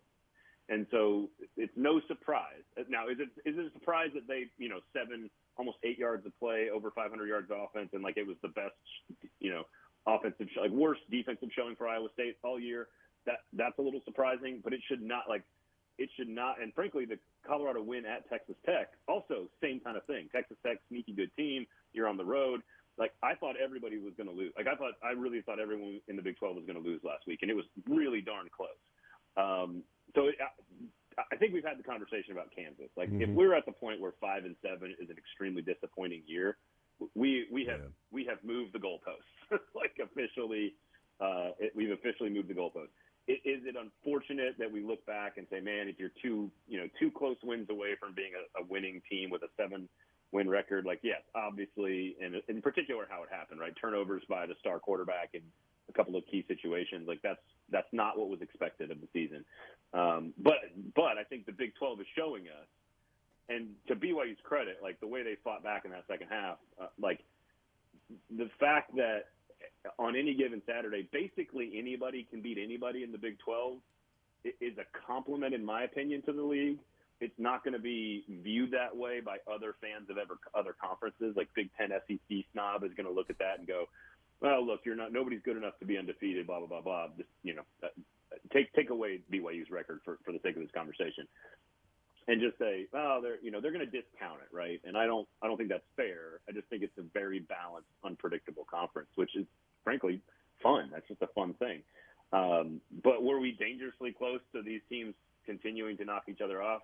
And so it's no surprise. Now, is it a surprise that they, almost 8 yards of play, over 500 yards of offense, and, like, it was the best, offensive, worst defensive showing for Iowa State all year? That's a little surprising, but it should not, and frankly, the Colorado win at Texas Tech, also same kind of thing. Texas Tech, sneaky good team. You're on the road. Like, I thought everybody was going to lose. Like, I really thought everyone in the Big 12 was going to lose last week, and it was really darn close. I think we've had the conversation about Kansas. Like, if we're at the point where 5-7 is an extremely disappointing year, we have moved the goalposts. Like, officially, we've officially moved the goalposts. Is it unfortunate that we look back and say, man, if you're two close wins away from being a winning team with a 7-win record, like, yes, obviously, and in particular how it happened, right? Turnovers by the star quarterback in a couple of key situations, like that's not what was expected of the season. But I think the Big 12 is showing us, and to BYU's credit, like the way they fought back in that second half, like the fact that on any given Saturday, basically anybody can beat anybody in the Big 12 is a compliment, in my opinion, to the league. It's not going to be viewed that way by other fans of other conferences. Like Big Ten SEC snob is going to look at that and go, well, look, nobody's good enough to be undefeated, blah, blah, blah, blah. Just, take away BYU's record for the sake of this conversation. And just say, well, they're going to discount it, right? And I don't think that's fair. I just think it's a very balanced, unpredictable conference, which is frankly fun. That's just a fun thing. But were we dangerously close to these teams continuing to knock each other off?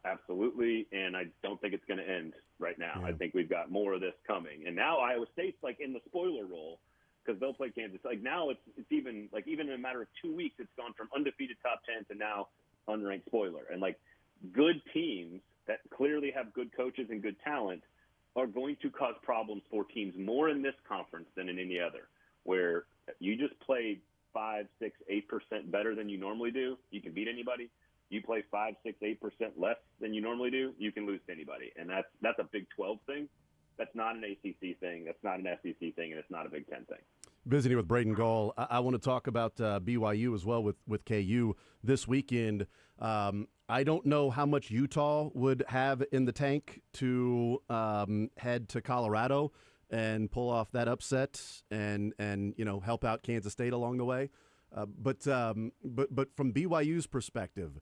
Absolutely. And I don't think it's going to end right now. Yeah. I think we've got more of this coming. And now Iowa State's like in the spoiler role because they'll play Kansas. Like now it's even in a matter of 2 weeks, it's gone from undefeated top 10 to now unranked spoiler. And like, good teams that clearly have good coaches and good talent are going to cause problems for teams more in this conference than in any other, where you just play 5, 6, 8% better than you normally do. You can beat anybody. You play 5, 6, 8% less than you normally do. You can lose to anybody. And that's a Big 12 thing. That's not an ACC thing. That's not an SEC thing. And it's not a Big 10 thing. Visiting with Braden Gall, I want to talk about BYU as well with KU this weekend. I don't know how much Utah would have in the tank to head to Colorado and pull off that upset and help out Kansas State along the way. But from BYU's perspective,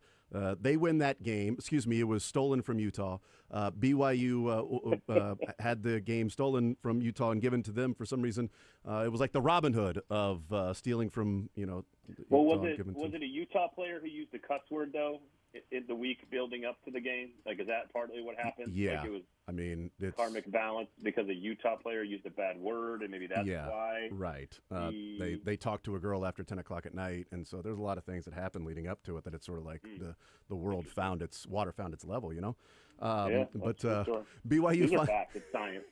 they win that game. Excuse me, it was stolen from Utah. BYU had the game stolen from Utah and given to them for some reason. It was like the Robin Hood of stealing from Well, Utah. Was it a Utah player who used a cuss word though in the week building up to the game? Like, is that partly what happened? Yeah, like it was it's karmic balance because a Utah player used a bad word, and maybe that's why. Right. They talked to a girl after 10 o'clock at night, and so there's a lot of things that happened leading up to it that it's sort of like the world found its level, But BYU These are facts. It's science.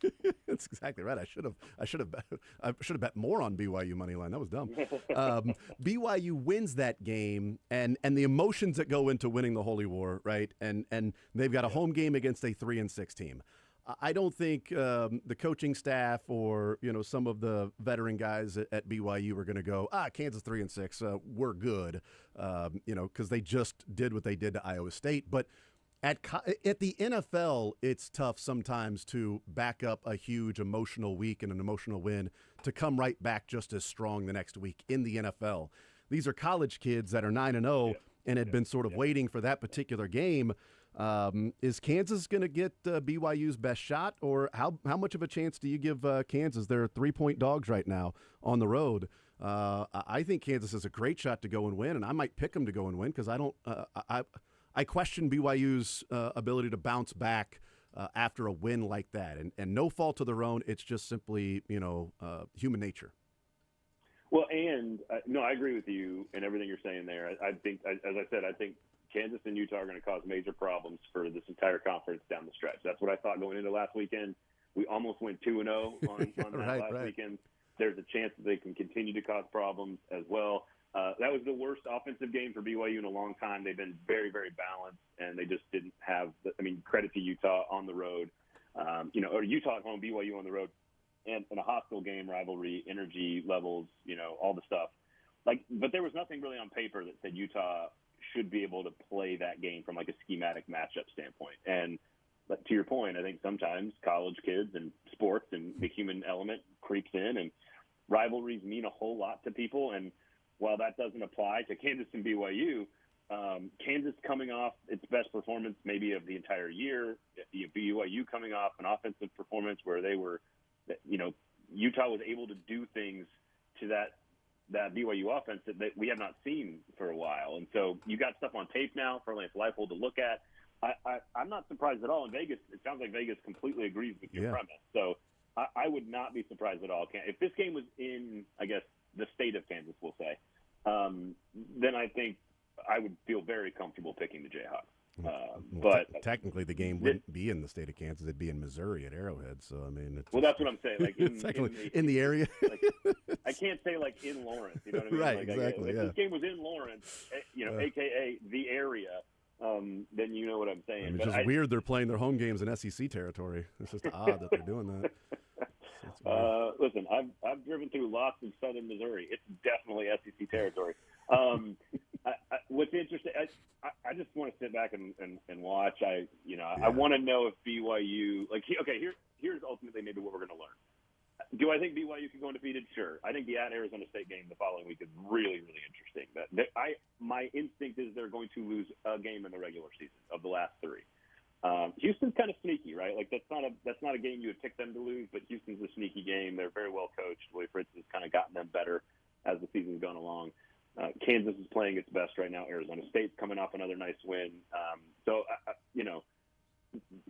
That's exactly right. I should have bet more on BYU money line. That was dumb. BYU wins that game, and the emotions that go into winning the Holy War, right? And they've got a home game against a 3-6 team. I don't think the coaching staff or some of the veteran guys at BYU are going to go, Kansas 3-6, we're good, because they just did what they did to Iowa State. But at the NFL, it's tough sometimes to back up a huge emotional week and an emotional win to come right back just as strong the next week in the NFL. These are college kids that are 9-0 and had been sort of waiting for that particular game. Is Kansas going to get BYU's best shot, or how much of a chance do you give Kansas? They're 3-point dogs right now on the road. I think Kansas has a great shot to go and win, and I might pick them to go and win because I question BYU's ability to bounce back after a win like that, and no fault of their own. It's just simply human nature. Well, and no, I agree with you and everything you're saying there. I think, as I said, I think Kansas and Utah are going to cause major problems for this entire conference down the stretch. That's what I thought going into last weekend. We almost went 2-0 on that last weekend. There's a chance that they can continue to cause problems as well. That was the worst offensive game for BYU in a long time. They've been very, very balanced, and they just didn't have credit to Utah on the road, or Utah at home, BYU on the road, and in a hostile game, rivalry, energy levels, all the stuff. But there was nothing really on paper that said Utah should be able to play that game from a schematic matchup standpoint. And to your point, I think sometimes college kids and sports and the human element creeps in, and rivalries mean a whole lot to people. And while that doesn't apply to Kansas and BYU, Kansas coming off its best performance maybe of the entire year, BYU coming off an offensive performance where they were, Utah was able to do things to that BYU offense that we have not seen for a while. And so you got stuff on tape now for Lance Leipold to look at. I'm not surprised at all. In Vegas, it sounds like Vegas completely agrees with your premise. So I would not be surprised at all. If this game was in, I guess, the state of Kansas, we'll say, then I think I would feel very comfortable picking the Jayhawks. But technically, the game wouldn't be in the state of Kansas; it'd be in Missouri at Arrowhead. So it's that's what I'm saying. in the area. I can't say in Lawrence. You know what I mean? Right. Exactly. If this game was in Lawrence, AKA the area, then you know what I'm saying. It's just weird they're playing their home games in SEC territory. It's just odd that they're doing that. Listen, I've driven through lots of southern Missouri. It's definitely SEC territory. What's interesting, I just want to sit back and watch. I want to know if BYU here's ultimately maybe what we're going to learn. Do I think BYU can go undefeated? Sure. I think the at Arizona State game the following week is really, really interesting. My instinct is they're going to lose a game in the regular season of the last three. Houston's kind of sneaky, right? That's not a game you would pick them to lose, but Houston's a sneaky game. They're very well coached. Willie Fritz has kind of gotten them better as the season's gone along. Kansas is playing its best right now. Arizona State's coming off another nice win.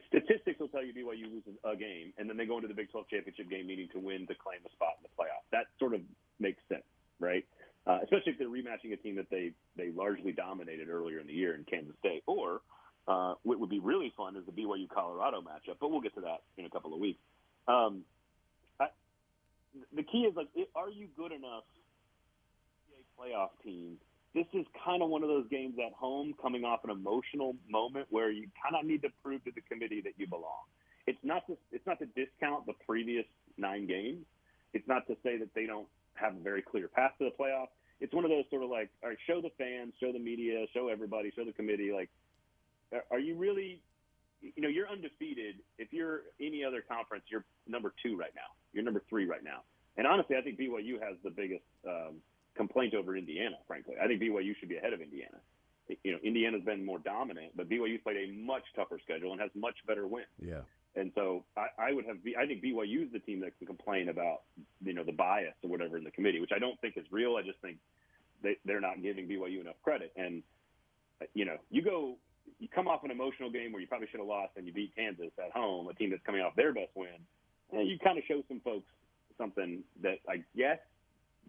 Statistics will tell you BYU loses a game, and then they go into the Big 12 championship game needing to win to claim a spot in the playoff. That sort of makes sense, right? Especially if they're rematching a team that they largely dominated earlier in the year in Kansas State. Or what would be really fun is the BYU-Colorado matchup, but we'll get to that in a couple of weeks. The key is, are you good enough to be a playoff team? This is kind of one of those games at home coming off an emotional moment where you kind of need to prove to the committee that you belong. It's not to discount the previous 9 games. It's not to say that they don't have a very clear path to the playoff. It's one of those sort of all right, show the fans, show the media, show everybody, show the committee, are you really, you're undefeated. If you're any other conference, you're number 2 right now. You're number 3 right now. And honestly, I think BYU has the biggest complaint over Indiana, frankly. I think BYU should be ahead of Indiana. Indiana's been more dominant, but BYU's played a much tougher schedule and has much better wins. Yeah. And so I think BYU's the team that can complain about, the bias or whatever in the committee, which I don't think is real. I just think they're not giving BYU enough credit. And, you come off an emotional game where you probably should have lost and you beat Kansas at home, a team that's coming off their best win, and you kind of show some folks something that I guess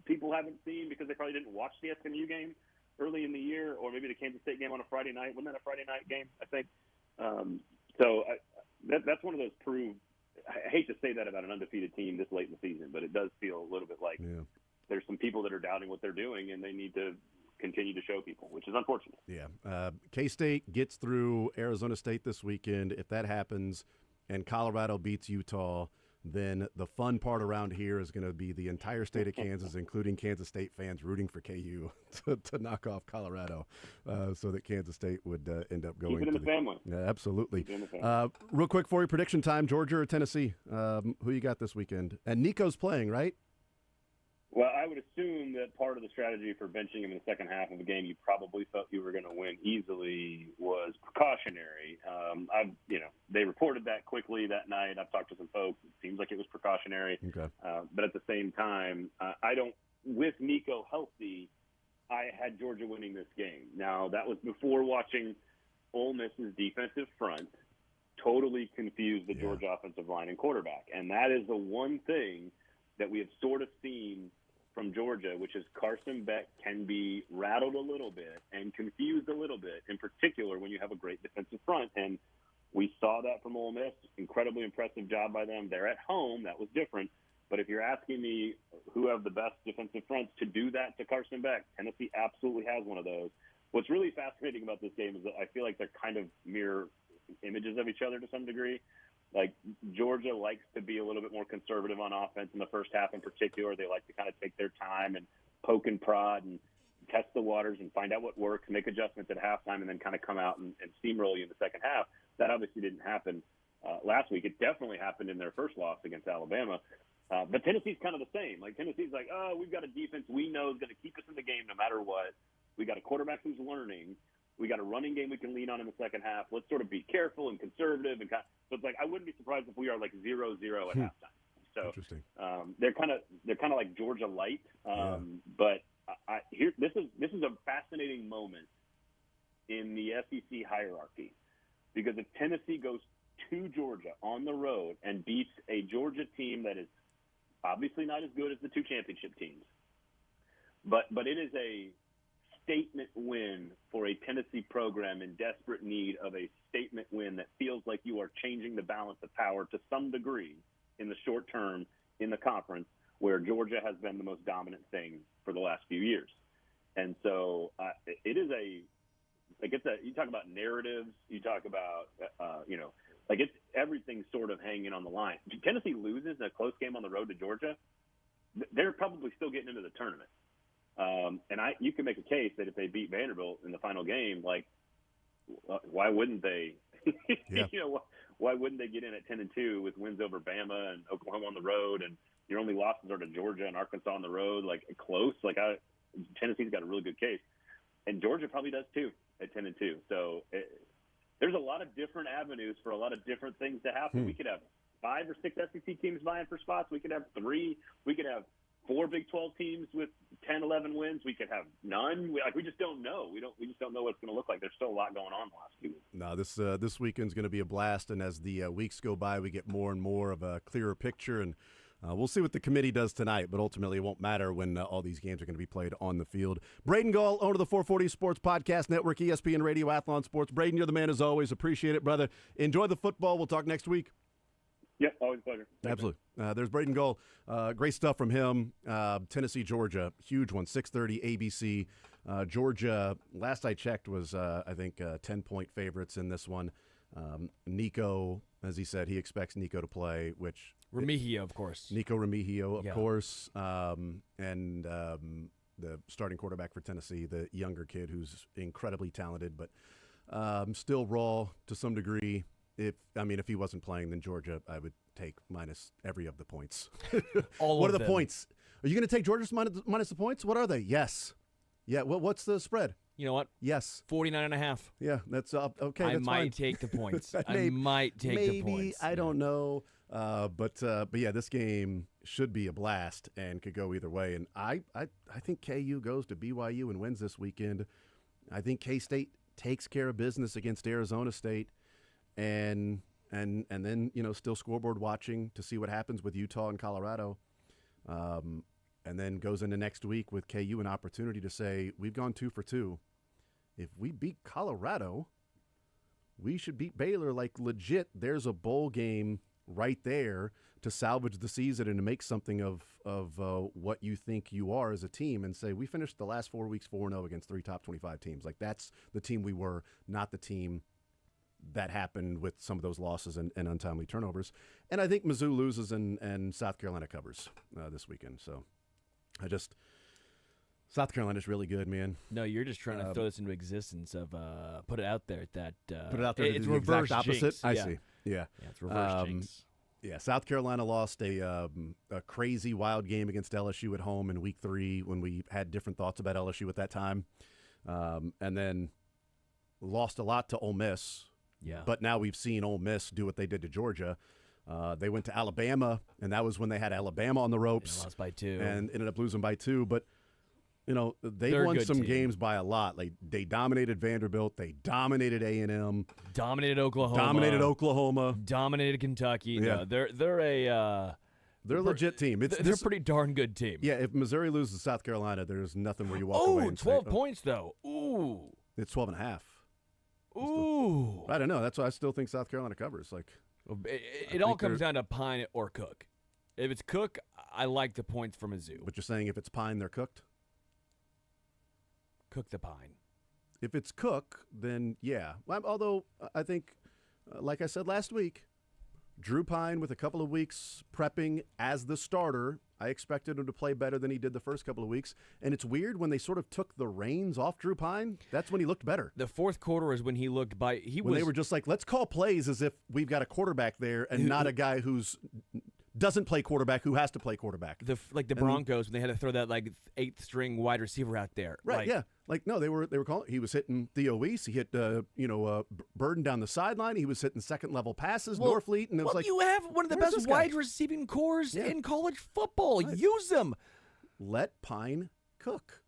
people haven't seen because they probably didn't watch the SMU game early in the year, or maybe the Kansas State game on a Friday night. Wasn't that a Friday night game, I think? That's one of those I hate to say that about an undefeated team this late in the season, but it does feel a little bit like there's some people that are doubting what they're doing, and they need to continue to show people, which is unfortunate. Yeah. K-State gets through Arizona State this weekend. If that happens and Colorado beats Utah, then the fun part around here is going to be the entire state of Kansas, including Kansas State fans, rooting for KU to knock off Colorado so that Kansas State would end up going Keep it in the family. Yeah, absolutely. Real quick for you, prediction time, Georgia or Tennessee? Who you got this weekend? And Nico's playing, right? Well, I would assume that part of the strategy for benching him in the second half of a game you probably thought you were going to win easily was precautionary. They reported that quickly that night. I've talked to some folks. It seems like it was precautionary. Okay. But at the same time, with Nico healthy, I had Georgia winning this game. Now, that was before watching Ole Miss's defensive front totally confuse the Georgia offensive line and quarterback. And that is the one thing that we have sort of seen from Georgia, which is Carson Beck can be rattled a little bit and confused a little bit, in particular when you have a great defensive front. And we saw that from Ole Miss. Incredibly impressive job by them. They're at home. That was different. But if you're asking me who have the best defensive fronts to do that to Carson Beck, Tennessee absolutely has one of those. What's really fascinating about this game is that I feel like they're kind of mirror images of each other to some degree. Like Georgia likes to be a little bit more conservative on offense in the first half in particular. They like to kind of take their time and poke and prod and test the waters and find out what works, make adjustments at halftime, and then kind of come out and steamroll you in the second half. That obviously didn't happen last week. It definitely happened in their first loss against Alabama. But Tennessee's kind of the same. Like Tennessee's like, oh, we've got a defense we know is going to keep us in the game no matter what. We got a quarterback who's learning. We got a running game we can lean on in the second half. Let's sort of be careful and conservative. So it's like I wouldn't be surprised if we are like 0-0 at halftime. So Interesting. They're kind of like Georgia light. But this is a fascinating moment in the SEC hierarchy, because if Tennessee goes to Georgia on the road and beats a Georgia team that is obviously not as good as the two championship teams, but it is a statement win for a Tennessee program in desperate need of a statement win that feels like you are changing the balance of power to some degree in the short term in the conference, where Georgia has been the most dominant thing for the last few years. And so it is you talk about narratives, you talk about, it's everything sort of hanging on the line. If Tennessee loses a close game on the road to Georgia, they're probably still getting into the tournament. You can make a case that if they beat Vanderbilt in the final game, like, why wouldn't they? Yeah. Why wouldn't they get in at 10-2 with wins over Bama and Oklahoma on the road, and your only losses are to Georgia and Arkansas on the road, like close? Tennessee's got a really good case, and Georgia probably does too at 10-2. So there's a lot of different avenues for a lot of different things to happen. We could have 5 or 6 SEC teams vying for spots. We could have 3. We could have 4 Big 12 teams with 10, 11 wins. We could have none. We just don't know. We just don't know what it's going to look like. There's still a lot going on the last 2 weeks. No, this weekend's going to be a blast, and as the weeks go by, we get more and more of a clearer picture, and we'll see what the committee does tonight, but ultimately it won't matter when all these games are going to be played on the field. Braden Gall, owner of the 440 Sports Podcast Network, ESPN Radio, Athlon Sports. Braden, you're the man as always. Appreciate it, brother. Enjoy the football. We'll talk next week. Yep, always a pleasure. Thanks, absolutely. There's Braden Gall. Great stuff from him. Tennessee, Georgia, huge one, 6:30 ABC. Georgia, last I checked, was, 10-point favorites in this one. Nico, as he said, he expects Nico to play, which – Remigio, of course. Nico Remigio, of course. And the starting quarterback for Tennessee, the younger kid who's incredibly talented, but still raw to some degree. If he wasn't playing, then Georgia, I would take minus every of the points. What are the points? Are you going to take Georgia's minus the points? What are they? Yes. Yeah. What's the spread? You know what? Yes. 49.5. Yeah, that's okay. I that's might fine. take the points. I might take the points. I don't know. But yeah, this game should be a blast and could go either way. And I think KU goes to BYU and wins this weekend. I think K-State takes care of business against Arizona State. And then, still scoreboard watching to see what happens with Utah and Colorado. And then goes into next week with KU an opportunity to say, we've gone 2 for 2. If we beat Colorado, we should beat Baylor. Like, legit, there's a bowl game right there to salvage the season and to make something of what you think you are as a team, and say, we finished the last 4 weeks 4-0 against 3 top 25 teams. Like, that's the team we were, not the team that happened with some of those losses and untimely turnovers. And I think Mizzou loses and South Carolina covers this weekend. So South Carolina's really good, man. No, you're just trying to throw this into existence of put it out there that put it out there. It's the reverse exact opposite. jinx. I see. Yeah, it's reverse jinx. Yeah, South Carolina lost a crazy wild game against LSU at home in Week 3 when we had different thoughts about LSU at that time, and then lost a lot to Ole Miss. Yeah. But now we've seen Ole Miss do what they did to Georgia. They went to Alabama, and that was when they had Alabama on the ropes. They lost by 2. And ended up losing by 2. But, they They're a won good some team. games by a lot. Like, they dominated Vanderbilt. They dominated A&M. Dominated Oklahoma. Dominated Kentucky. Yeah. No, they're a legit team. They're a pretty darn good team. Yeah, if Missouri loses to South Carolina, there's nothing where you walk away Oh, and 12 say, points, though. Ooh. It's 12.5. Ooh. I don't know. That's why I still think South Carolina covers. Like, It all comes down to Pine or Cook. If it's Cook, I like the points from Mizzou. But you're saying if it's Pine, they're cooked? Cook the Pine. If it's Cook, then yeah. Well, although I think, like I said last week, Drew Pine with a couple of weeks prepping as the starter, I expected him to play better than he did the first couple of weeks. And it's weird when they sort of took the reins off Drew Pine. That's when he looked better. The fourth quarter is when he looked When they were just like, let's call plays as if we've got a quarterback there and not a guy who's doesn't play quarterback who has to play quarterback. the Broncos when they had to throw that like eighth string wide receiver out there. Right, like, yeah. Like, no, they were calling. He was hitting Theo Weiss. He hit, Burden down the sideline. He was hitting second-level passes, Norfleet. And it was like, you have one of the where's best this guy? wide receiving cores in college football. Right. Use them. Let Pine cook.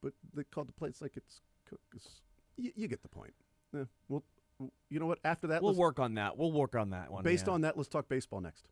But they called the play. It's like it's Cook. You get the point. Yeah, well, you know what? After that, We'll let's- work on that. We'll work on that one. based yeah. on that, let's talk baseball next.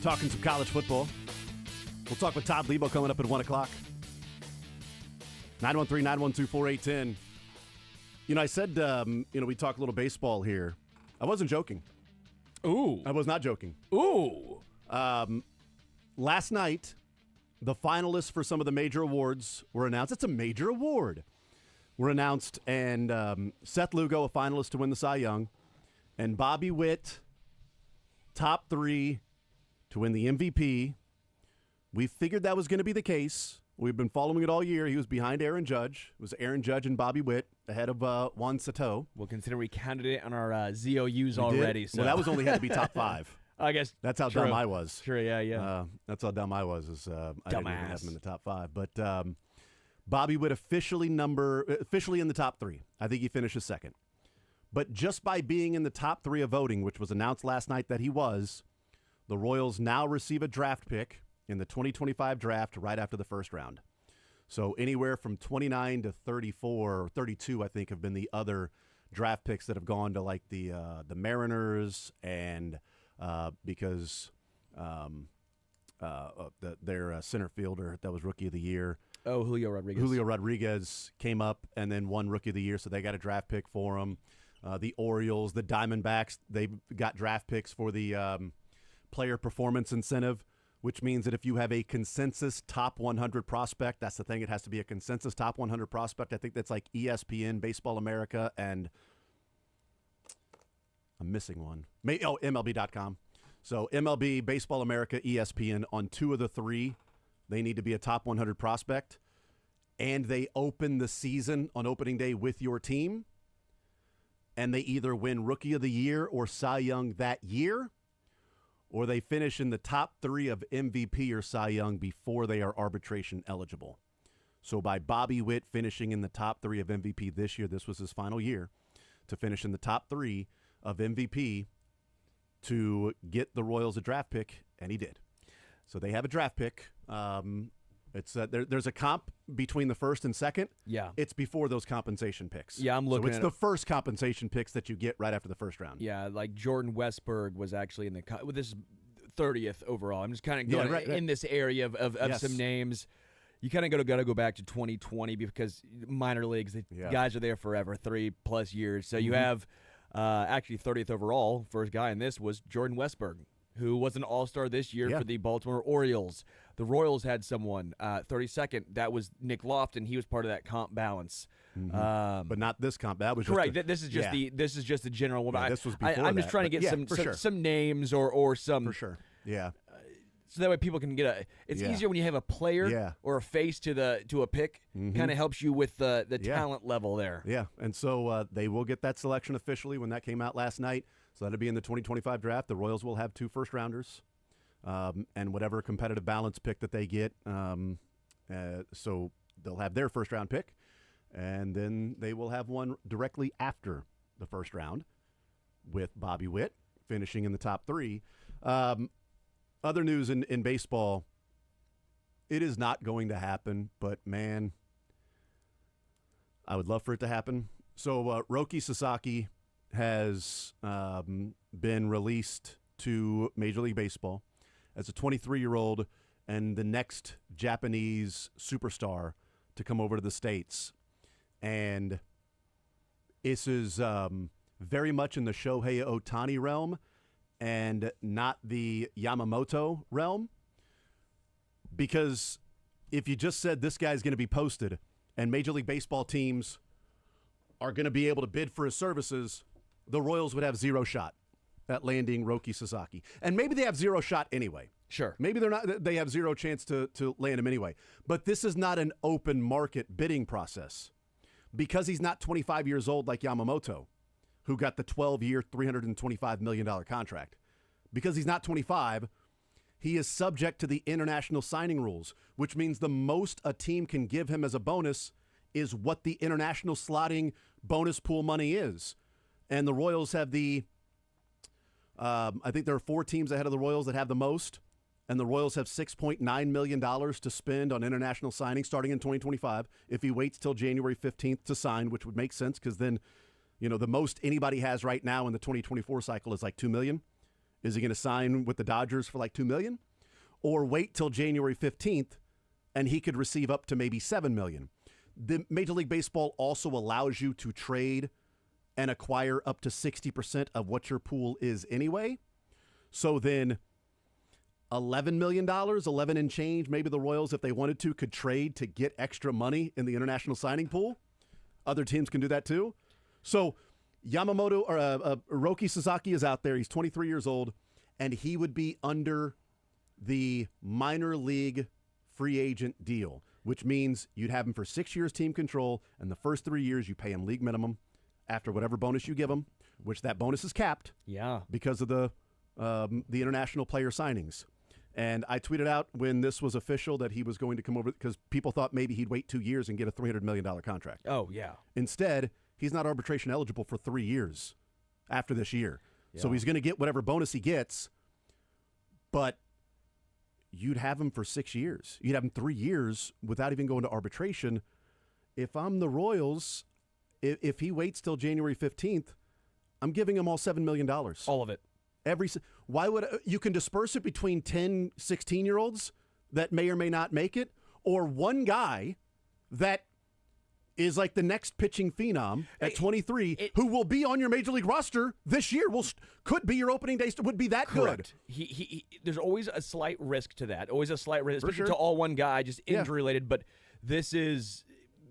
Talking some college football. We'll talk with Todd Lebo coming up at 1 o'clock. 913-912-4810. You know, I said, we talk a little baseball here. I wasn't joking. Ooh. I was not joking. Ooh. Last night, the finalists for some of the major awards were announced. It's a major award. Were announced, and Seth Lugo, a finalist to win the Cy Young, and Bobby Witt, top 3 to win the MVP. We figured that was going to be the case. We've been following it all year. He was behind Aaron Judge. It was Aaron Judge and Bobby Witt ahead of Juan Soto. Well, consider we counted it on our ZOUs already. So. Well, that was only had to be top 5. I guess that's how dumb I was. Sure, yeah. That's how dumb I was. I didn't even have him in the top 5. But Bobby Witt officially in the top 3. I think he finishes second. But just by being in the top 3 of voting, which was announced last night that he was, the Royals now receive a draft pick in the 2025 draft right after the first round. So anywhere from 29 to 34 or 32, I think, have been the other draft picks that have gone to like the Mariners and because their center fielder that was Rookie of the Year. Oh, Julio Rodriguez. Julio Rodriguez came up and then won Rookie of the Year, so they got a draft pick for him. The Orioles, the Diamondbacks, they got draft picks for the player performance incentive, which means that if you have a consensus top 100 prospect, that's the thing, it has to be a consensus top 100 prospect. I think that's like ESPN, Baseball America, and I'm missing one. MLB.com. So MLB, Baseball America, ESPN, on 2 of the 3, they need to be a top 100 prospect, and they open the season on opening day with your team. and they either win Rookie of the Year or Cy Young that year, or they finish in the top 3 of MVP or Cy Young before they are arbitration eligible. So by Bobby Witt finishing in the top 3 of MVP this year, this was his final year, to finish in the top 3 of MVP to get the Royals a draft pick, and he did. So they have a draft pick. It's there's a comp between the first and second. Yeah. It's before those compensation picks. Yeah, I'm looking So it's at the first compensation picks that you get right after the first round. Yeah, like Jordan Westberg was actually in the well, this is 30th overall. I'm just kind of going right. in this area of Yes. some names. You kind of got to go back to 2020 because minor leagues, the guys are there forever, 3+ years. So you have actually 30th overall. First guy in this was Jordan Westberg, who was an all-star this year for the Baltimore Orioles. The Royals had someone 32nd. That was Nick Lofton. He was part of that comp balance. But not this comp. That was Correct. Just This is just this is just the general one. Yeah, this was before I'm just that, trying to but get yeah, some names or some for sure. Yeah. so that way people can get a. It's Yeah. easier when you have a player or a face to a pick. Kind of helps you with the talent level there. Yeah, and so they will get that selection officially when that came out last night. So that'll be in the 2025 draft. The Royals will have 2 first-rounders and whatever competitive balance pick that they get. So they'll have their first-round pick, and then they will have one directly after the first round with Bobby Witt finishing in the top 3. Other news in baseball, it is not going to happen, but, man, I would love for it to happen. So Roki Sasaki has been released to Major League Baseball as a 23-year-old and the next Japanese superstar to come over to the States. And this is very much in the Shohei Ohtani realm and not the Yamamoto realm. Because if you just said this guy's going to be posted and Major League Baseball teams are going to be able to bid for his services, the Royals would have 0 shot at landing Roki Sasaki. And maybe they have 0 shot anyway. Sure. Maybe they have 0 chance to land him anyway. But this is not an open market bidding process. Because he's not 25 years old like Yamamoto, who got the 12-year, $325 million contract. Because he's not 25, he is subject to the international signing rules, which means the most a team can give him as a bonus is what the international slotting bonus pool money is. And the Royals have I think there are 4 teams ahead of the Royals that have the most. And the Royals have $6.9 million to spend on international signings starting in 2025 if he waits till January 15th to sign, which would make sense because then, the most anybody has right now in the 2024 cycle is like $2 million. Is he going to sign with the Dodgers for like $2 million? Or wait till January 15th and he could receive up to maybe $7 million. The Major League Baseball also allows you to trade and acquire up to 60% of what your pool is anyway. So then $11 million, 11 and change, maybe the Royals, if they wanted to, could trade to get extra money in the international signing pool. Other teams can do that too. So Yamamoto or Roki Sasaki is out there. He's 23 years old, and he would be under the minor league free agent deal, which means you'd have him for 6 years team control, and the first 3 years you pay him league minimum after whatever bonus you give him, which that bonus is capped. Yeah. Because of the international player signings. And I tweeted out when this was official that he was going to come over because people thought maybe he'd wait 2 years and get a $300 million contract. Oh, yeah. Instead, he's not arbitration eligible for 3 years after this year. Yeah. So he's going to get whatever bonus he gets, but you'd have him for 6 years. You'd have him 3 years without even going to arbitration. If I'm the Royals, if he waits till January 15th, I'm giving him all $7 million. All of it. Why would you can disperse it between 10, 16-year-olds that may or may not make it, or one guy that is like the next pitching phenom at 23 who will be on your major league roster this year, could be your opening day, would be that correct. good. He there's always a slight risk to that, always a slight risk, especially sure. to all one guy, just injury-related, but this is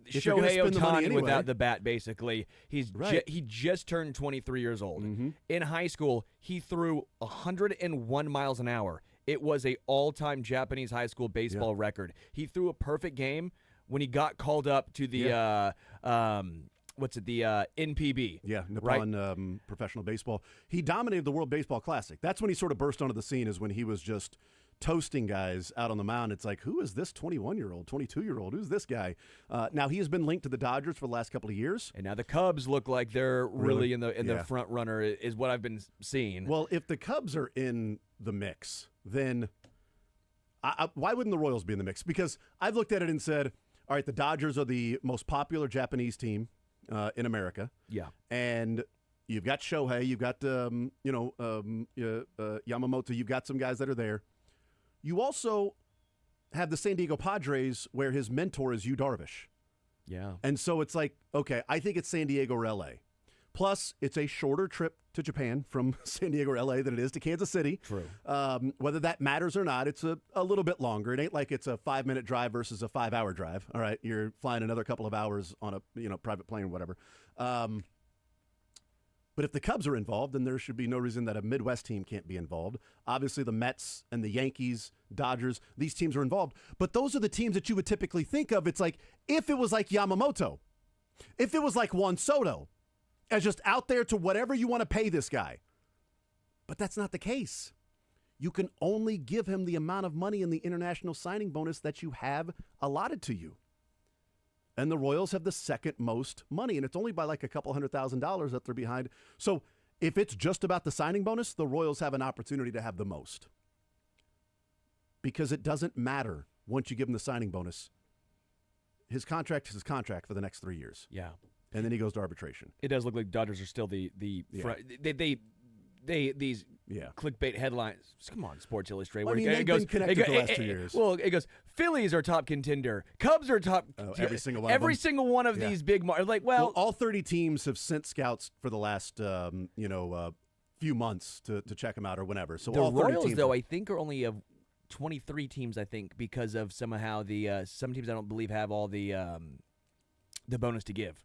If you're gonna Shohei spend the money Ohtani anyway. without the bat, basically. Right. He just turned 23 years old. Mm-hmm. In high school, he threw 101 miles an hour. It was a all-time Japanese high school baseball record. He threw a perfect game when he got called up to the what's it, the NPB. Yeah, right? Nippon Professional Baseball. He dominated the World Baseball Classic. That's when he sort of burst onto the scene, is when he was just toasting guys out on the mound. It's like, who is this 21-year-old, 22-year-old? Who's this guy? Now, he has been linked to the Dodgers for the last couple of years. And now the Cubs look like they're really in the Yeah. front runner, is what I've been seeing. Well, if the Cubs are in the mix, then why wouldn't the Royals be in the mix? Because I've looked at it and said, all right, the Dodgers are the most popular Japanese team in America. Yeah. And you've got Shohei, you've got Yamamoto, you've got some guys that are there. You also have the San Diego Padres, where his mentor is Yu Darvish. Yeah. And so it's like, okay, I think it's San Diego or L.A. Plus, it's a shorter trip to Japan from San Diego or L.A. than it is to Kansas City. True. Whether that matters or not, it's a little bit longer. It ain't like it's a 5-minute drive versus a 5-hour drive. All right, you're flying another couple of hours on a private plane or whatever. But if the Cubs are involved, then there should be no reason that a Midwest team can't be involved. Obviously, the Mets and the Yankees, Dodgers, these teams are involved. But those are the teams that you would typically think of. It's like, if it was like Yamamoto, if it was like Juan Soto, as just out there to whatever you want to pay this guy. But that's not the case. You can only give him the amount of money in the international signing bonus that you have allotted to you. And the Royals have the second most money, and it's only by like a couple $100,000 that they're behind. So if it's just about the signing bonus, the Royals have an opportunity to have the most. Because it doesn't matter once you give him the signing bonus. His contract is his contract for the next 3 years. Yeah. And then he goes to arbitration. It does look like Dodgers are still the front. They these clickbait headlines. Come on, Sports Illustrated. Well, I mean, it they've goes, been connected the last 2 years. Well, it goes, Phillies are top contender. Cubs are top. Every single one. Every single one of these big well, all 30 teams have sent scouts for the last few months to check them out or whenever. So the all 30 Royals, teams though, I think are only of 23 teams. I think because of somehow the some teams I don't believe have all the bonus to give.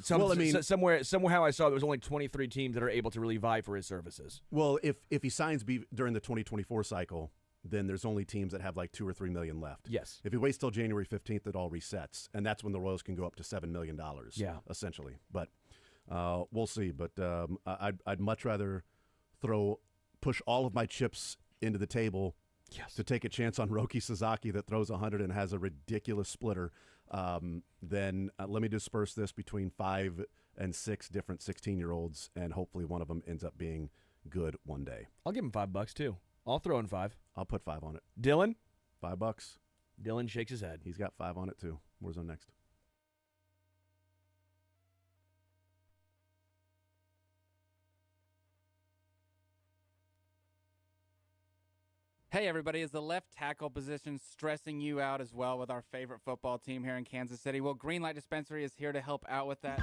Somewhere I saw there was only 23 teams that are able to really vie for his services. Well, if he signs during the 2024 cycle, then there's only teams that have like 2 or 3 million left. Yes. If he waits till January 15th, it all resets, and that's when the Royals can go up to $7 million. Yeah. Essentially. But we'll see. But I'd much rather push all of my chips into the table to take a chance on Roki Sasaki that throws 100 and has a ridiculous splitter. Then let me disperse this between 5 and 6 different 16-year-olds, and hopefully one of them ends up being good one day. I'll give him $5 too. I'll throw in 5. I'll put 5 on it. Dylan? $5. Dylan shakes his head. He's got 5 on it too. Warzone next. Hey everybody, is the left tackle position stressing you out as well with our favorite football team here in Kansas City? Well, Greenlight Dispensary is here to help out with that.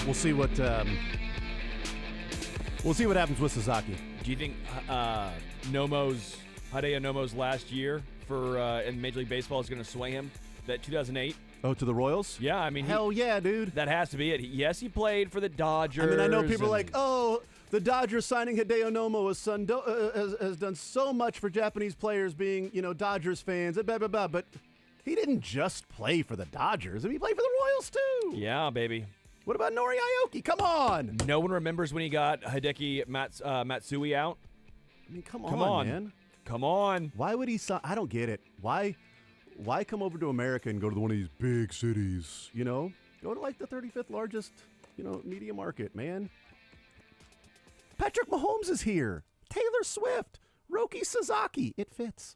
We'll see what happens with Sasaki. Do you think Hideo Nomo's last year for in Major League Baseball is going to sway him? That 2008. Oh, to the Royals? Yeah, I mean, hell yeah, dude. That has to be it. Yes, he played for the Dodgers. I mean, I know people are like, oh, the Dodgers signing Hideo Nomo has done so much for Japanese players being, Dodgers fans, blah, blah, blah. But he didn't just play for the Dodgers. I mean, he played for the Royals, too. Yeah, baby. What about Nori Aoki? Come on. No one remembers when he got Hideki Matsui out. I mean, come on, man. Come on. Why would he sign? I don't get it. Why come over to America and go to one of these big cities, Go to, like, the 35th largest, media market, man. Patrick Mahomes is here. Taylor Swift. Roki Sasaki. It fits.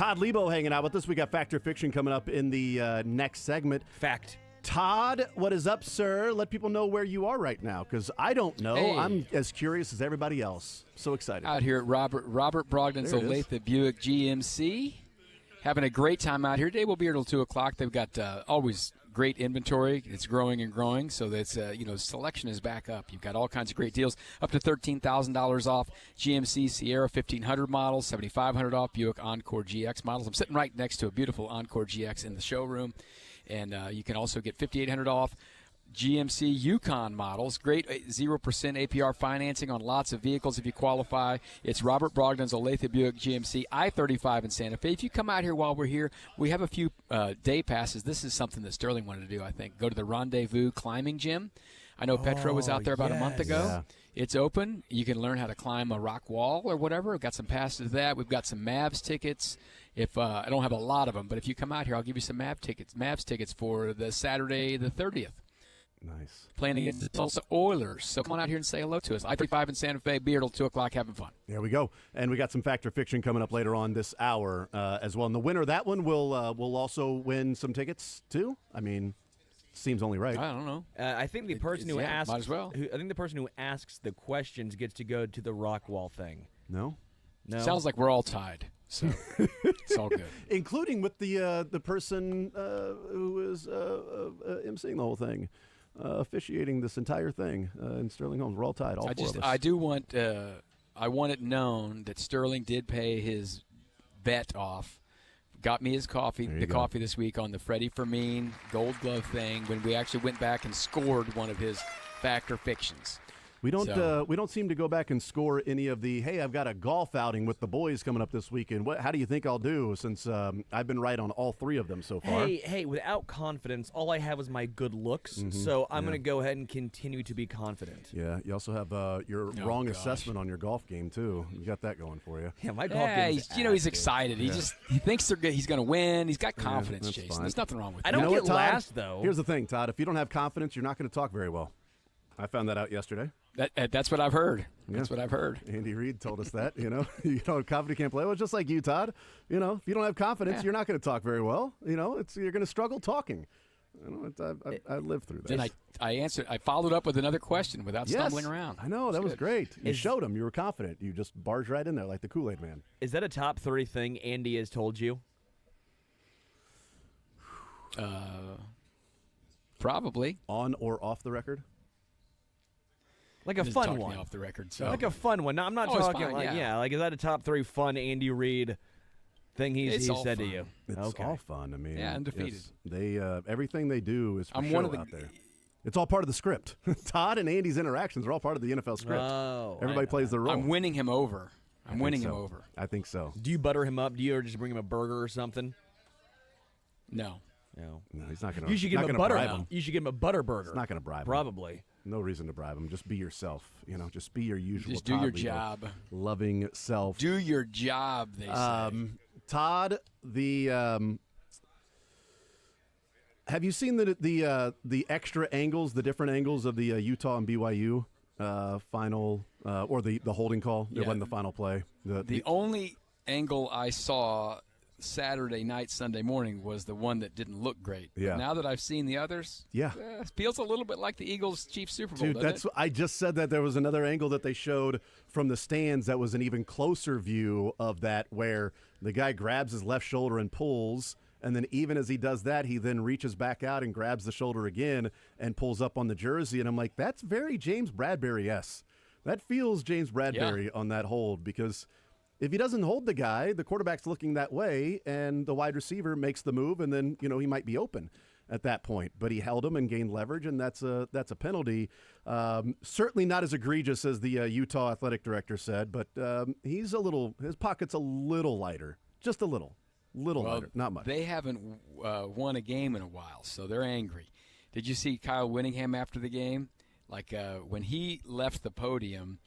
Todd Lebo hanging out with us. We got Fact or Fiction coming up in the next segment. Fact. Todd, what is up, sir? Let people know where you are right now, because I don't know. Hey. I'm as curious as everybody else. So excited. Out here at Robert Brogdon's There it is. Olathe Buick GMC. Having a great time out here. Today we'll be here till 2 o'clock. They've got always great inventory. It's growing and growing, so that's selection is back up. You've got all kinds of great deals, up to $13,000 off GMC Sierra 1500 models, $7,500 off Buick Encore GX models. I'm sitting right next to a beautiful Encore GX in the showroom. And you can also get $5,800 off GMC Yukon models. Great 0% APR financing on lots of vehicles if you qualify. It's Robert Brogdon's Olathe Buick GMC, I-35 in Santa Fe. If you come out here while we're here, we have a few day passes. This is something that Sterling wanted to do, I think. Go to the Rendezvous Climbing Gym. I know Petro was out there about a month ago. Yeah. It's open. You can learn how to climb a rock wall or whatever. We've got some passes to that. We've got some Mavs tickets. If I don't have a lot of them, but if you come out here, I'll give you some Mavs tickets for the Saturday the 30th. Nice. Playing against the Tulsa Oilers. So come on out here and say hello to us. I-35 in Santa Fe, be here till 2 o'clock, having fun. There we go. And we got some Fact or Fiction coming up later on this hour as well. And the winner of that one will also win some tickets, too? I mean, seems only right. I don't know. I think the person who asks, might as well. I think the person who asks the questions gets to go to the rock wall thing. No? No. Sounds like we're all tied. So it's all good. Including with the person who is emceeing the whole thing, officiating this entire thing in Sterling Holmes. We're all tied, all four of us. I do want I want it known that Sterling did pay his bet off. Got me his coffee, coffee this week on the Freddie Fermin Gold Glove thing when we actually went back and scored one of his Fact or Fictions. We don't seem to go back and score any of the, hey, I've got a golf outing with the boys coming up this weekend. How do you think I'll do, since I've been right on all three of them so far? Hey, without confidence, all I have is my good looks, so I'm going to go ahead and continue to be confident. Yeah, you also have your wrong assessment on your golf game, too. You got that going for you. Yeah, my golf game is he's excited. He thinks he's going to win. He's got confidence, that's Jason. fine. There's nothing wrong with I that. don't You know get what, Todd? last, though. Here's the thing, Todd. If you don't have confidence, you're not going to talk very well. I found that out yesterday. That's what I've heard. That's what I've heard. Andy Reid told us that, you know, confidence can't play. Well, just like you, Todd. You know, if you don't have confidence, you're not going to talk very well. You know, you're going to struggle talking. You know, I lived through that. Then I answered. I followed up with another question without stumbling around. I know, that was good. great. You showed him. You were confident. You just barged right in there like the Kool-Aid man. Is that a top 30 thing Andy has told you? Probably. On or off the record? Like a Just fun talk me one. off the record. So Like a fun one. No, I'm not Oh, it's talking fine, like, yeah. like, is that a top 3 fun Andy Reid thing It's he all said to fun. you? It's Okay. all fun. I mean, Yeah, undefeated. They everything they do is for I'm show one of the- out there. It's all part of the script. Todd and Andy's interactions are all part of the NFL script. Oh, Everybody plays their role. I'm winning him over. I'm winning him so. over. I think so. Do you butter him up? Do you ever just bring him a burger or something? No. No. No, he's not going to. You should give him a bribe butter. him. You should give him a butter burger. It's not going to bribe him. Probably. No reason to bribe him. Just be yourself. You know, just be your usual. Just do Todd your Lebo, job. loving self. Do your job, they say. Todd, have you seen the extra angles, the different angles of the Utah and BYU final or the holding call? It Yeah. wasn't the final play. The only angle I saw Saturday night, Sunday morning was the one that didn't look great. But Yeah. now that I've seen the others, it feels a little bit like the Eagles-Chiefs Super Bowl, Dude, doesn't it? I just said that there was another angle that they showed from the stands that was an even closer view of that, where the guy grabs his left shoulder and pulls, and then even as he does that, he then reaches back out and grabs the shoulder again and pulls up on the jersey. And I'm like, that's very James Bradbury-esque. That feels James Bradbury on that hold, because if he doesn't hold the guy, the quarterback's looking that way, and the wide receiver makes the move, and then he might be open at that point. But he held him and gained leverage, and that's a penalty. Certainly not as egregious as the Utah athletic director said, but his pocket's a little lighter, just a little lighter, not much. They haven't won a game in a while, so they're angry. Did you see Kyle Whittingham after the game? Like when he left the podium,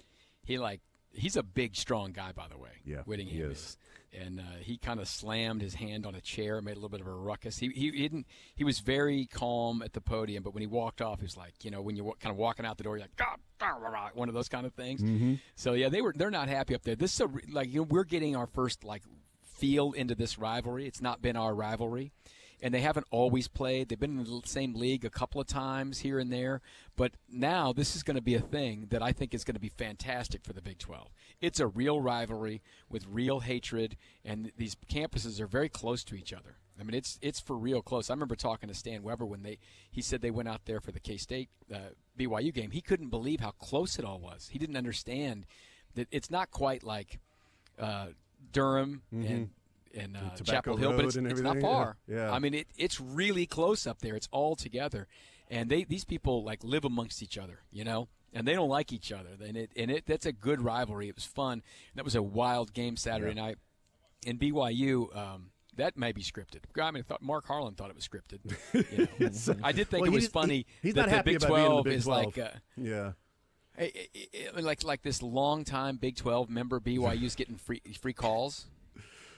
he's a big, strong guy, by the way. Yeah, Whittingham he is. And he kind of slammed his hand on a chair, made a little bit of a ruckus. He was very calm at the podium, but when he walked off, he was like, when you're kind of walking out the door, you're like, one of those kind of things. Mm-hmm. So yeah, they're not happy up there. This is we're getting our first feel into this rivalry. It's not been our rivalry. And they haven't always played. They've been in the same league a couple of times here and there. But now this is going to be a thing that I think is going to be fantastic for the Big 12. It's a real rivalry with real hatred, and these campuses are very close to each other. I mean, it's for real close. I remember talking to Stan Weber when he said they went out there for the K-State BYU game. He couldn't believe how close it all was. He didn't understand that it's not quite like Durham and Chapel Hill, but it's not far. Yeah. I mean, it's really close up there. It's all together, and these people like live amongst each other, and they don't like each other. And that's a good rivalry. It was fun. That was a wild game Saturday night. In BYU, that may be scripted. I mean, I thought Mark Harlan thought it was scripted. I did think it was funny he's that not the happy Big about being in the 12 Big is 12. like this long-time Big 12 member BYU's getting free calls.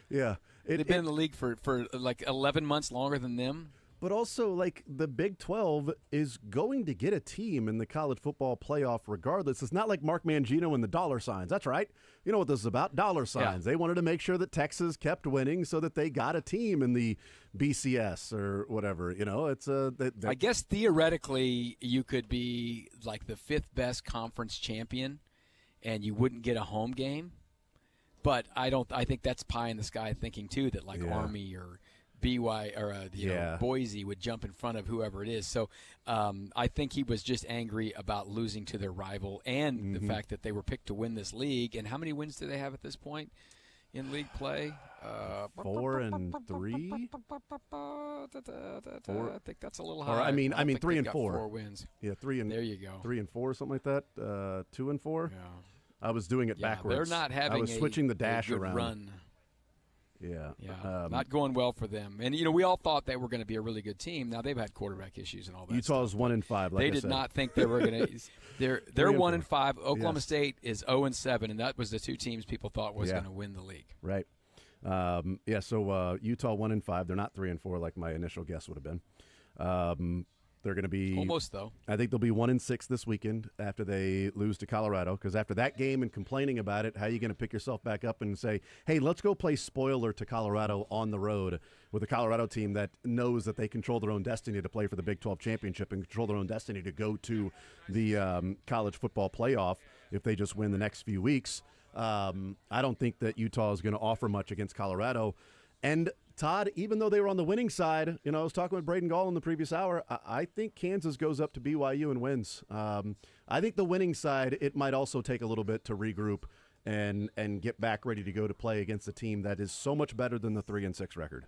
Yeah. They've been in the league for like 11 months longer than them. But also, like, the Big 12 is going to get a team in the college football playoff regardless. It's not like Mark Mangino and the dollar signs. That's right. You know what this is about? Dollar signs. Yeah. They wanted to make sure that Texas kept winning so that they got a team in the BCS or whatever. It's I guess theoretically you could be like the 5th best conference champion and you wouldn't get a home game. But I think that's pie in the sky thinking too that like Army or BY or Boise would jump in front of whoever it is. So I think he was just angry about losing to their rival and the fact that they were picked to win this league. And how many wins do they have at this point in league play? 4 and 3. 4. I think that's a little high. Or, I mean 3 and 4. 4 wins. Yeah, 3 and there you go. 3 and 4, something like that. 2 and 4. Yeah. I was doing it backwards. They're not having I was switching the dash a good around. Run. Yeah. Not going well for them. And, we all thought they were going to be a really good team. Now they've had quarterback issues and all that Utah's stuff. 1-5, like they I did said. not think they were going to – they're 1-5. Oklahoma State is 0-7, and that was the two teams people thought was going to win the league. Right. So Utah 1-5. They're not 3 and 4 like my initial guess would have been. They're going to be almost though. I think they'll be 1-6 this weekend after they lose to Colorado. Because after that game and complaining about it, how are you going to pick yourself back up and say, "Hey, let's go play spoiler to Colorado on the road with a Colorado team that knows that they control their own destiny to play for the Big 12 championship and control their own destiny to go to the college football playoff if they just win the next few weeks." I don't think that Utah is going to offer much against Colorado. And Todd, even though they were on the winning side, I was talking with Braden Gall in the previous hour, I think Kansas goes up to BYU and wins. I think the winning side, it might also take a little bit to regroup and get back ready to go to play against a team that is so much better than the 3-6 record.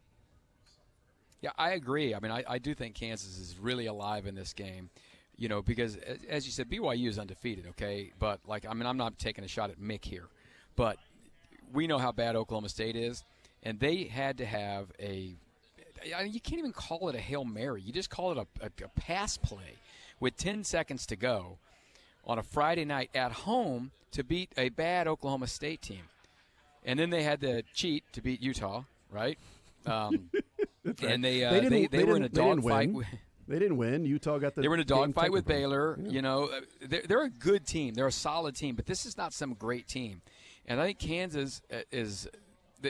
Yeah, I agree. I mean, I do think Kansas is really alive in this game, because, as you said, BYU is undefeated, okay? But, I'm not taking a shot at Mick here. But we know how bad Oklahoma State is. And they had to have you can't even call it a Hail Mary. You just call it a pass play with 10 seconds to go on a Friday night at home to beat a bad Oklahoma State team. And then they had to cheat to beat Utah, right? That's right. And they were in a dogfight. They didn't win. Utah got the. They were in a dogfight with Baylor. Baylor. Yeah. They're a good team. They're a solid team, but this is not some great team. And I think Kansas is.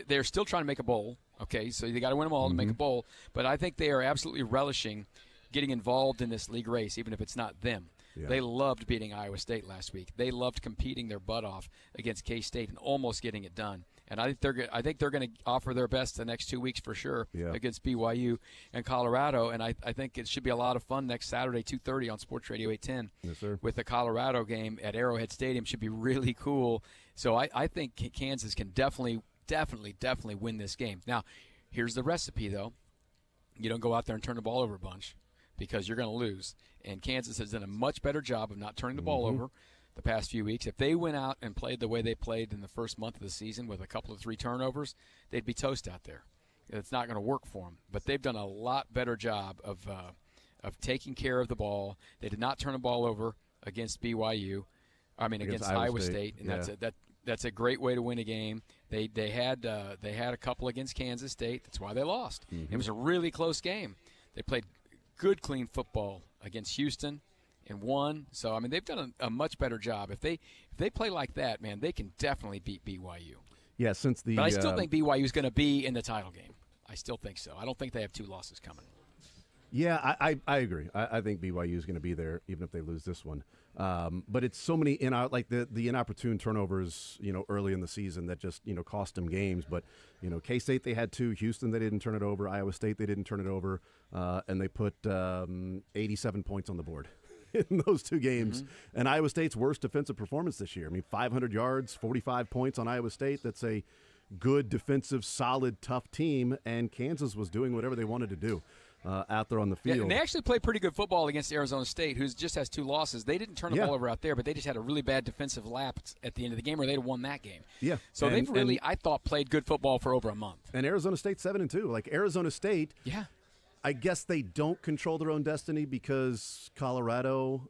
They're still trying to make a bowl, okay? So they got to win them all to make a bowl. But I think they are absolutely relishing getting involved in this league race, even if it's not them. Yeah. They loved beating Iowa State last week. They loved competing their butt off against K-State and almost getting it done. And I think they're going to offer their best the next 2 weeks for sure against BYU and Colorado. And I think it should be a lot of fun next Saturday, 2:30 on Sports Radio 810. Yes, sir. With the Colorado game at Arrowhead Stadium. Should be really cool. So I think Kansas can definitely win this game. Now, here's the recipe, though. You don't go out there and turn the ball over a bunch because you're going to lose. And Kansas has done a much better job of not turning the ball over the past few weeks. If they went out and played the way they played in the first month of the season with a couple of 3 turnovers, they'd be toast out there. It's not going to work for them. But they've done a lot better job of taking care of the ball. They did not turn the ball over against BYU. Against Iowa State. And that's a great way to win a game. They had a couple against Kansas State. That's why they lost. It was a really close game. They played good, clean football against Houston and won. So they've done a much better job. If they play like that, man, they can definitely beat BYU. Yeah, since the. But I still think BYU is going to be in the title game. I still think so. I don't think they have 2 losses coming. Yeah, I agree. I think BYU is going to be there even if they lose this one. But it's so many the inopportune turnovers, early in the season that just cost them games. But K-State they had 2, Houston they didn't turn it over, Iowa State they didn't turn it over, and they put 87 points on the board in those 2 games. And Iowa State's worst defensive performance this year. I mean, 500 yards, 45 points on Iowa State. That's a good defensive, solid, tough team. And Kansas was doing whatever they wanted to do out there on the field. Yeah, and they actually played pretty good football against Arizona State, who just has 2 losses. They didn't turn the ball over out there, but they just had a really bad defensive lapse at the end of the game, or they'd have won that game. Yeah. So they've really, I thought, played good football for over a month. And Arizona State 7-2. Like Arizona State, yeah, I guess they don't control their own destiny because Colorado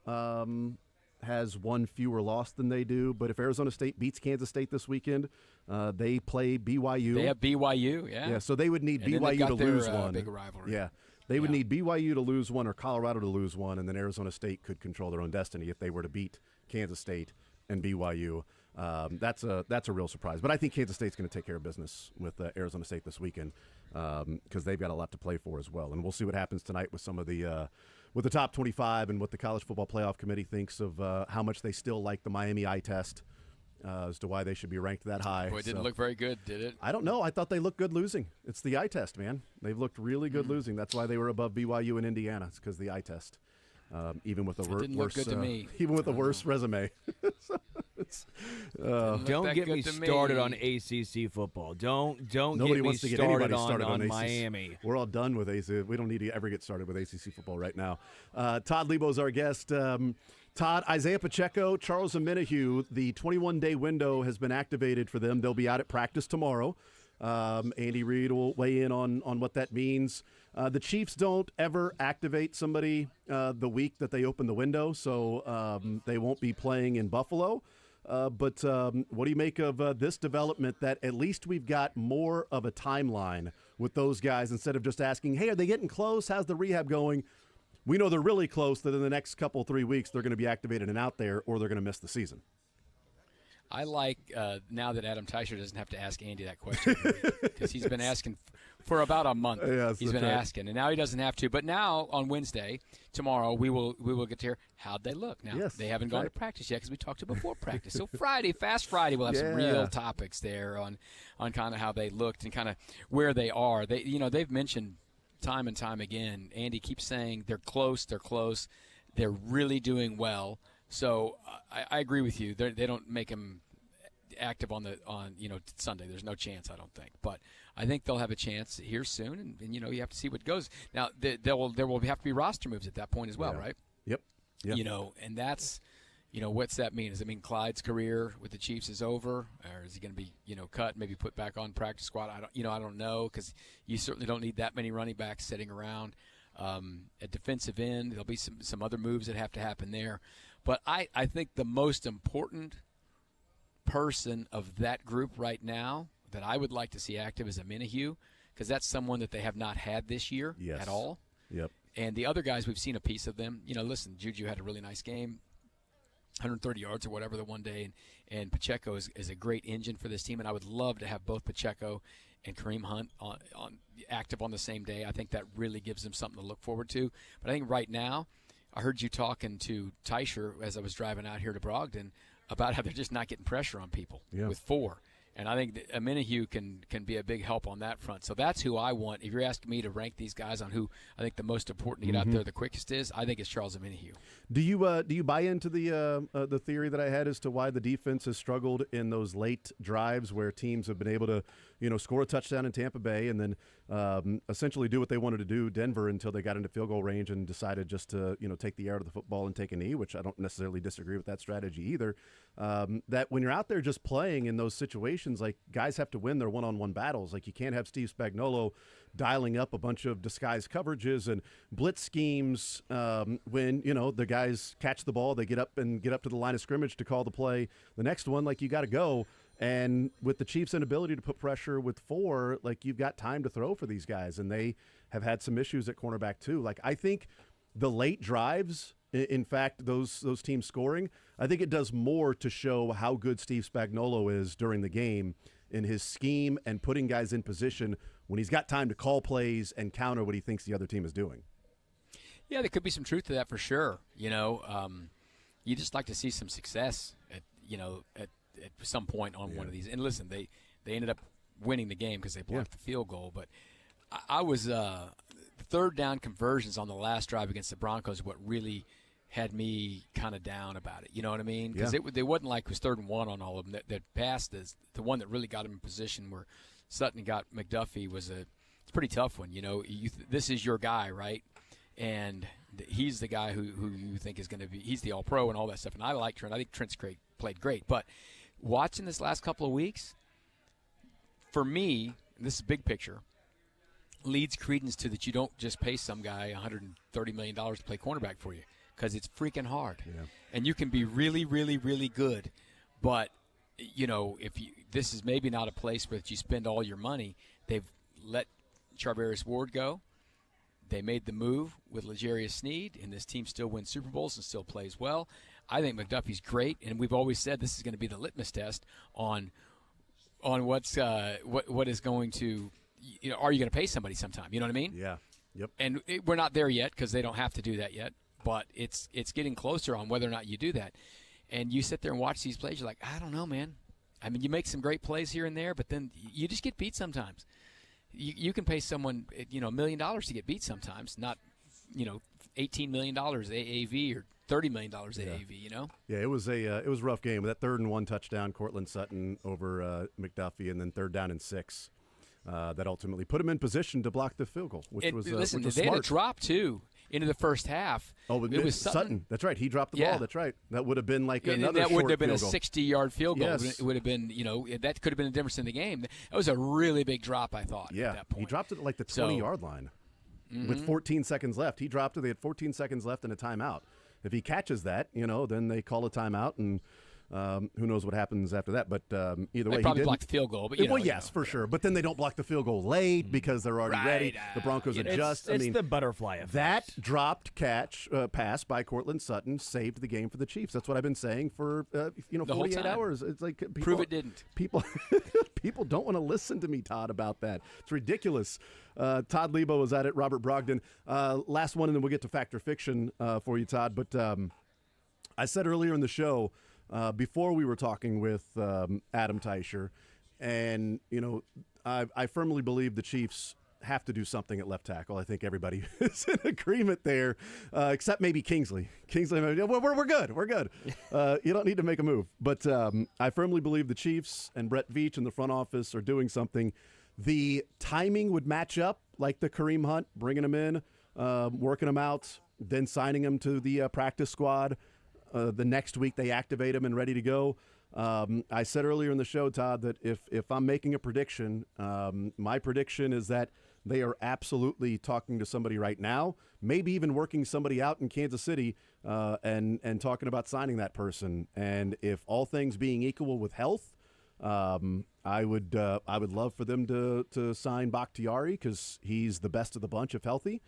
has 1 fewer loss than they do. But if Arizona State beats Kansas State this weekend, they play BYU. They have BYU, yeah. Yeah, so they would need and BYU to lose their, one. Big rivalry. Yeah. They would need BYU to lose one or Colorado to lose one, and then Arizona State could control their own destiny if they were to beat Kansas State and BYU. That's a real surprise. But I think Kansas State's going to take care of business with Arizona State this weekend because they've got a lot to play for as well. And we'll see what happens tonight with some of the with the top 25 and what the College Football Playoff Committee thinks of how much they still like the Miami eye test. As to why they should be ranked that high. Boy, it didn't look very good, did it? I don't know. I thought they looked good losing. It's the eye test, man. They've looked really good losing. That's why they were above BYU and Indiana. It's because the eye test. Even with the didn't worst, look good to me. Even with the worst resume. Don't get me started on ACC football. Don't Nobody get wants me to get started anybody started on ACC. Miami. We're all done with ACC. We don't need to ever get started with ACC football right now. Todd Lebo's our guest. Todd, Isaiah Pacheco, Charles Omenihu, the 21-day window has been activated for them. They'll be out at practice tomorrow. Andy Reid will weigh in on what that means. The Chiefs don't ever activate somebody the week that they open the window, so they won't be playing in Buffalo. But what do you make of this development that at least we've got more of a timeline with those guys instead of just asking, hey, are they getting close? How's the rehab going? We know they're really close, that in the next 3 weeks they're going to be activated and out there, or they're going to miss the season. I like now that Adam Teicher doesn't have to ask Andy that question because he's been asking for about a month. Yes, he's been asking, and now he doesn't have to. But now on Wednesday, tomorrow, we will get to hear how'd they look. Now they haven't gone to practice yet because we talked to before practice. So Friday, Fast Friday, we'll have some real topics there on kind of how they looked and kind of where they are. They've mentioned time and time again. Andy keeps saying they're close. They're really doing well. So I agree with you. They don't make him active on Sunday. There's no chance, I don't think. But I think they'll have a chance here soon, and you have to see what goes. Now there will have to be roster moves at that point as well, right? Yep. And that's what's that mean? Does it mean Clyde's career with the Chiefs is over, or is he going to be cut, maybe put back on practice squad? I don't know because you certainly don't need that many running backs sitting around. At defensive end, there'll be some other moves that have to happen there. But I think the most important person of that group right now that I would like to see active is Omenihu, because that's someone that they have not had this year at all. Yep. And the other guys, we've seen a piece of them. Listen, Juju had a really nice game, 130 yards or whatever the one day, and Pacheco is a great engine for this team, and I would love to have both Pacheco and Kareem Hunt on active on the same day. I think that really gives them something to look forward to. But I think right now, I heard you talking to Teicher as I was driving out here to Brogdon about how they're just not getting pressure on people with 4. And I think that Omenihu can be a big help on that front. So that's who I want. If you're asking me to rank these guys on who I think the most important to get out there the quickest is, I think it's Charles Omenihu. Do you buy into the theory that I had as to why the defense has struggled in those late drives where teams have been able to score a touchdown in Tampa Bay and then essentially do what they wanted to do, Denver, until they got into field goal range and decided just to take the air out of the football and take a knee, which I don't necessarily disagree with that strategy either. That when you're out there just playing in those situations, like guys have to win their one-on-one battles. Like you can't have Steve Spagnuolo dialing up a bunch of disguised coverages and blitz schemes when the guys catch the ball, they get up to the line of scrimmage to call the play. The next one, like you got to go. And with the Chiefs' inability to put pressure with 4, like you've got time to throw for these guys, and they have had some issues at cornerback too. Like I think the late drives, in fact, those teams scoring, I think it does more to show how good Steve Spagnuolo is during the game in his scheme and putting guys in position when he's got time to call plays and counter what he thinks the other team is doing. Yeah, there could be some truth to that for sure. You just like to see some success at some point on one of these. And listen, they ended up winning the game because they blocked the field goal. But I was third down conversions on the last drive against the Broncos what really had me kind of down about it. You know what I mean? Because they wasn't like it was 3rd and 1 on all of them. That pass, the one that really got him in position where Sutton got McDuffie it's a pretty tough one. This is your guy, right? And he's the guy who you think is going to be – he's the all-pro and all that stuff. And I like Trent. I think Trent's played great. But watching this last couple of weeks, for me, and this is big picture, leads credence to that you don't just pay some guy $130 million to play cornerback for you because it's freaking hard. Yeah. And you can be really, really, really good. But, this is maybe not a place where you spend all your money. They've let Charvarius Ward go. They made the move with L'Jarius Sneed, and this team still wins Super Bowls and still plays well. I think McDuffie's great, and we've always said this is going to be the litmus test on what is going to, are you going to pay somebody sometime? You know what I mean? Yeah. Yep. And we're not there yet because they don't have to do that yet, but it's getting closer on whether or not you do that. And you sit there and watch these plays, you're like, I don't know, man. I mean, you make some great plays here and there, but then you just get beat sometimes. You can pay someone, $1 million to get beat sometimes, not, $18 million AAV or $30 million AAV, Yeah, it was a rough game. That 3rd and 1 touchdown, Cortland Sutton over McDuffie, and then 3rd down and 6. That ultimately put him in position to block the field goal, which was they smart. had a drop, too, into the first half. Oh, it was Sutton. That's right. He dropped the ball. That's right. That would have been like another that would have been a goal. 60-yard field goal. Yes. It would have been, that could have been the difference in the game. That was a really big drop, I thought, at that point. He dropped it at like the 20-yard line with 14 seconds left. He dropped it. They had 14 seconds left and a timeout. If he catches that, then they call a timeout, and who knows what happens after that. But either way, they probably blocked the field goal. But yes, for sure. But then they don't block the field goal late because they're already ready. The Broncos adjust. It's the butterfly effect. That dropped pass by Cortland Sutton saved the game for the Chiefs. That's what I've been saying for 48 hours. It's like prove it didn't. People don't want to listen to me, Todd, about that. It's ridiculous. Todd Lebo was at it. Robert Brogdon. Last one, and then we'll get to Fact or Fiction for you, Todd. But I said earlier in the show, before we were talking with Adam Teicher, and I firmly believe the Chiefs have to do something at left tackle. I think everybody is in agreement there, except maybe Kingsley. We're good. We're good. You don't need to make a move. But I firmly believe the Chiefs and Brett Veach in the front office are doing something. The timing would match up, like the Kareem Hunt, bringing him in, working him out, then signing him to the practice squad. The next week they activate him and ready to go. I said earlier in the show, Todd, that if I'm making a prediction, my prediction is that they are absolutely talking to somebody right now, maybe even working somebody out in Kansas City and talking about signing that person. And if all things being equal with health, I would love for them to sign Bakhtiari because he's the best of the bunch if healthy.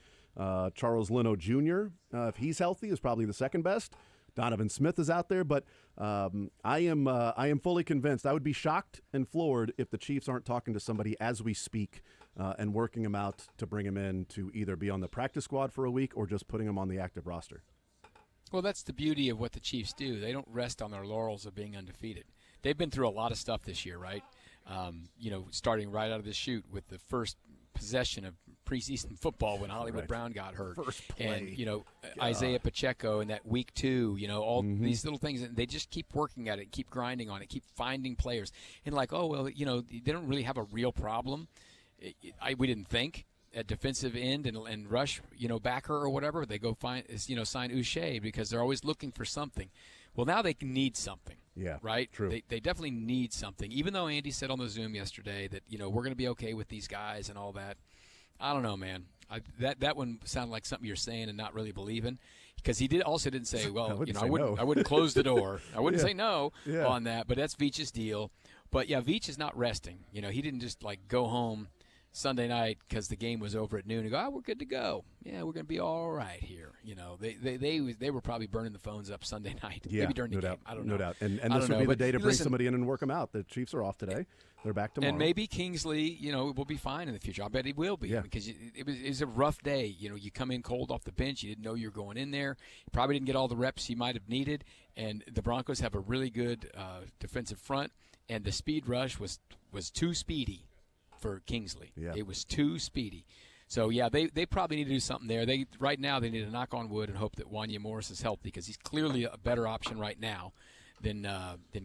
Charles Leno Jr., if he's healthy, is probably the second best. Donovan Smith is out there, but I am fully convinced. I would be shocked and floored if the Chiefs aren't talking to somebody as we speak and working him out to bring him in to either be on the practice squad for a week or just putting him on the active roster. Well, that's the beauty of what the Chiefs do. They don't rest on their laurels of being undefeated. They've been through a lot of stuff this year, right? Starting right out of the chute with the first possession of preseason football when Hollywood Brown got hurt. First play. And, Isaiah Pacheco in that week 2, all these little things. And they just keep working at it, keep grinding on it, keep finding players. And they don't really have a real problem. We didn't think at defensive end and rush, backer or whatever. They go sign Uche because they're always looking for something. Well, now they need something. Yeah, right? True. They definitely need something. Even though Andy said on the Zoom yesterday that, we're going to be okay with these guys and all that. I don't know, man. That one sounded like something you're saying and not really believing. Because he didn't say, well, I wouldn't close the door. I wouldn't say no on that, but that's Veach's deal. But, yeah, Veach is not resting. He didn't just, go home Sunday night because the game was over at noon and go, we're good to go. Yeah, we're going to be all right here. You know, they were probably burning the phones up Sunday night, maybe during the game. I don't know. No doubt. And this would be the day to bring somebody in and work them out. The Chiefs are off today. They're back tomorrow. And maybe Kingsley, will be fine in the future. I bet he will be because it was a rough day. You know, you come in cold off the bench. You didn't know you were going in there. You probably didn't get all the reps you might have needed. And the Broncos have a really good defensive front, and the speed rush was too speedy for Kingsley. Yeah. It was too speedy. So, yeah, they probably need to do something there. Right now they need to knock on wood and hope that Wanya Morris is healthy because he's clearly a better option right now than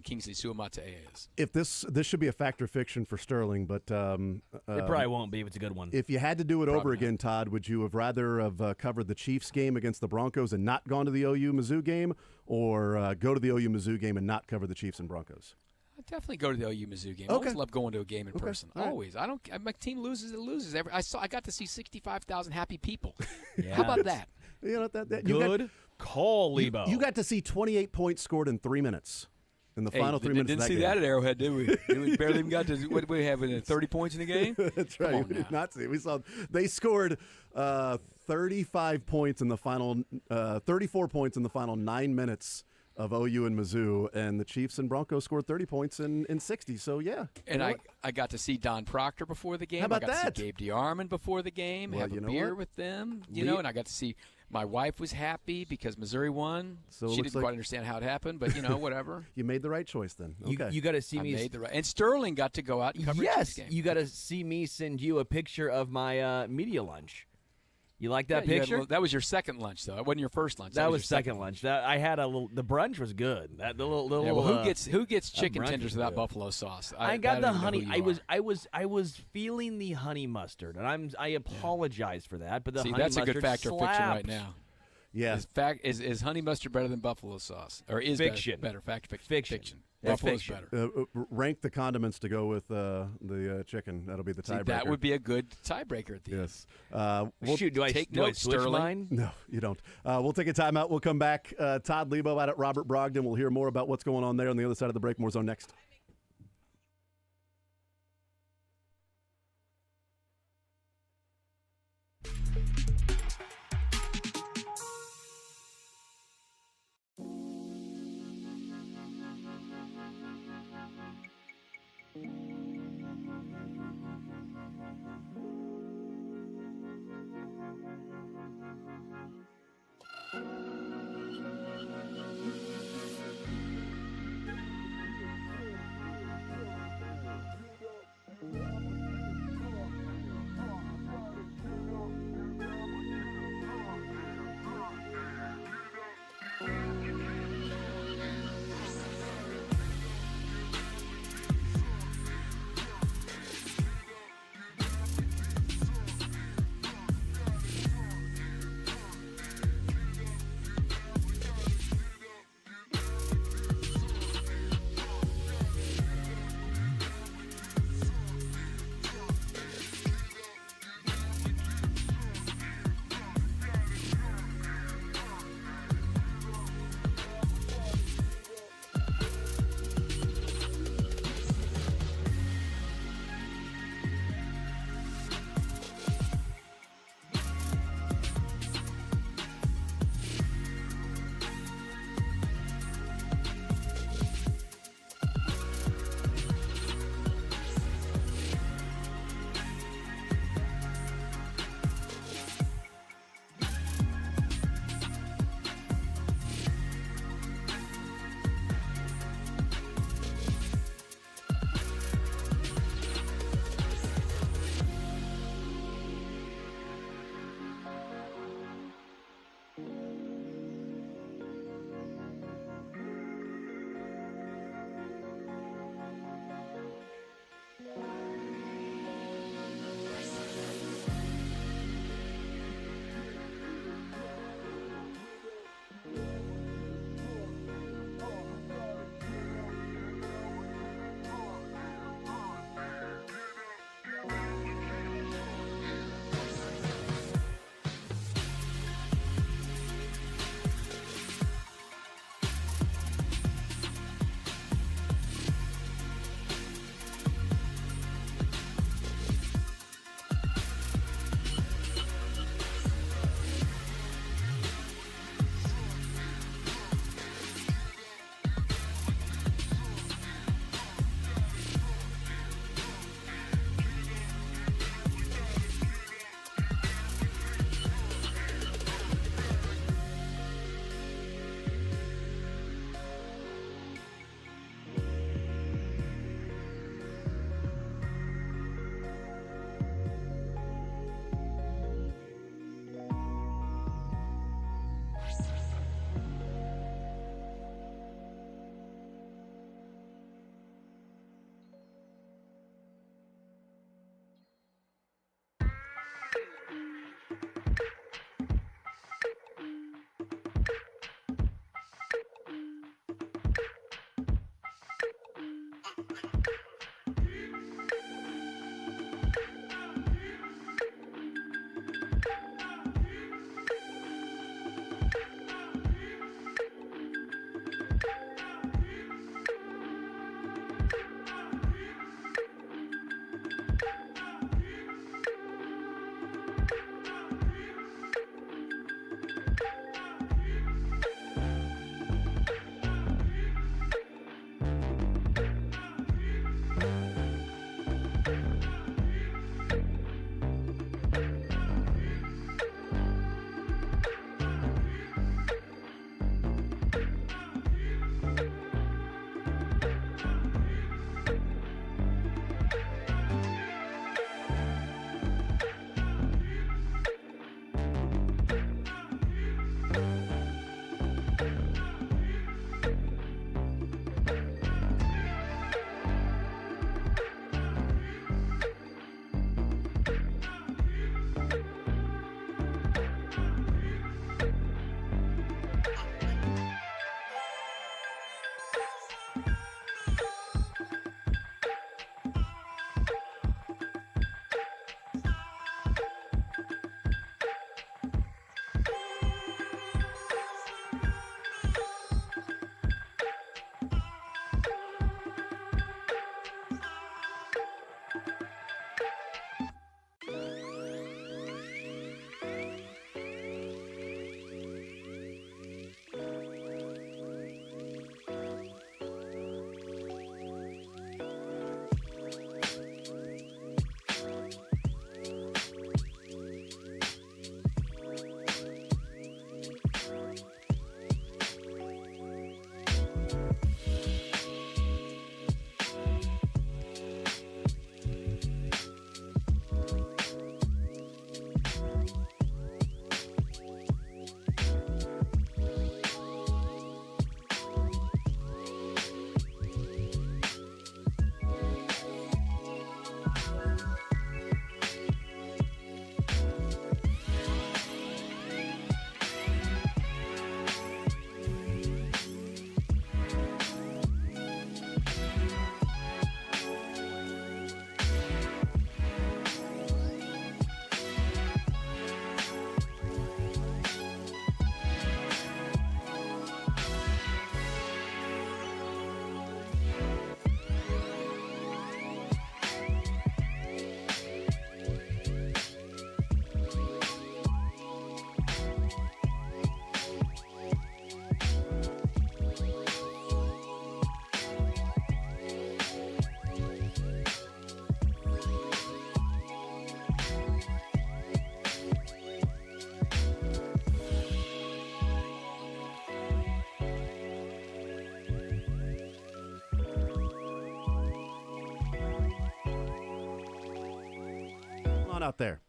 Kingsley Suamatae is. If this should be a fact or fiction for Sterling, but it probably won't be if it's a good one. If you had to do it over again, Todd, would you have rather have covered the Chiefs game against the Broncos and not gone to the OU Mizzou game, or go to the OU Mizzou game and not cover the Chiefs and Broncos? I definitely go to the OU Mizzou game. Okay. I always love going to a game in person. All right. Always. My team loses, it loses. I got to see 65,000 happy people. Yeah. How about that? You know that Good call, Lebo. You got to see 28 points scored in 3 minutes. In the final 3 minutes didn't of that see game. that at Arrowhead, did we? We barely even got to what did we have 30 points in the game? That's right. We did not see. We saw they scored 35 points in the final 34 points in the final 9 minutes of OU and Mizzou, and the Chiefs and Broncos scored 30 points in 60. So yeah. And I got to see Don Proctor before the game. How about I got that? to see Gabe DeArmond before the game. Well, have you a know beer what? with them. And I got to see. My wife was happy because Missouri won. So it she looks didn't like- quite understand how it happened, but whatever. You made the right choice then. Okay. You got to see I me. made the right. And Sterling got to go out and cover a Yes, Chiefs game. you got to see me send you a picture of my media lunch. You like that Yeah, you had a picture? little- that was your second lunch, though. It wasn't your first lunch. That was your second lunch. That I had a little. The brunch was good. That the little. Yeah, well, who gets chicken brunch tenders is without good. buffalo sauce? I got the don't even know honey. who you are. I was feeling the honey mustard, and I apologize for that. But the See, honey that's a mustard good fact or fiction right slaps. now. Yeah. Is honey mustard better than buffalo sauce, or is Fiction. better? Fact fiction. Fiction. It's Buffalo's fiction. better. Rank the condiments to go with the chicken. That'll be the See, tiebreaker. that would be a good tiebreaker at the end. Yes. Shoot, do I take do I notes, switch Sterling. mine? No, you don't. We'll take a timeout. We'll come back. Todd Lebo out at Robert Brogdon. We'll hear more about what's going on there on the other side of the break. More Zone next. on out there?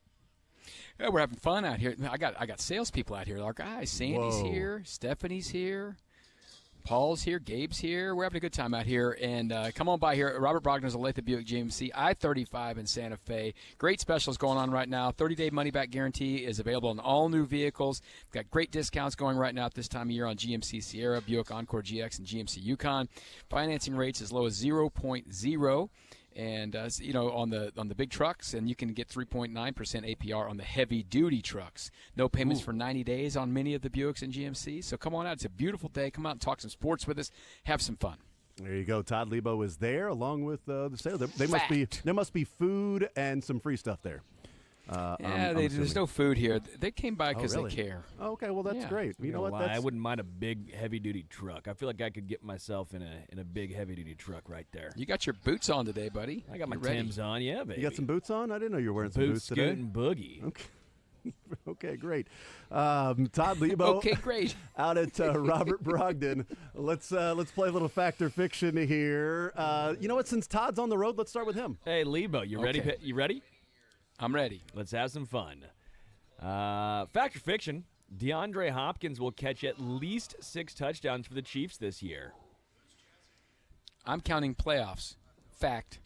Yeah, we're having fun out here. I got salespeople out here. Our guys, Sandy's here, Stephanie's here, Paul's here, Gabe's here. We're having a good time out here. And come on by here. Robert Brogdon's Olathe Buick GMC, I-35 in Santa Fe. Great specials going on right now. 30-day money-back guarantee is available on all new vehicles. We've got great discounts going right now at this time of year on GMC Sierra, Buick Encore GX, and GMC Yukon. Financing rates as low as 0.0. And on the big trucks, and you can get 3.9% APR on the heavy-duty trucks. No payments for 90 days on many of the Buicks and GMC. So come on out. It's a beautiful day. Come out and talk some sports with us. Have some fun. There you go. Todd Lebo is there along with the sale. There must be food and some free stuff there. There's no food here. They came by because really? they care. Oh, okay, well that's great. You know what? I wouldn't mind a big heavy-duty truck. I feel like I could get myself in a big heavy-duty truck right there. You got your boots on today, buddy. I got my ready. Timbs on, yeah, baby. You got some boots on? I didn't know you were wearing some boots today. Scoot and boogie. Okay. Okay, great. Todd Lebo. Okay, great. Out at Robert Brogdon. Let's play a little fact or fiction here. You know what? Since Todd's on the road, let's start with him. Hey, Lebo, you ready? Okay. You ready? I'm ready. Let's have some fun. Fact or fiction, DeAndre Hopkins will catch at least 6 touchdowns for the Chiefs this year. I'm counting playoffs. Fact.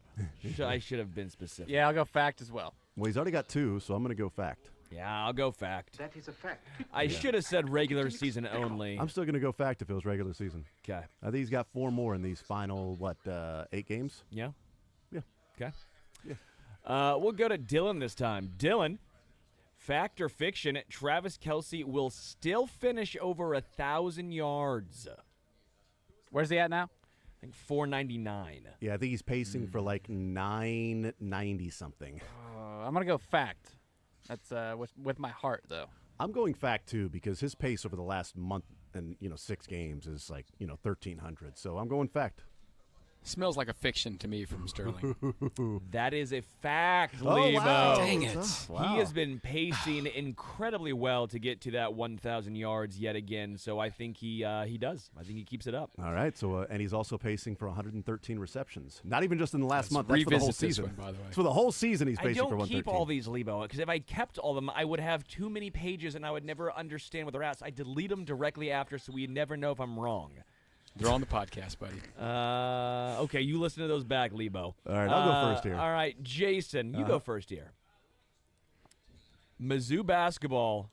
I should have been specific. Yeah, I'll go fact as well. Well, he's already got 2, so I'm going to go fact. Yeah, I'll go fact. That is a fact. I should have said regular season only. I'm still going to go fact if it was regular season. Okay. I think he's got 4 more in these final, 8 games? Yeah? Yeah. Okay. Yeah. We'll go to Dylan this time. Dylan, fact or fiction, Travis Kelce will still finish over 1,000 yards. Where's he at now? I think 499. Yeah, I think he's pacing for 990 something. I'm going to go fact. That's with my heart, though. I'm going fact too because his pace over the last month and 6 games is 1,300. So I'm going fact. Smells like a fiction to me from Sterling. That is a fact, Oh, Lebo. wow. Dang it. Wow. He has been pacing incredibly well to get to that 1,000 yards yet again. So I think he does. I think he keeps it up. All right. So and he's also pacing for 113 receptions. Not even just in the last month. Let's That's for the whole revisit this season. one, by the way. So for the whole season, he's I pacing for don't 113. keep all these, Lebo, because if I kept all of them, I would have too many pages and I would never understand what they're at. So I delete them directly after, so we never know if I'm wrong. They're on the podcast, buddy. Okay, you listen to those back, Lebo. All right, I'll go first here. All right, Jason, you go first here. Mizzou basketball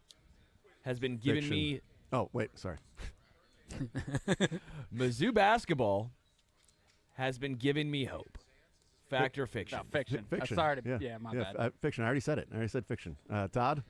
has been giving Fiction. me. Oh, wait. Sorry. Mizzou basketball has been giving me hope. Fact or fiction? No, fiction. Fiction. Sorry to, my bad. Fiction. I already said it. I already said fiction. Todd?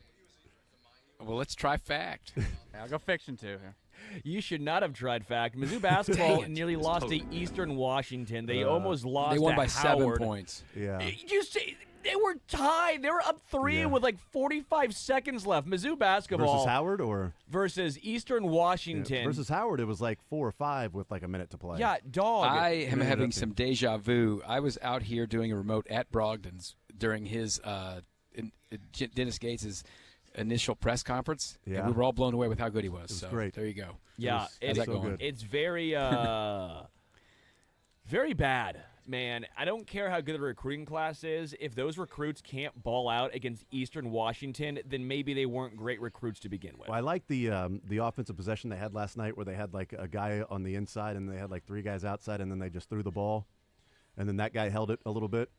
Well, let's try fact. Yeah, I'll go fiction, too. Here. You should not have tried fact. Mizzou basketball nearly lost to Eastern Washington. They almost lost. They won to by Howard. 7 points. Yeah. You say they were tied. They were up 3 with 45 seconds left. Mizzou basketball Versus Howard or? versus Eastern Washington. Versus Howard, it was 4 or 5 with a minute to play. Yeah, dog. I am Yeah, having that's some deja vu. I was out here doing a remote at Brogdon's during his Dennis Gates' initial press conference, Yeah. and we were all blown away with how good he was. was so great. there you go. Yeah, How's it's that so going? good. It's very, very bad, man. I don't care how good the recruiting class is. If those recruits can't ball out against Eastern Washington, then maybe they weren't great recruits to begin with. Well, I like the offensive possession they had last night where they had a guy on the inside and they had 3 guys outside and then they just threw the ball. And then that guy held it a little bit.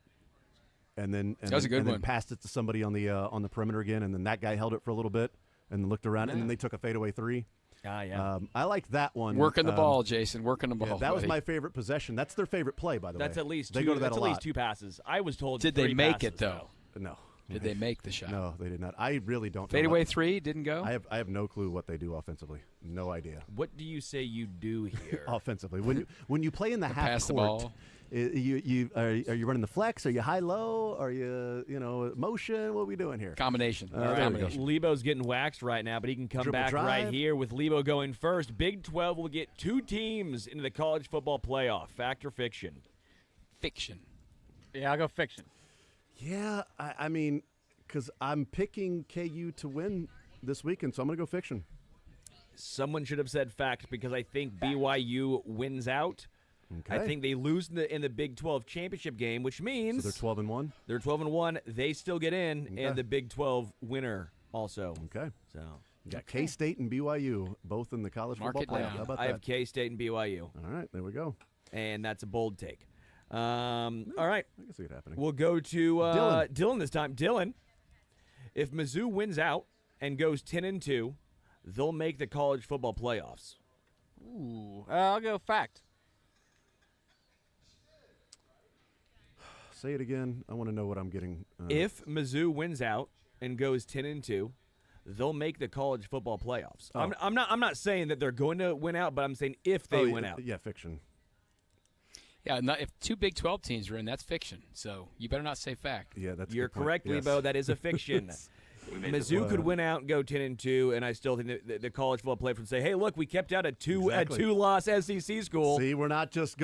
And then That was a good then one. passed it to somebody on the perimeter again, and then that guy held it for a little bit, and then looked around, and then they took a fadeaway 3. Yeah. I liked that one. Working the ball, Jason. Working the ball. Yeah, that was buddy. my favorite possession. That's their favorite play, by the way. That's at least they two, go to that that's a at least lot. 2 passes. I was told Did 3 they make passes, it, though? No. Did they make the shot? No, they did not. I really don't. know Fadeaway what- 3 didn't go. I have no clue what they do offensively. No idea. What do you say you do here? Offensively, when you play in the half pass the court, ball. are you running the flex? Are you high low? Are you motion? What are we doing here? Combination. there we go. Combination. Lebo's getting waxed right now, but he can come Dribble back right drive. here with Lebo going first. Big 12 will get 2 teams into the college football playoff. Fact or fiction? Fiction. Yeah, I'll go fiction. Yeah, I mean, because I'm picking KU to win this weekend, so I'm going to go fiction. Someone should have said fact because I think BYU wins out. Okay. I think they lose in the Big 12 championship game, which means So they're 12-1. they're 12-1. They still get in, Okay. and the Big 12 winner also. Okay. So You got K-State and BYU both in the college Mark football it playoff. down. How about I that? have K-State and BYU, All right, there we go. and that's a bold take. All right, I can see it happening. we'll go to Dylan. Dylan this time. Dylan, if Mizzou wins out and goes 10-2, they'll make the college football playoffs. Ooh, I'll go fact. Say it again. I want to know what I'm getting. If Mizzou wins out and goes 10-2, they'll make the college football playoffs. Oh. I'm not saying that they're going to win out, but I'm saying if they win out. Yeah, fiction. Yeah, if two Big 12 teams are in, that's fiction. So you better not say fact. Yeah, that's a You're good point. correct, Yes. Lebo. That is a fiction. Mizzou could win out and go 10-2, and I still think that the college football playoffs would say, "Hey, look, we kept out a Exactly. two-loss SEC school." See, we're not just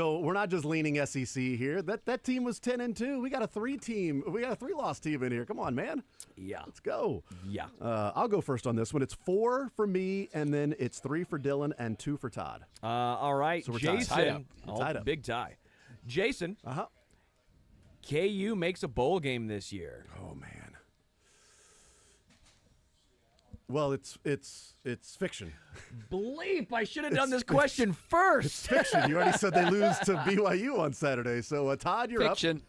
leaning SEC here. That team was 10-2. We got a 3-loss team in here. Come on, man. Yeah, Let's go. yeah. I'll go first on this one. It's 4 for me, and then it's 3 for Dylan and 2 for Todd. All right, So we're tied. Jason. Tied up. Oh, Tied up. big tie. Jason, Uh-huh. KU makes a bowl game this year. Oh man. Well, it's fiction. Bleep! I should have done this question first. Fiction. You already said they lose to BYU on Saturday. So Todd, you're Fiction.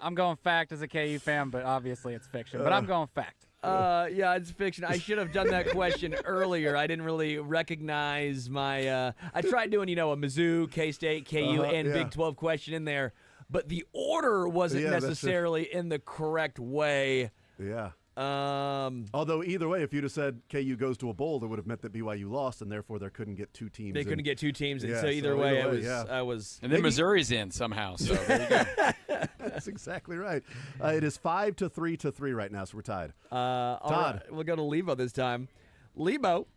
I'm going fact as a KU fan, but obviously it's fiction. But I'm going fact. Yeah, it's fiction. I should have done that question earlier. I didn't really recognize my. I tried doing, a Mizzou, K-State, KU, and yeah. Big 12 question in there, but the order wasn't Yeah, that's necessarily in the correct way. up. Yeah. Um, Although either way, if you'd have said KU goes to a bowl, that would have meant that BYU lost, and therefore they couldn't get two teams. they in. couldn't get two teams, and Yeah, so either way, yeah. I was. And then Maybe- Missouri's in somehow. So there you go. That's exactly right. It is 5-3 right now, so we're tied. All Todd. right, we'll go to Lebo this time. Lebo,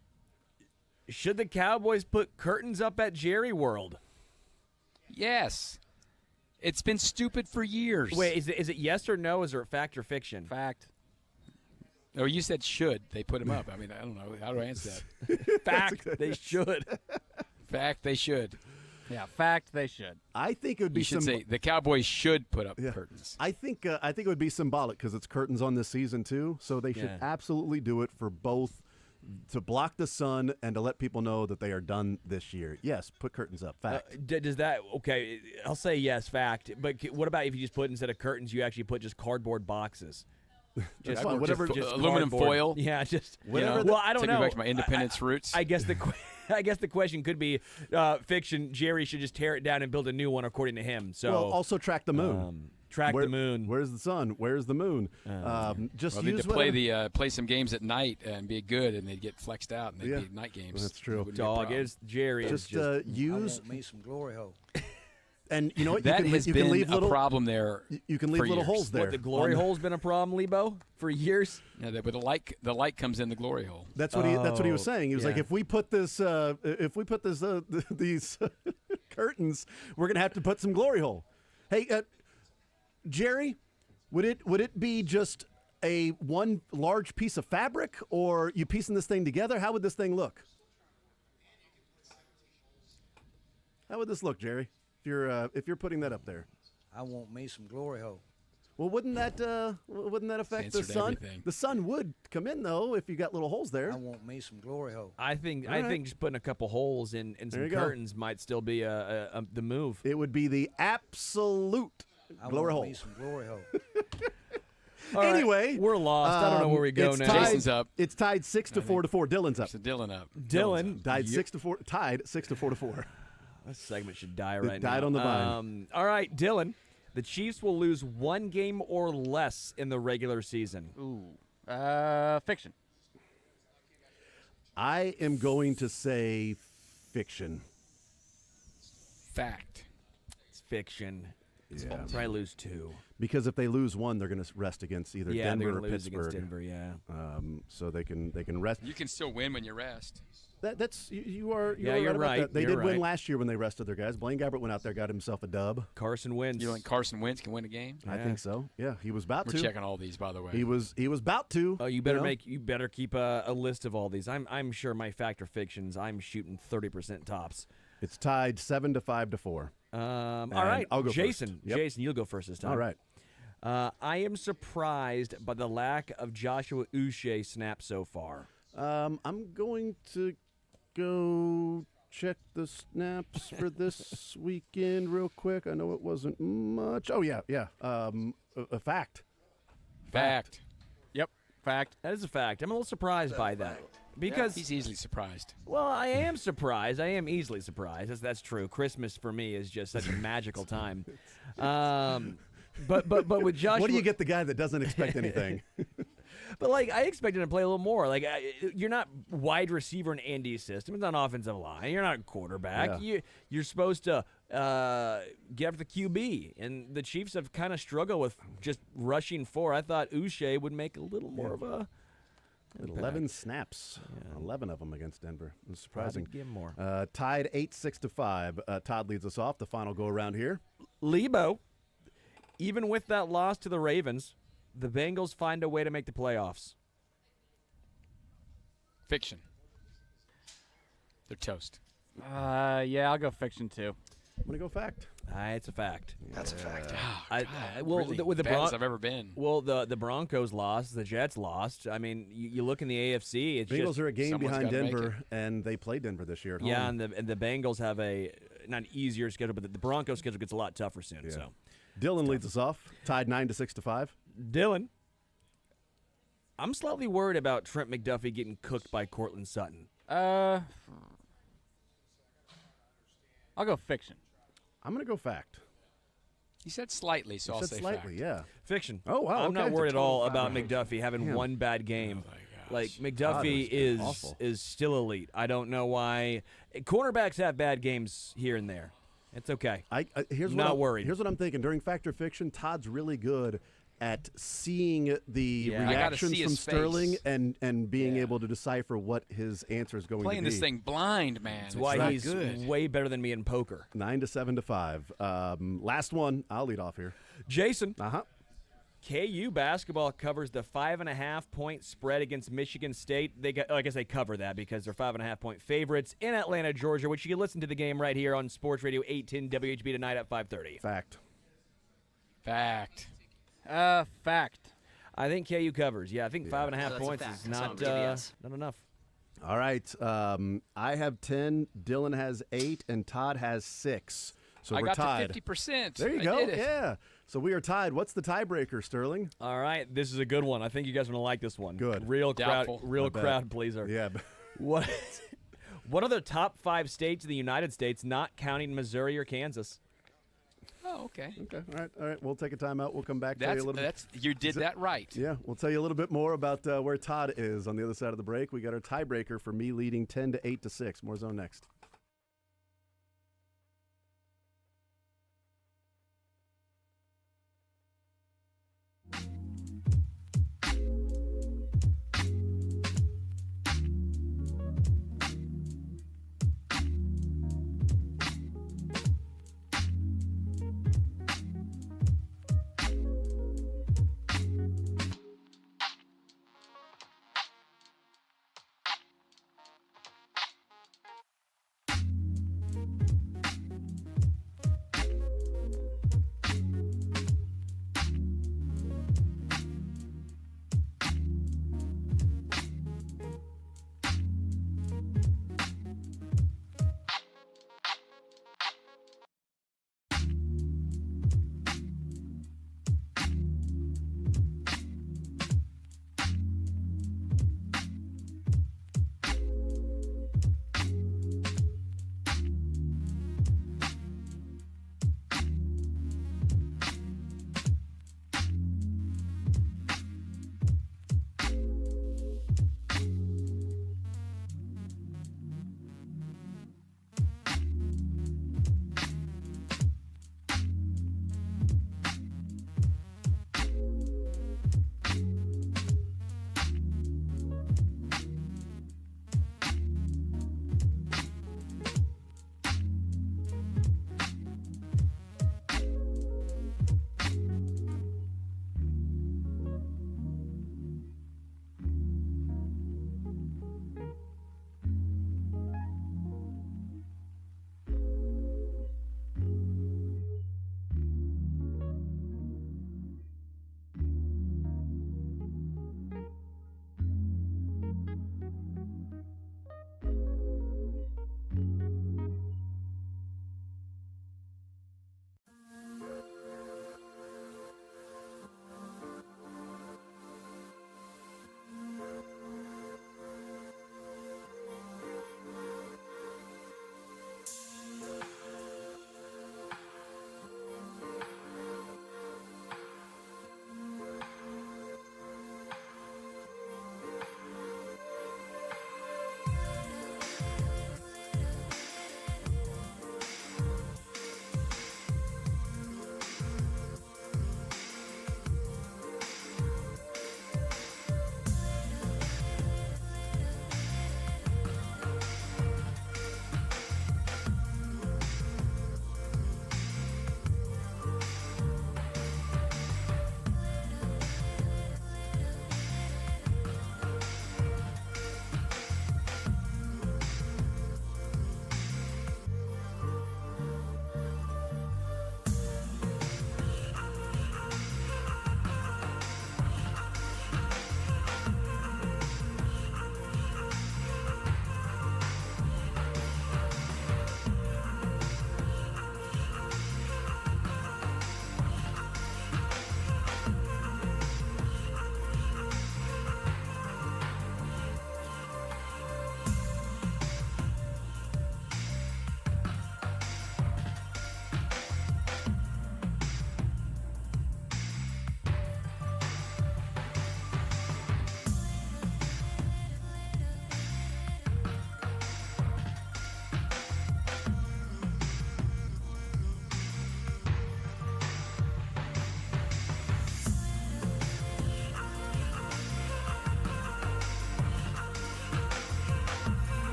should the Cowboys put curtains up at Jerry World? Yes. It's been stupid for years. Wait, is it yes or no? Is it fact or fiction? Fact. Oh, you said should. They put him up. I mean, I don't know. How do I answer that? Fact. They should. Fact, they should. Yeah, fact. They should. I think it would be You should some. say the Cowboys should put up Yeah. curtains. I think it would be symbolic because it's curtains on this season too. So they should Yeah. absolutely do it for both, to block the sun and to let people know that they are done this year. Yes, put curtains up. Fact. Does that okay? I'll say yes, fact. But what about if you just put instead of curtains, you actually put just cardboard boxes? That's fine. Whatever. just aluminum foil. Yeah, just Whatever Well, I don't Take know. me back to my independence roots. I guess I guess the question could be fiction. Jerry should just tear it down and build a new one, according to him. So Well, also track the moon. track the moon. Where's the sun? Where's the moon? Just Well, they need use to play whatever- play some games at night and be good, and they'd get flexed out, and they'd Yeah. be night games. That's true. It wouldn't be a Dog problem. is Jerry. is just just use me some glory hole. and you know what That has you can been leave a little problem there. you can leave for little years. holes there. what, the glory on hole's been a problem, Lebo, for years. Yeah, but the light comes in the glory hole. That's what he was saying. He was like, yeah. if we put this these curtains, we're gonna have to put some glory hole. Hey, Jerry, would it be just a one large piece of fabric, or you piecing this thing together? How would this thing look? How would this look, Jerry? If you're putting that up there? I want me some glory hole. Well, wouldn't that affect the Answered sun? everything. The sun would come in though if you got little holes there. I want me some glory hole. I think All right. just putting a couple holes in There some you go. curtains might still be the move. It would be the absolute I glory want hole. me some glory hole. All right, Anyway, we're lost. I don't know where we go it's now. Tied, Jason's up. It's tied 6-4 to 4. Dylan's up. So Dylan up. Dylan, Tied 6-4. Tied 6-4 to 4. this segment should die right now. died on the vine. All right, Dylan. The Chiefs will lose one game or less in the regular season. Ooh. Fiction. I am going to say fiction. Fact. It's fiction. Yeah. Probably lose two. Because if they lose one, they're going to rest against either Yeah, Denver they're or gonna lose Pittsburgh. against Denver. Yeah. So they can rest. You can still win when you rest. That's you are. Yeah, right you're about right. that. They You're did win right. last year when they rested their guys. Blaine Gabbert went out there, got himself a dub. Carson Wentz. You don't think Carson Wentz can win a game? I Yeah. think so. Yeah, he was about We're to. checking all these, by the way. He was about to. Oh, you better know? you better keep a list of all these. I'm sure my fact or fictions. I'm shooting 30% tops. It's tied 7-5 to 4. All right, I'll go Jason. first. Yep. Jason, you'll go first this time. All right. I am surprised by the lack of Joshua Uche snaps so far. I'm going to go check the snaps for this weekend real quick. I know it wasn't much. Oh, yeah. A fact. Fact. Yep. Fact. That is a fact. I'm a little surprised by that. Because He's easily surprised. Well, I am surprised. I am easily surprised. That's true. Christmas for me is just such a magical time. But with Joshua, What do you get the guy that doesn't expect anything? But like I expected him to play a little more. Like you're not wide receiver in Andy's system. It's not offensive line. You're not a quarterback. Yeah. You're supposed to get after the QB, and the Chiefs have kind of struggled with just rushing four. I thought Uche would make a little more of a. 11 snaps. 11 of them against Denver. It was surprising. Give him more. Tied 8-6-5. Todd leads us off. The final go around here. Lebo, even with that loss to the Ravens, the Bengals find a way to make the playoffs. Fiction. They're toast. Yeah, I'll go fiction too. I'm going to go fact. It's a fact. That's a fact. Well, Really with the bad as I've ever been. Well, the Broncos lost, the Jets lost. I mean, you look in the AFC. It's Bengals just are a game someone's behind gotta make Denver, and they play Denver this year at home. and the Bengals have a not an easier schedule, but the Broncos schedule gets a lot tougher soon. Yeah. So, Dylan leads us off. Tied 9-6-5. Dylan, I'm slightly worried about Trent McDuffie getting cooked by Cortland Sutton. I'll go fiction. I'm going to go fact. He said slightly, so You I'll said say slightly, fact. yeah. Fiction. Oh, wow, I'm not okay. worried at all about Wow. McDuffie having Damn. one bad game. Oh, my gosh. Like God, it McDuffie was awful. is still elite. I don't know why. Cornerbacks have bad games here and there. It's okay. Here's Not what I'm, worried. Here's what I'm thinking. During Fact or Fiction, Todd's really good at seeing the Yeah. I gotta reactions see from his Sterling face. and being Yeah. able to decipher what his answer is going Playing to be. this thing blind, man. That's why not he's good. way better than me in poker. 9-7-5. Last one. I'll lead off here. Jason, Uh-huh. KU basketball covers the 5.5-point spread against Michigan State. I guess they cover that because they're 5.5-point favorites in Atlanta, Georgia, which you can listen to the game right here on Sports Radio 810 WHB tonight at 5:30. Fact. Fact. Fact. I think KU covers. Yeah, I think 5.5 that's a points fact. is That's not on TBS. not enough. All right. I have 10. Dylan has 8, and Todd has 6. So I we're got tied. to 50%. There you I go. did it. Yeah. So we are tied. What's the tiebreaker, Sterling? All right, this is a good one. I think you guys are gonna like this one. Good. Real Doubtful. crowd, real I bet. crowd pleaser. Yeah. What? What are the top 5 states in the United States, not counting Missouri or Kansas? Oh, okay. Okay. All right. We'll take a timeout. We'll come back. Tell you a little bit. You did that right. Yeah, we'll tell you a little bit more about where Todd is on the other side of the break. We got our tiebreaker for me leading 10-8-6. More zone next.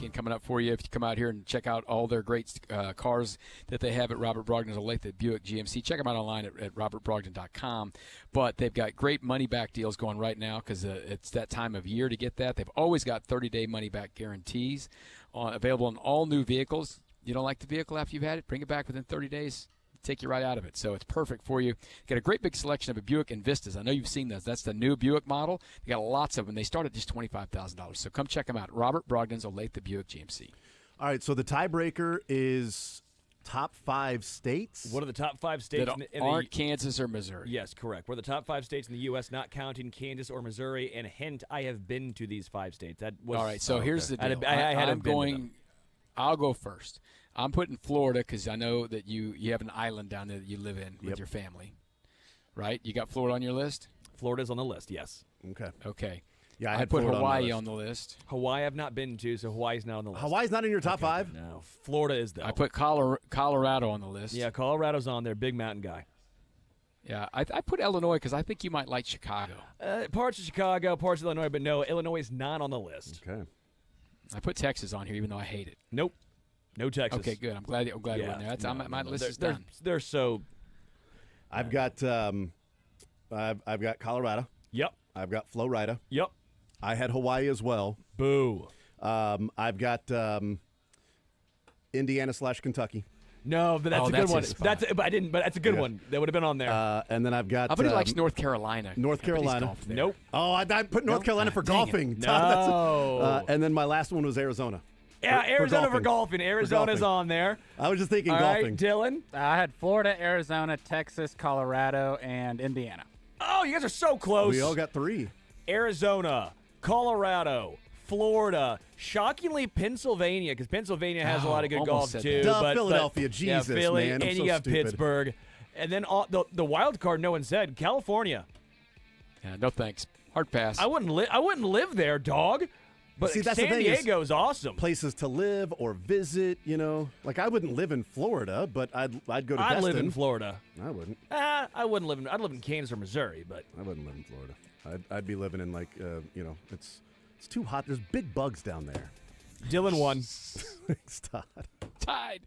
weekend coming up for you. If you come out here and check out all their great cars that they have at Robert Brogdon's Olathe Buick GMC, check them out online at robertbrogdon.com. But they've got great money-back deals going right now because it's that time of year to get that. They've always got 30-day money-back guarantees available on all new vehicles. You don't like the vehicle after you've had it, bring it back within 30 days. Take you right out of it. So it's perfect for you. Got a great big selection of a Buick Envistas. I know you've seen those. That's the new Buick model. They got lots of them. They start at just $25,000. So come check them out. Robert Brogdon's Olathe Buick GMC. All right, so the tiebreaker is top 5 states. What are the top 5 states that aren't Kansas or Missouri? Yes, correct. We're the top 5 states in the U.S., not counting Kansas or Missouri. And hint, I have been to these 5 states. That was all right. So here's the deal. I'm going. I'll go first. I'm putting Florida because I know that you have an island down there that you live in with your family, right? You got Florida on your list? Florida's on the list, yes. Okay. Yeah, I put Hawaii on the list. Hawaii I've not been to, so Hawaii's not on the list. Hawaii's not in your top 5? No. Florida is, though. I put Colorado on the list. Yeah, Colorado's on there. Big mountain guy. Yeah, I put Illinois because I think you might like Chicago. Parts of Chicago, parts of Illinois, but no, Illinois is not on the list. Okay. I put Texas on here even though I hate it. Nope. No Texas. Okay, good. I'm glad we're in there. My list is done. They're so. I've got I've got Colorado. Yep. I've got Florida. Yep. I had Hawaii as well. Boo. I've got Indiana/Kentucky. No, but that's a good one. But that's a good Yeah. one. That would have been on there. And then I've got. I bet he likes North Carolina. North Carolina. Nope. Oh, I put North Carolina for dang it. golfing. No. And then my last one was Arizona. Yeah, Arizona for golfing. For Arizona's golfing. on there. I was just thinking All golfing. right, Dylan. I had Florida, Arizona, Texas, Colorado, and Indiana. Oh, you guys are so close. We all got 3. Arizona, Colorado, Florida, shockingly Pennsylvania, because Pennsylvania has a lot of good golf almost said too. that. Duh, but Philadelphia, yeah, Jesus, Philly, man, I'm and so you got stupid. Pittsburgh, and then the wild card. No one said California. Yeah, no thanks. Hard pass. I wouldn't live there, dog. But See, that's the San thing is- Diego's awesome. Places to live or visit, you know. Like I wouldn't live in Florida, but I'd go to I'd Destin. live in Florida. I wouldn't. I wouldn't live in. I'd live in Kansas or Missouri, but I wouldn't live in Florida. I'd be living in like it's too hot. There's big bugs down there. Dylan won. Thanks, Todd. Tied.